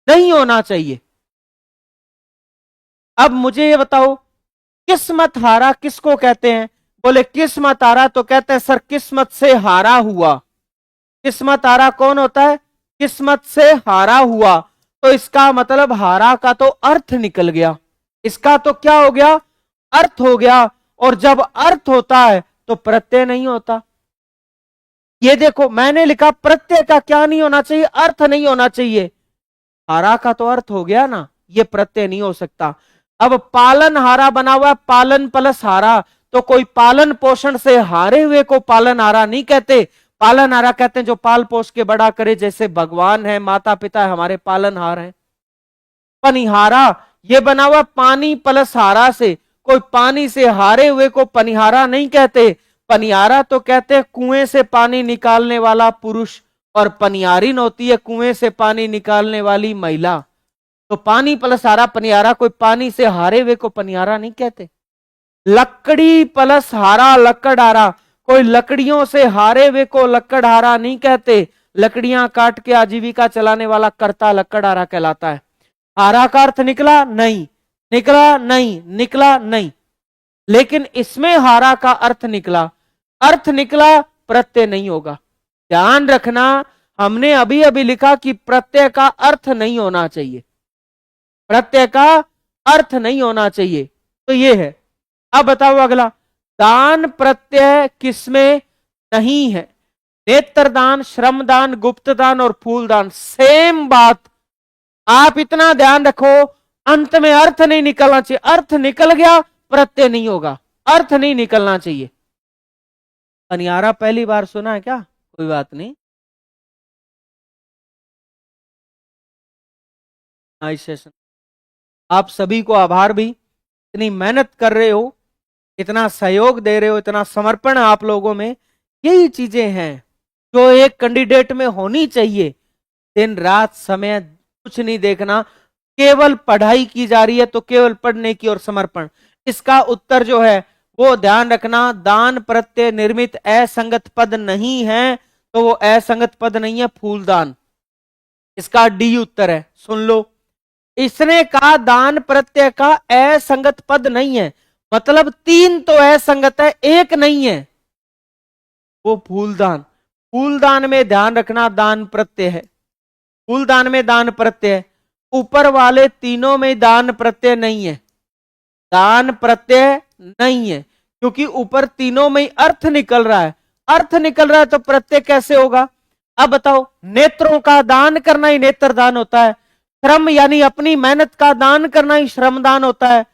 नहीं होना चाहिए। अब मुझे ये बताओ, किस्मत हारा किसको कहते हैं। बोले किस्मत हारा तो कहते हैं सर किस्मत से हारा हुआ। किस्मत हारा कौन होता है, किस्मत से हारा हुआ। तो इसका मतलब हारा का तो अर्थ निकल गया, इसका तो क्या हो गया, अर्थ हो गया। और जब अर्थ होता है तो प्रत्यय नहीं होता। ये देखो मैंने लिखा प्रत्यय का क्या नहीं होना चाहिए, अर्थ नहीं होना चाहिए। हारा का तो अर्थ हो गया ना, ये प्रत्यय नहीं हो सकता। अब पालन हारा बना हुआ, पालन प्लस हारा, तो कोई पालन पोषण से हारे हुए को पालन हारा नहीं कहते, पालन हारा कहते हैं जो पाल पोष के बड़ा करे, जैसे भगवान है, माता पिता है, हमारे पालन हार है। पनिहारा ये बना हुआ पानी प्लस हारा से, कोई पानी से हारे हुए को पनिहारा नहीं कहते, पनिहारा तो कहते हैं कुएं से पानी निकालने वाला पुरुष, और पनियारिन होती है कुएं से पानी निकालने वाली महिला। तो पानी प्लस हारा पनियारा, कोई पानी से हारे हुए को पनियारा नहीं कहते। लकड़ी प्लस हारा लकड़हारा, कोई लकड़ियों से हारे हुए को लकड़हारा नहीं कहते, लकड़ियां काट के आजीविका चलाने वाला कर्ता लकड़हारा कहलाता है। हारा का अर्थ निकला नहीं, निकला नहीं, निकला नहीं, लेकिन इसमें हारा का अर्थ निकला, अर्थ निकला, प्रत्यय नहीं होगा। ध्यान रखना, हमने अभी अभी लिखा कि प्रत्यय का अर्थ नहीं होना चाहिए, प्रत्यय का अर्थ नहीं होना चाहिए, तो ये है। अब बताओ अगला, दान प्रत्यय किसमें नहीं है। नेत्रदान, श्रमदान, गुप्तदान और फूलदान सेम बात। आप इतना ध्यान रखो, अंत में अर्थ नहीं निकलना चाहिए। अर्थ निकल गया प्रत्यय नहीं होगा, अर्थ नहीं निकलना चाहिए। पनियारा पहली बार सुना है क्या? कोई बात नहीं, नाइस सेशन। आप सभी को आभार भी, इतनी मेहनत कर रहे हो, इतना सहयोग दे रहे हो, इतना समर्पण आप लोगों में। यही चीजें हैं जो एक कैंडिडेट में होनी चाहिए। दिन रात समय कुछ नहीं देखना, केवल पढ़ाई की जा रही है तो केवल पढ़ने की और समर्पण। इसका उत्तर जो है वो ध्यान रखना, दान प्रत्यय निर्मित असंगत पद नहीं है तो वो असंगत पद नहीं है, फूलदान। इसका डी उत्तर है, सुन लो। इसने कहा दान प्रत्यय का असंगत पद नहीं है, मतलब 3 तो असंगत है, 1 नहीं है, वो फूलदान। फूलदान में ध्यान रखना दान प्रत्यय है, फूलदान में दान प्रत्यय है। ऊपर वाले तीनों में दान प्रत्यय नहीं है, दान प्रत्यय नहीं है, क्योंकि ऊपर तीनों में अर्थ निकल रहा है। अर्थ निकल रहा है तो प्रत्यय कैसे होगा? अब बताओ, नेत्रों का दान करना ही नेत्रदान होता है, श्रम यानी अपनी मेहनत का दान करना ही श्रमदान होता है,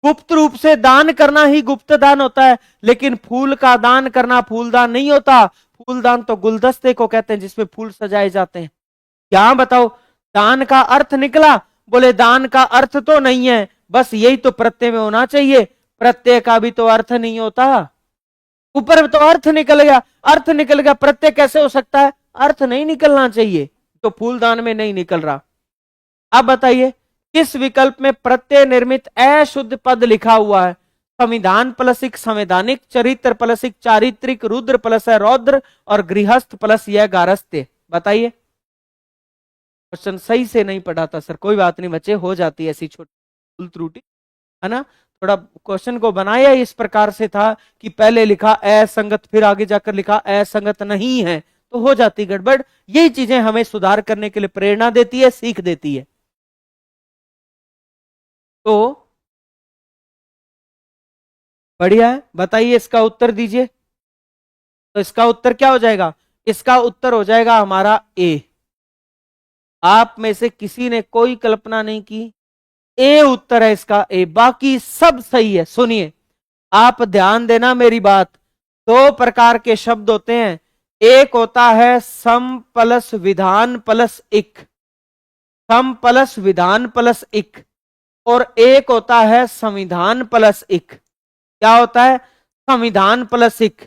गुप्त रूप से दान करना ही गुप्त दान होता है, लेकिन फूल का दान करना फूलदान नहीं होता। फूलदान तो गुलदस्ते को कहते हैं जिसमें फूल सजाए जाते हैं। क्या बताओ, दान का अर्थ निकला? बोले दान का अर्थ तो नहीं है, बस यही तो प्रत्यय में होना चाहिए, प्रत्यय का भी तो अर्थ नहीं होता। ऊपर तो अर्थ निकल गया, अर्थ निकल गया, प्रत्यय कैसे हो सकता है? अर्थ नहीं निकलना चाहिए, तो फूलदान में नहीं निकल रहा। अब बताइए, किस विकल्प में प्रत्यय निर्मित अशुद्ध पद लिखा हुआ है? संविधान प्लस एक संवैधानिक, चरित्र प्लस एक चारित्रिक, रुद्र प्लस है रौद्र और गृहस्थ प्लस यह गारस्त्य। बताइए। क्वेश्चन सही से नहीं पढ़ा था सर, कोई बात नहीं बच्चे, हो जाती है ऐसी छोटी त्रुटि, है ना। थोड़ा क्वेश्चन को बनाया इस प्रकार से था कि पहले लिखा असंगत, फिर आगे जाकर लिखा असंगत नहीं है, तो हो जाती गड़बड़। यही चीजें हमें सुधार करने के लिए प्रेरणा देती है, सीख देती है। तो बढ़िया है, बताइए इसका उत्तर दीजिए। तो इसका उत्तर क्या हो जाएगा? इसका उत्तर हो जाएगा हमारा ए। आप में से किसी ने कोई कल्पना नहीं की, ए उत्तर है इसका, ए। बाकी सब सही है। सुनिए, आप ध्यान देना मेरी बात। 2 प्रकार के शब्द होते हैं, एक होता है सम प्लस विधान प्लस इक, सम प्लस विधान प्लस इक, और एक होता है संविधान प्लस इक। क्या होता है? संविधान प्लस इक।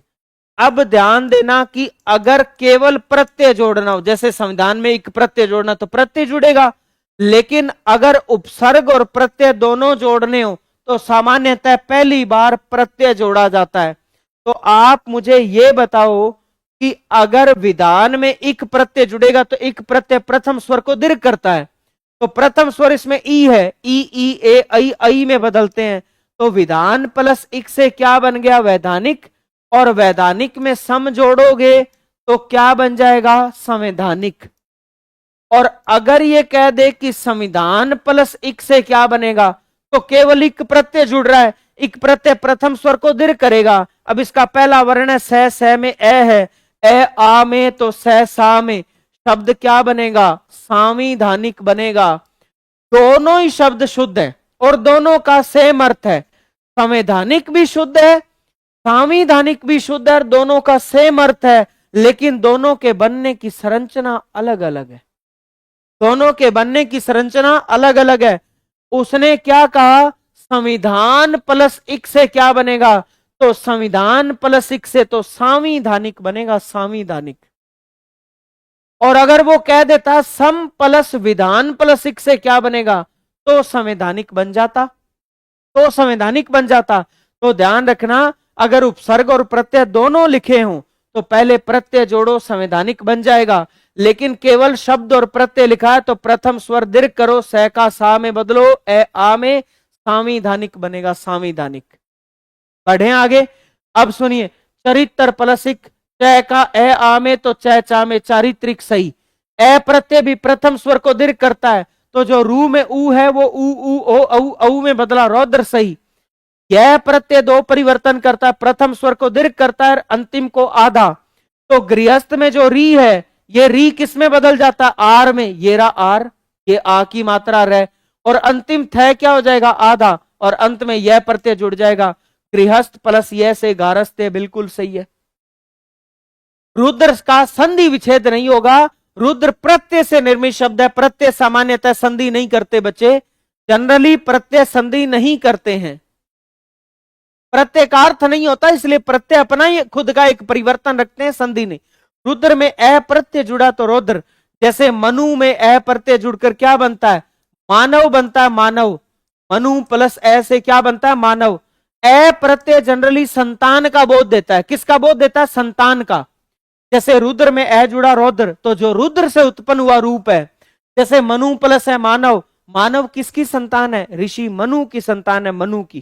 अब ध्यान देना कि अगर केवल प्रत्यय जोड़ना हो, जैसे संविधान में एक प्रत्यय जोड़ना तो प्रत्यय जुड़ेगा, लेकिन अगर उपसर्ग और प्रत्यय दोनों जोड़ने हो तो सामान्यतः पहली बार प्रत्यय जोड़ा जाता है। तो आप मुझे यह बताओ कि अगर विधान में एक प्रत्यय जुड़ेगा तो एक प्रत्यय प्रथम स्वर को दीर्घ करता है, तो प्रथम स्वर इसमें ई है, ई ए आई में बदलते हैं, तो विधान प्लस इक से क्या बन गया? वैधानिक। और वैधानिक में सम जोड़ोगे तो क्या बन जाएगा? संवैधानिक। और अगर ये कह दे कि संविधान प्लस इक से क्या बनेगा, तो केवल इक प्रत्यय जुड़ रहा है, इक प्रत्यय प्रथम स्वर को दीर्घ करेगा। अब इसका पहला वर्ण है स में ए है, ए आ में, तो स सा में शब्द क्या बनेगा? संविधानिक बनेगा। दोनों ही शब्द शुद्ध है और दोनों का सेम अर्थ है। संवैधानिक भी शुद्ध है, संविधानिक भी शुद्ध है, दोनों का सेम अर्थ है, लेकिन दोनों के बनने की संरचना अलग अलग है। दोनों के बनने की संरचना अलग अलग है। उसने क्या कहा? संविधान प्लस इक से क्या बनेगा? तो संविधान प्लस इक से तो संविधानिक बनेगा, संविधानिक। और अगर वो कह देता सम प्लस विधान प्लस इक से क्या बनेगा, तो संवैधानिक बन जाता, तो संवैधानिक बन जाता। तो ध्यान रखना, अगर उपसर्ग और प्रत्यय दोनों लिखे हों तो पहले प्रत्यय जोड़ो, संवैधानिक बन जाएगा। लेकिन केवल शब्द और प्रत्यय लिखा है तो प्रथम स्वर दीर्घ करो, स का सा में बदलो, ए आ में, संविधानिक बनेगा, संविधानिक। बढ़े आगे। अब सुनिए, चरित्र प्लस इक, च का ए आ में तो च चा में, चारित्रिक सही। ए प्रत्यय भी प्रथम स्वर को दीर्घ करता है, तो जो रू में ऊ है वो ऊ ओ औ में बदला, रौद्र सही। यह प्रत्यय 2 परिवर्तन करता है, प्रथम स्वर को दीर्घ करता है, अंतिम को आधा। तो गृहस्थ में जो री है, ये री किस में बदल जाता है? आर में। ये रहा आर, ये आ की मात्रा रह, और अंतिम थ क्या हो जाएगा? आधा, और अंत में यह प्रत्यय जुड़ जाएगा। गृहस्थ प्लस यह से गारस्थ, बिल्कुल सही है। रुद्र का संधि विच्छेद नहीं होगा। रुद्र प्रत्यय से निर्मित शब्द है। प्रत्यय सामान्यतः संधि नहीं करते बच्चे, जनरली प्रत्यय संधि नहीं करते हैं। प्रत्यय का अर्थ नहीं होता, इसलिए प्रत्यय अपना ही खुद का एक परिवर्तन रखते हैं, संधि नहीं। रुद्र में अ प्रत्यय जुड़ा तो रुद्र, जैसे मनु में अ प्रत्यय जुड़कर क्या बनता है? मानव बनता है। मानव, मनु प्लस अ से क्या बनता है? मानव। अ प्रत्यय जनरली संतान का बोध देता है। किसका बोध देता है? संतान का। जैसे रुद्र में अ जुड़ा रौद्र, तो जो रुद्र से उत्पन्न हुआ रूप है। जैसे मनु प्लस है मानव, मानव किसकी संतान है? ऋषि मनु की संतान है। मनु की,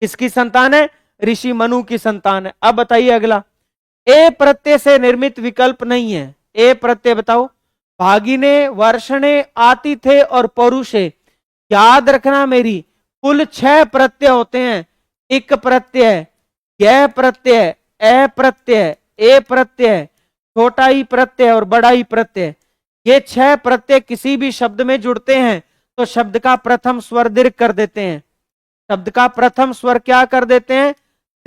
किसकी संतान है? ऋषि मनु की संतान है। अब बताइए अगला, ए प्रत्यय से निर्मित विकल्प नहीं है। ए प्रत्यय बताओ। भागिने, वर्षणे, आतिथे और पौरुषे। याद रखना मेरी, कुल 6 प्रत्यय होते हैं। इक प्रत्यय, य प्रत्यय, ए प्रत्यय, ए प्रत्यय, छोटा ई प्रत्यय और बड़ा ई प्रत्यय। ये 6 प्रत्यय किसी भी शब्द में जुड़ते हैं तो शब्द का प्रथम स्वर दीर्घ कर देते हैं। शब्द का प्रथम स्वर क्या कर देते हैं?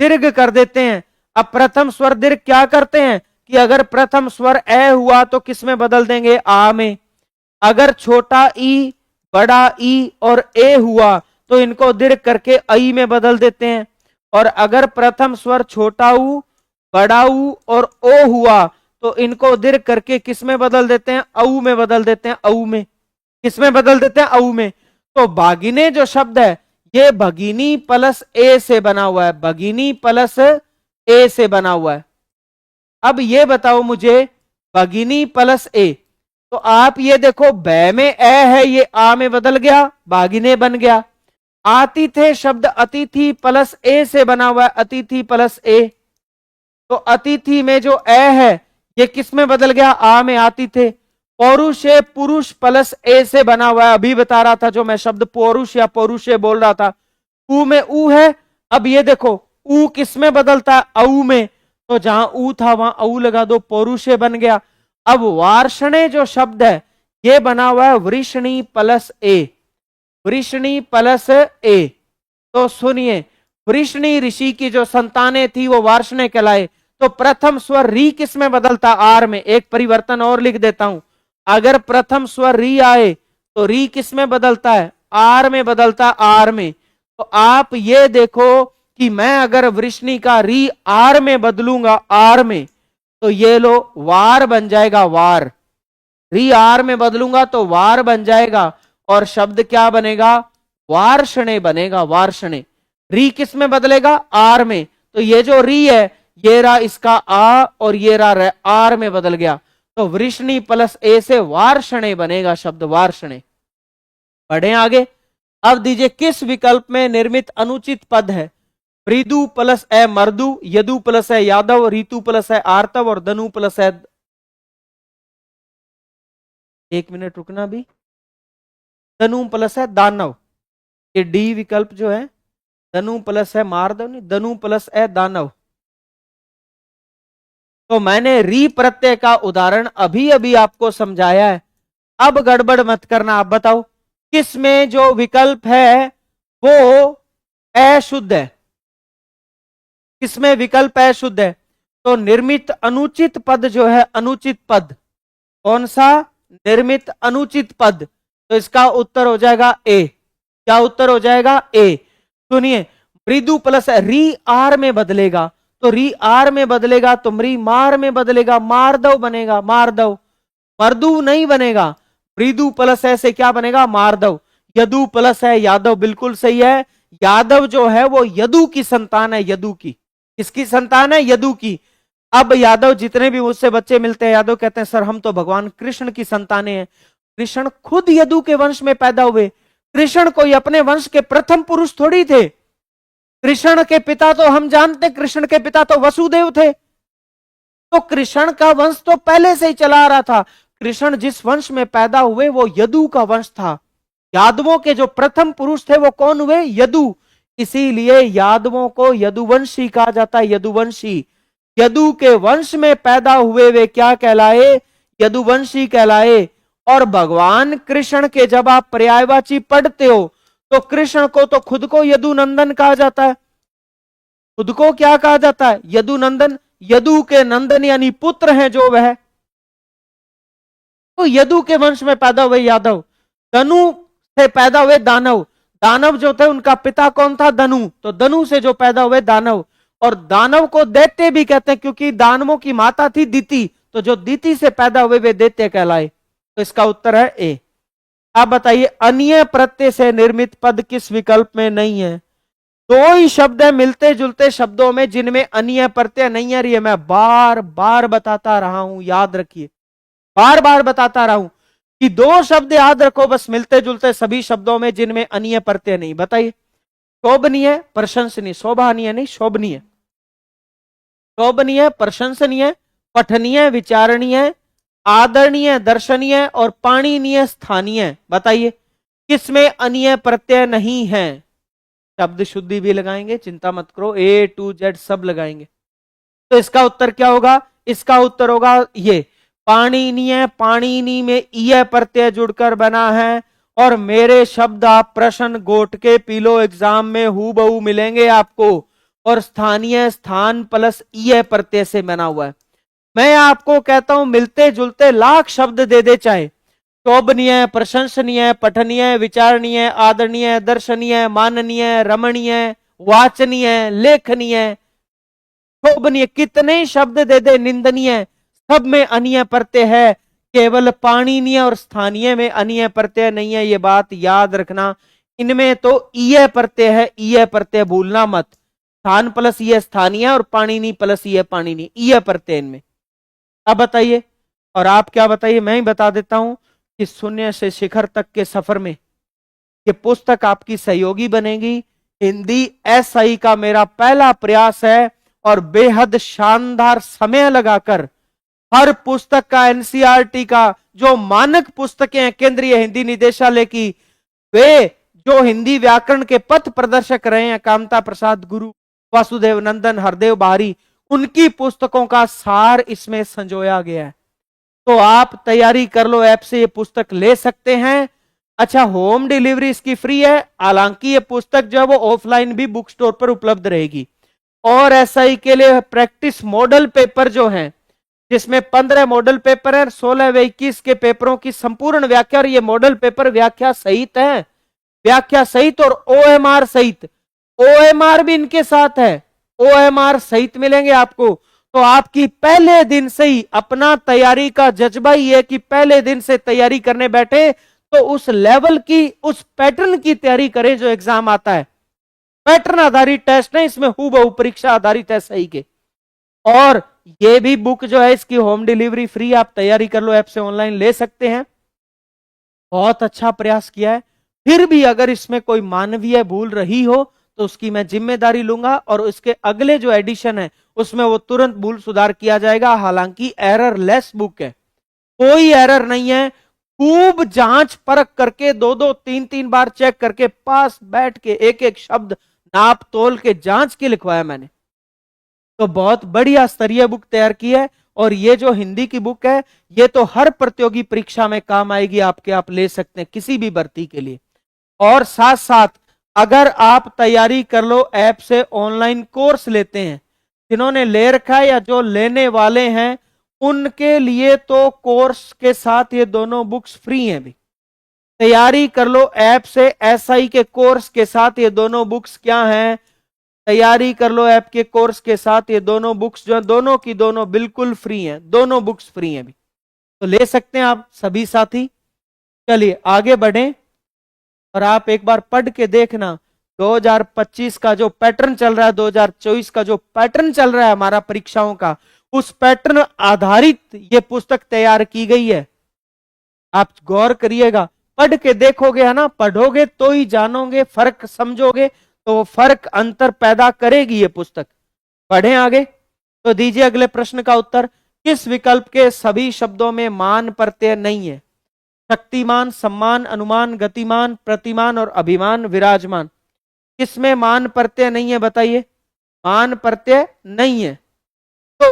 दीर्घ कर देते हैं। अब प्रथम स्वर दीर्घ क्या करते हैं कि अगर प्रथम स्वर ए हुआ तो किस में बदल देंगे? आ में। अगर छोटा ई, बड़ा ई और ए हुआ तो इनको दीर्घ करके आई में बदल देते हैं। और अगर प्रथम स्वर छोटा ऊ, बड़ा ऊ और ओ हुआ तो इनको दीर्घ करके किस में बदल देते हैं? औ में बदल देते हैं। औ में, किस में बदल देते हैं? औ में। तो भागिने जो शब्द है ये भगिनी प्लस ए से बना हुआ है। भगिनी प्लस ए से बना हुआ है। अब ये बताओ मुझे, भगिनी प्लस ए, तो आप ये देखो, बै में ए है, ये आ में बदल गया, भागिने बन गया। आतिथे शब्द अतिथि प्लस ए से बना हुआ है। अतिथि प्लस ए, तो अतिथि में जो ए है ये किस में बदल गया? आ में, आतिथे। पौरुषे पुरुष प्लस ए से बना हुआ है। अभी बता रहा था जो मैं शब्द पौरुष या पौरुषे बोल रहा था। ऊ में ऊ है। अब ये देखो, ऊ किस में बदलता है? औ में। तो जहां ऊ था वहां औ लगा दो, पौरुषे बन गया। अब वार्षणे जो शब्द है ये बना हुआ है वृषणी प्लस ए। वृषणी प्लस ए, तो सुनिए, वृषणी ऋषि की जो संतानें थी वो वार्षणे कहलाए। तो प्रथम स्वर री किस में बदलता? आर में। एक परिवर्तन और लिख देता हूं, अगर प्रथम स्वर री आए तो री किस में बदलता है? आर में बदलता, आर में। तो आप ये देखो कि मैं अगर वृष्णि का री आर में बदलूंगा, आर में, तो ये लो वार बन जाएगा। वार, री आर में बदलूंगा तो वार बन जाएगा। और शब्द क्या बनेगा? वार्षणे बनेगा। वार्षणे, री किस में बदलेगा? आर में। तो ये जो री है ये रहा इसका आ और ये रहा आर में बदल गया। तो वृष्णि प्लस ए से वार्षणे बनेगा शब्द, वार्षणे। बढ़े आगे। अब दीजिए, किस विकल्प में निर्मित अनुचित पद है? मृदु प्लस है मर्दु, यदु प्लस है यादव, ऋतु प्लस है आर्तव और धनु प्लस है, एक मिनट रुकना भी, धनु प्लस है दानव। ये डी विकल्प जो है, धनु प्लस है मार्दव नहीं, धनु प्लस है दानव। तो मैंने री प्रत्यय का उदाहरण अभी अभी आपको समझाया है। अब गड़बड़ मत करना। आप बताओ किस में जो विकल्प है वो अशुद्ध है? किसमें विकल्प अशुद्ध है? तो निर्मित अनुचित पद जो है, अनुचित पद कौन सा? निर्मित अनुचित पद। तो इसका उत्तर हो जाएगा ए। क्या उत्तर हो जाएगा? ए। सुनिए, मृदु प्लस री आर में बदलेगा, तो री आर में बदलेगा तो मृ मार में बदलेगा, मारदव बनेगा। मारदव, मर्दु नहीं बनेगा। मृदु प्लस ऐसे क्या बनेगा? मारदव। यदु प्लस है यादव, बिल्कुल सही है। यादव जो है वो यदु की संतान है। यदु की, किसकी संतान है? यदु की। अब यादव जितने भी मुझसे बच्चे मिलते हैं, यादव कहते हैं सर हम तो भगवान कृष्ण की संतानें हैं। कृष्ण खुद यदु के वंश में पैदा हुए। कृष्ण कोई अपने वंश के प्रथम पुरुष थोड़ी थे। कृष्ण के पिता तो हम जानते, कृष्ण के पिता तो वसुदेव थे। तो कृष्ण का वंश तो पहले से ही चला आ रहा था। कृष्ण जिस वंश में पैदा हुए वो यदु का वंश था। यादवों के जो प्रथम पुरुष थे वो कौन हुए? यदु। इसीलिए यादवों को यदुवंशी कहा जाता है। यदुवंशी। यदु के वंश में पैदा हुए वे क्या कहलाए? यदुवंशी कहलाए। और भगवान कृष्ण के जब आप पर्यायवाची पढ़ते हो तो कृष्ण को तो खुद को यदुनंदन कहा जाता है। खुद को क्या कहा जाता है? यदुनंदन। यदु के नंदन यानी पुत्र हैं जो वह, तो यदु के वंश में पैदा हुए यादव। धनु से पैदा हुए दानव। दानव जो थे उनका पिता कौन था? धनु। तो धनु से जो पैदा हुए दानव। और दानव को दैत्य भी कहते हैं क्योंकि दानवों की माता थी दिति, तो जो दिति से पैदा हुए वे दैत्य कहलाए। तो इसका उत्तर है ए। आप बताइए, अन्य प्रत्यय से निर्मित पद किस विकल्प में नहीं है? दो ही शब्द है मिलते जुलते शब्दों में जिनमें अन्य प्रत्यय नहीं है। ये मैं बार बार बताता रहा हूं, याद रखिए, बार बार बताता रहा हूं कि दो शब्द याद रखो बस मिलते जुलते सभी शब्दों में जिनमें अन्य प्रत्यय नहीं। बताइए, शोभनीय, प्रशंसनीय, शोभनीय नहीं, शोभनीय, शोभनीय, प्रशंसनीय, पठनीय, विचारणीय, आदरणीय, दर्शनीय और पाणनीय, स्थानीय। बताइए किसमें अन्य प्रत्यय नहीं है? शब्द शुद्धि भी लगाएंगे, चिंता मत करो, ए टू जेड सब लगाएंगे। तो इसका उत्तर क्या होगा? इसका उत्तर होगा ये पाणिनीय। पाणिनी में ईय प्रत्यय जुड़कर बना है। और मेरे शब्द आप प्रश्न गोट के पी लो, एग्जाम में हूबहू मिलेंगे आपको। और स्थानीय, स्थान प्लस ईय प्रत्यय से बना हुआ है। मैं आपको कहता हूं मिलते जुलते लाख शब्द दे दे, चाहे शोभनीय, प्रशंसनीय, पठनीय, विचारणीय, आदरणीय, दर्शनीय, माननीय, रमणीय, वाचनीय, लेखनीय, शोभनीय, कितने शब्द दे दे, निंदनीय, सब में अन्य प्रत्यय है। केवल पाणिनीय और स्थानीय में अन्य प्रत्यय नहीं है। ये बात याद रखना। इनमें तो ईय प्रत्यय है, ईय प्रत्यय भूलना मत। स्थान प्लस ईय स्थानीय और पाणिनी प्लस ईय पाणिनी, ईय प्रत्यय इनमें। अब बताइए, और आप क्या बताइए, मैं ही बता देता हूं कि शून्य से शिखर तक के सफर में ये पुस्तक आपकी सहयोगी बनेगी। हिंदी एसआई का मेरा पहला प्रयास है और बेहद शानदार समय लगाकर हर पुस्तक का, एनसीईआरटी का जो मानक पुस्तकें हैं केंद्रीय हिंदी निदेशालय की, वे जो हिंदी व्याकरण के पथ प्रदर्शक रहे हैं, कामता प्रसाद गुरु, वासुदेव नंदन, हरदेव बाहरी, उनकी पुस्तकों का सार इसमें संजोया गया है। तो आप तैयारी कर लो, ऐप से ये पुस्तक ले सकते हैं। अच्छा, होम डिलीवरी इसकी फ्री है। हालांकि ये पुस्तक जो है वो ऑफलाइन भी बुक स्टोर पर उपलब्ध रहेगी। और एसआई के लिए प्रैक्टिस मॉडल पेपर जो हैं, जिसमें 15 मॉडल पेपर है, 16 व 21 के पेपरों की संपूर्ण व्याख्या, और ये मॉडल पेपर व्याख्या सहित है, व्याख्या सहित और ओएमआर सहित। ओएमआर भी इनके साथ है, ओएमआर सहित मिलेंगे आपको। तो आपकी पहले दिन से ही अपना तैयारी का जज्बा ही है कि पहले दिन से तैयारी करने बैठे तो उस लेवल की, उस पैटर्न की तैयारी करें जो एग्जाम आता है। पैटर्न आधारित टेस्ट है, इसमें हूबहू परीक्षा आधारित है सही के। और ये भी बुक जो है इसकी होम डिलीवरी फ्री, आप तैयारी कर लो, ऐप से ऑनलाइन ले सकते हैं। बहुत अच्छा प्रयास किया है। फिर भी अगर इसमें कोई मानवीय भूल रही हो तो उसकी मैं जिम्मेदारी लूंगा और इसके अगले जो एडिशन है उसमें वो तुरंत भूल सुधार किया जाएगा। हालांकि एरर लेस बुक है, कोई एरर नहीं है। खूब जांच परख करके, 2-2, 3-3 बार चेक करके, पास बैठ के एक एक शब्द नाप तोल के जांच के लिखवाया मैंने। तो बहुत बढ़िया स्तरीय बुक तैयार की है। और ये जो हिंदी की बुक है ये तो हर प्रतियोगी परीक्षा में काम आएगी आपके, आप ले सकते हैं किसी भी भर्ती के लिए। और साथ साथ अगर आप तैयारी कर लो ऐप से, ऑनलाइन कोर्स लेते हैं, जिन्होंने ले रखा है या जो लेने वाले हैं, उनके लिए तो कोर्स के साथ ये दोनों बुक्स फ्री हैं भी। तैयारी कर लो ऐप से, एसआई के कोर्स के साथ ये दोनों बुक्स क्या हैं, तैयारी कर लो ऐप के कोर्स के साथ ये दोनों बुक्स जो है, दोनों की दोनों बिल्कुल फ्री हैं, दोनों बुक्स फ्री हैं भी। तो ले सकते हैं आप सभी साथी। चलिए आगे बढ़ें और आप एक बार पढ़ के देखना 2025 का जो पैटर्न चल रहा है, 2024 का जो पैटर्न चल रहा है हमारा परीक्षाओं का, उस पैटर्न आधारित ये पुस्तक तैयार की गई है। आप गौर करिएगा, पढ़ के देखोगे है ना, पढ़ोगे तो ही जानोगे, फर्क समझोगे, तो वो फर्क अंतर पैदा करेगी ये पुस्तक। पढ़ें आगे। तो दीजिए अगले प्रश्न का उत्तर। किस विकल्प के सभी शब्दों में मान प्रत्यय नहीं है? शक्तिमान, सम्मान, अनुमान, गतिमान, प्रतिमान और अभिमान, विराजमान। किसमें मान प्रत्यय नहीं है बताइए? मान प्रत्यय नहीं है। तो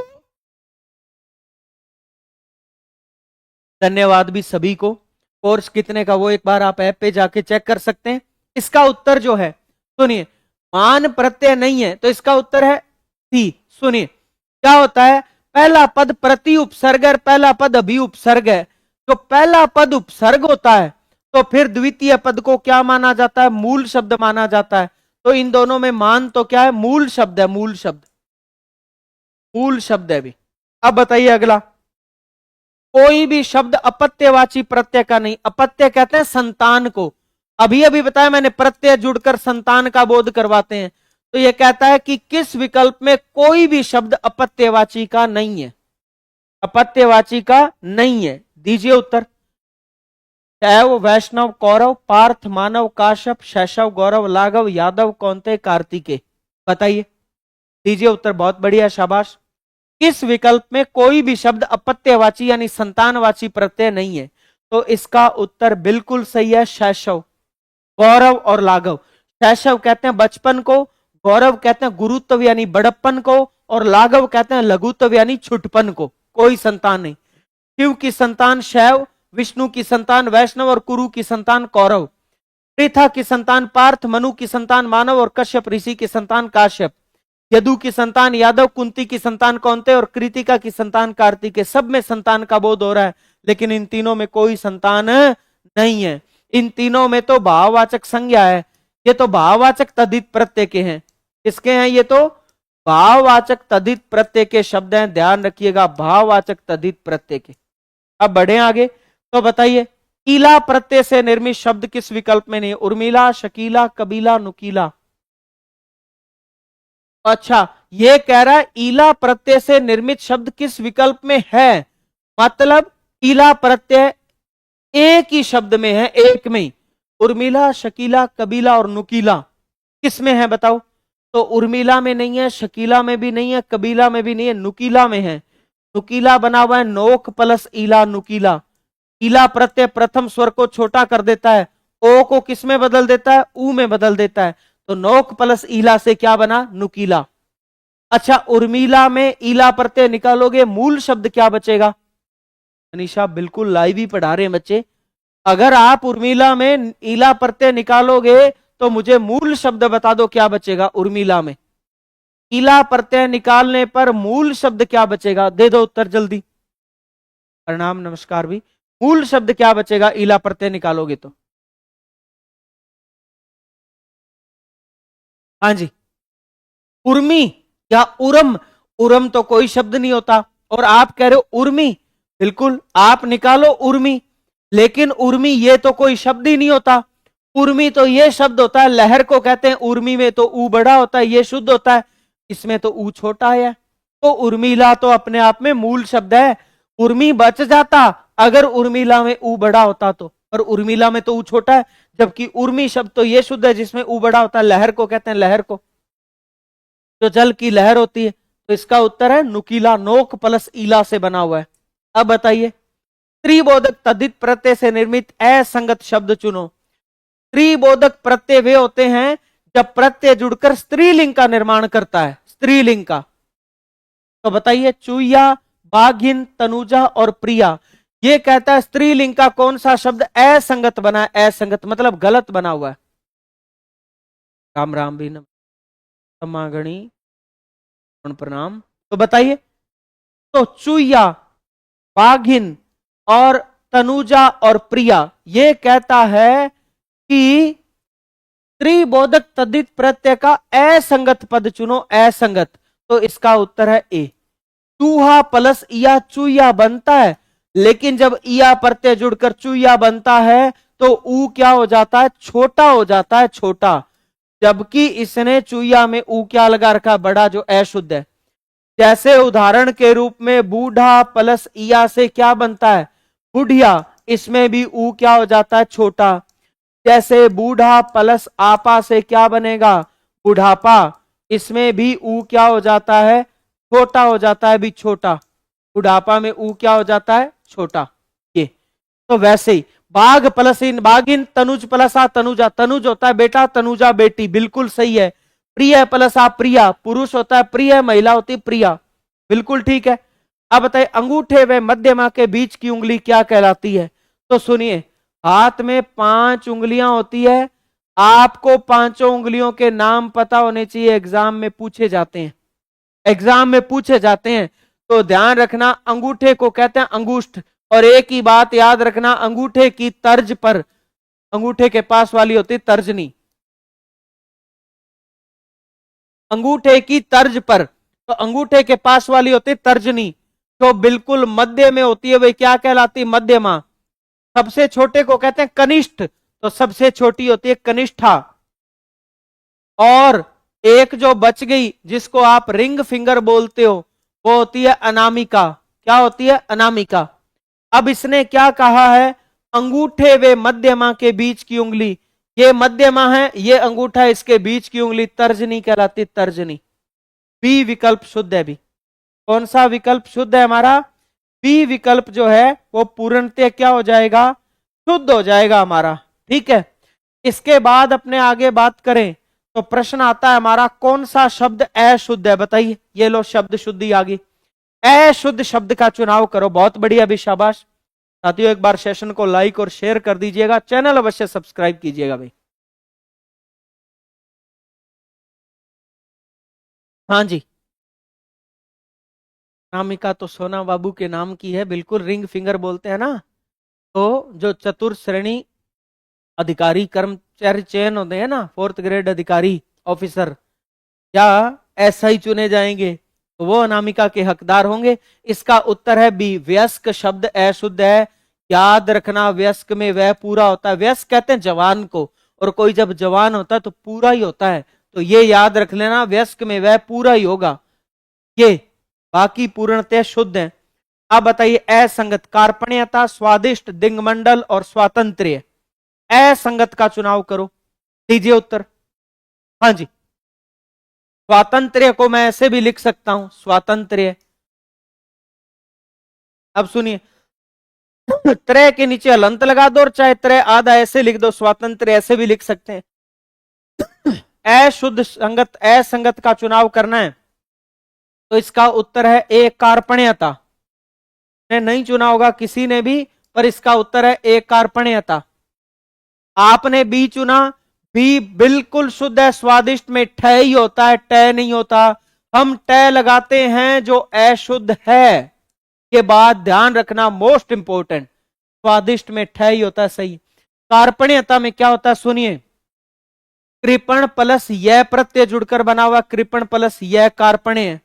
धन्यवाद भी सभी को। कोर्स कितने का वो एक बार आप ऐप पे जाके चेक कर सकते हैं। इसका उत्तर जो है, सुनिए, मान प्रत्यय नहीं है तो इसका उत्तर है सी। सुनिए क्या होता है, पहला पद प्रति उपसर्ग है, पहला पद अभी उपसर्ग है। जो पहला पद उपसर्ग होता है तो फिर द्वितीय पद को क्या माना जाता है, मूल शब्द माना जाता है। तो इन दोनों में मान तो क्या है, मूल शब्द है, मूल शब्द, मूल शब्द है भी। अब बताइए अगला, कोई भी शब्द अपत्यवाची प्रत्यय का नहीं। अपत्य कहते हैं संतान को। अभी अभी बताया मैंने, प्रत्यय जुड़कर संतान का बोध करवाते हैं। तो यह कहता है कि किस विकल्प में कोई भी शब्द अपत्यवाची का नहीं है, अपत्यवाची का नहीं है। दीजिए उत्तर। शैव, वैष्णव, कौरव, पार्थ, मानव, काश्यप, शैशव, गौरव, लाघव, यादव, कौनते, कार्तिकेय। बताइए, दीजिए उत्तर। बहुत बढ़िया, शाबाश। किस विकल्प में कोई भी शब्द अपत्यवाची यानी संतानवाची प्रत्यय नहीं है? तो इसका उत्तर बिल्कुल सही है, शैशव, गौरव और लाघव। शैशव कहते हैं बचपन को, गौरव कहते हैं गुरुत्व यानी बड़प्पन को, और लाघव कहते हैं लघुत्व यानी छुटपन को। कोई संतान नहीं। शिव की संतान शैव, विष्णु की संतान वैष्णव और कुरु की संतान कौरव, पृथा की संतान पार्थ, मनु की संतान मानव और कश्यप ऋषि की संतान काश्यप, यदु की संतान यादव, कुंती की संतान कौनते और कृतिका की संतान कार्तिकेय। सब में संतान का बोध हो रहा है, लेकिन इन तीनों में कोई संतान नहीं है। इन तीनों में तो भाववाचक संज्ञा है। ये तो भाववाचक तद्धित प्रत्यय के हैं। किसके हैं ये? तो भाववाचक तद्धित प्रत्यय के शब्द हैं, ध्यान रखिएगा, भाववाचक तद्धित प्रत्यय के। अब बढ़े आगे, तो बताइए, ईला प्रत्यय से निर्मित शब्द किस विकल्प में नहीं है? उर्मिला, शकीला, कबीला, नुकीला। अच्छा, ये कह रहा है ईला प्रत्यय से निर्मित शब्द किस विकल्प में है, मतलब ईला प्रत्यय एक ही शब्द में है, एक में ही। उर्मिला, शकीला, कबीला और नुकीला किस में है बताओ? तो उर्मिला में नहीं है, शकीला में भी नहीं है, कबीला में भी नहीं है, नुकीला में है। नुकीला बना हुआ है नोक प्लस ईला, नुकीला। ईला प्रत्यय प्रथम स्वर को छोटा कर देता है, ओ को किस में बदल देता है? ऊ में बदल देता है। तो नोक प्लस ईला से क्या बना? नुकीला। अच्छा, उर्मिला में ईला प्रत्यय निकालोगे, मूल शब्द क्या बचेगा? अनिशा बिल्कुल लाइव ही पढ़ा रहे हैं बच्चे। अगर आप उर्मिला में ईला प्रत्यय निकालोगे तो मुझे मूल शब्द बता दो क्या बचेगा उर्मिला में। ईला प्रत्यय निकालने पर मूल शब्द क्या बचेगा? दे दो उत्तर जल्दी। प्रणाम, नमस्कार भी। मूल शब्द क्या बचेगा ईला प्रत्यय निकालोगे तो? हाँ जी, उर्मी या उरम। उरम तो कोई शब्द नहीं होता, और आप कह रहे हो उर्मी। बिल्कुल, आप निकालो उर्मी, लेकिन उर्मी ये तो कोई शब्द ही नहीं होता। उर्मी तो ये शब्द होता है, लहर को कहते हैं। उर्मी में तो ऊ बड़ा होता है, ये शुद्ध होता है, इसमें तो ऊ छोटा है। तो उर्मिला तो अपने आप में मूल शब्द है। उर्मी बच जाता अगर उर्मिला में ऊ बड़ा होता तो, पर उर्मिला में तो ऊ छोटा है, जबकि उर्मी शब्द तो ये शुद्ध है जिसमें ऊ बड़ा होता है। लहर को कहते हैं, लहर को, जो जल की लहर होती है। तो इसका उत्तर है नुकीला, नोक प्लस ईला से बना हुआ है। अब बताइए, त्रिबोधक तद्धित प्रत्यय से निर्मित असंगत शब्द चुनो। त्रिबोधक प्रत्यय वे होते हैं जब प्रत्यय जुड़कर स्त्रीलिंग का निर्माण करता है, स्त्रीलिंग का। तो बताइए, चुईया, बाघिन, तनुजा और प्रिया। ये कहता है स्त्रीलिंग का कौन सा शब्द असंगत बना है? असंगत मतलब गलत बना हुआ है। राम राम भी समागणी प्रणाम। तो बताइए, तो चुईया, बाघिन और तनुजा और प्रिया, ये कहता है कि त्रिबोधक तद्धित प्रत्यय का असंगत पद चुनो, असंगत। तो इसका उत्तर है ए। चूहा प्लस इया चुईया बनता है, लेकिन जब इया प्रत्यय जुड़कर चुईया बनता है तो ऊ क्या हो जाता है? छोटा हो जाता है, छोटा। जबकि इसने चुईया में ऊ क्या लगा रखा? बड़ा, जो अशुद्ध है। जैसे उदाहरण के रूप में बूढ़ा प्लस इया से क्या बनता है? बुढ़िया। इसमें भी ऊ क्या हो जाता है? छोटा। जैसे बूढ़ा प्लस आपा से क्या बनेगा? बुढ़ापा। इसमें भी ऊ क्या हो जाता है? छोटा हो जाता है, भी छोटा। बुढ़ापा में ऊ क्या हो जाता है? छोटा। ये तो वैसे ही बाघ प्लस इन बाघिन, तनुज प्लस आ तनुजा। तनुज होता है बेटा, तनुजा बेटी, बिल्कुल सही है। प्रिय प्लस आ प्रिया, पुरुष होता है प्रिय, महिला होती है प्रिया, बिल्कुल ठीक है। अब बताइए अंगूठे व मध्यमा के बीच की उंगली क्या कहलाती है? तो सुनिए, हाथ में 5 उंगलियां होती है, आपको पांचों उंगलियों के नाम पता होने चाहिए, एग्जाम में पूछे जाते हैं, एग्जाम में पूछे जाते हैं। तो ध्यान रखना, अंगूठे को कहते हैं अंगुष्ठ, और एक ही बात याद रखना, अंगूठे की तर्ज पर, अंगूठे के पास वाली होती है तर्जनी, अंगूठे की तर्ज पर, तो अंगूठे के पास वाली होती है तर्जनी, तो बिल्कुल मध्य में होती है, वे क्या कहलाती है? मध्यमा। सबसे छोटे को कहते हैं कनिष्ठ, तो सबसे छोटी होती है कनिष्ठा। और एक जो बच गई जिसको आप रिंग फिंगर बोलते हो, वो होती है अनामिका। क्या होती है? अनामिका। अब इसने क्या कहा है? अंगूठे व मध्यमा के बीच की उंगली, ये मध्यमा है, ये अंगूठा, इसके बीच की उंगली तर्जनी कहलाती, तर्जनी। बी विकल्प शुद्ध है। भी कौन सा विकल्प शुद्ध है हमारा? बी विकल्प जो है वो पूर्णतः क्या हो जाएगा? शुद्ध हो जाएगा हमारा। ठीक है, इसके बाद अपने आगे बात करें तो प्रश्न आता है हमारा, कौन सा शब्द अशुद्ध है? बताइए। ये लो शब्द शुद्धि आ गई, अशुद्ध शब्द का चुनाव करो। बहुत बढ़िया, भी शाबाश। साथियों, एक बार सेशन को लाइक और शेयर कर दीजिएगा, चैनल अवश्य सब्सक्राइब कीजिएगा भाई। हाँ जी, अनामिका तो सोना बाबू के नाम की है, बिल्कुल, रिंग फिंगर बोलते हैं ना। तो जो चतुर्थ श्रेणी अधिकारी कर्मचारी चयन होते हैं ना, 4th ग्रेड अधिकारी ऑफिसर, या एसआई चुने जाएंगे, तो वो अनामिका के हकदार होंगे। इसका उत्तर है बी, वयस्क शब्द अशुद्ध है। याद रखना, वयस्क में वह पूरा होता है, वयस्क कहते हैं जवान को, और कोई जब जवान होता है तो पूरा ही होता है, तो ये याद रख लेना, वयस्क में वह पूरा ही होगा ये, बाकी पूर्णतः शुद्ध है। अब बताइए, असंगत, कार्पण्यता, स्वादिष्ट, दिंगमंडल और स्वातंत्र्य, असंगत का चुनाव करो, दीजिए उत्तर। हाँ जी, स्वातंत्र्य को मैं ऐसे भी लिख सकता हूं, स्वातंत्र्य। अब सुनिए, त्रय के नीचे हलंत लगा दो, और चाहे त्रय आधा ऐसे लिख दो, स्वातंत्र्य ऐसे भी लिख सकते हैं। अशुद्ध संगत, असंगत का चुनाव करना है, तो इसका उत्तर है ए, कार्पण्यता। ने नहीं चुना होगा किसी ने भी, पर इसका उत्तर है ए, कार्पण्यता। आपने बी चुना, बी बिल्कुल शुद्ध है, स्वादिष्ट में ठ ही होता है, ट नहीं होता। हम ट लगाते हैं जो अशुद्ध है, के बाद ध्यान रखना, मोस्ट इंपोर्टेंट, स्वादिष्ट में ठ ही होता है, सही। कार्पण्यता में क्या होता है? सुनिए, कृपण प्लस यह प्रत्यय जुड़कर बना हुआ, कृपण प्लस यह कार्पण्य है।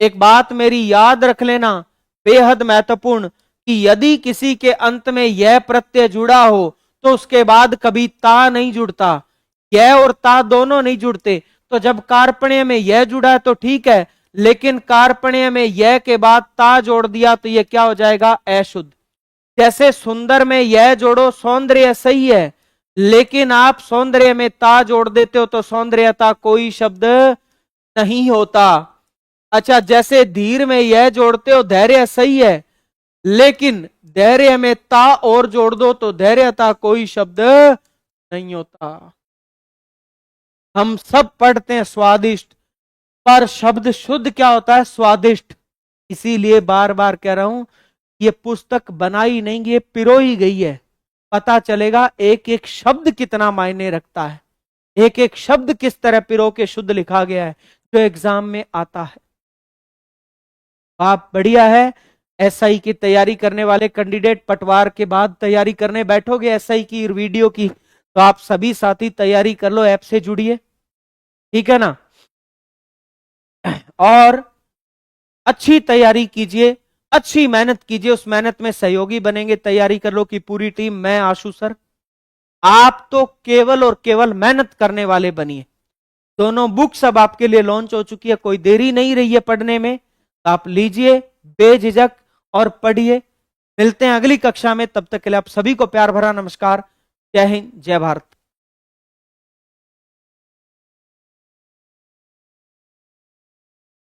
एक बात मेरी याद रख लेना, बेहद महत्वपूर्ण, कि यदि किसी के अंत में यह प्रत्यय जुड़ा हो तो उसके बाद कभी ता नहीं जुड़ता, यह और ता दोनों नहीं जुड़ते। तो जब कार्पण्य में यह जुड़ा है तो ठीक है, लेकिन कार्पण्य में यह के बाद ता जोड़ दिया तो यह क्या हो जाएगा? अशुद्ध। जैसे सुंदर में यह जोड़ो, सौंदर्य सही है, लेकिन आप सौंदर्य में ता जोड़ देते हो तो सौंदर्यता कोई शब्द नहीं होता। अच्छा, जैसे धीर में यह जोड़ते हो, धैर्य सही है, लेकिन धैर्य में ता और जोड़ दो तो धैर्यता कोई शब्द नहीं होता। हम सब पढ़ते हैं स्वादिष्ट, पर शब्द शुद्ध क्या होता है? स्वादिष्ट। इसीलिए बार बार कह रहा हूं, ये पुस्तक बनाई नहीं, ये पिरोई गई है। पता चलेगा एक एक शब्द कितना मायने रखता है, एक एक शब्द किस तरह पिरो के शुद्ध लिखा गया है, जो एग्जाम में आता है। आप बढ़िया है, एसआई की तैयारी करने वाले कैंडिडेट, पटवार के बाद तैयारी करने बैठोगे एसआई की वीडियो की, तो आप सभी साथी तैयारी कर लो, ऐप से जुड़िए, ठीक है ना, और अच्छी तैयारी कीजिए, अच्छी मेहनत कीजिए, उस मेहनत में सहयोगी बनेंगे। तैयारी कर लो कि पूरी टीम, मैं आशु सर, आप तो केवल और केवल मेहनत करने वाले बनिए। दोनों बुक्स अब आपके लिए लॉन्च हो चुकी है, कोई देरी नहीं रही है पढ़ने में, आप लीजिए बेझिझक और पढ़िए। मिलते हैं अगली कक्षा में, तब तक के लिए आप सभी को प्यार भरा नमस्कार। जय हिंद, जय भारत।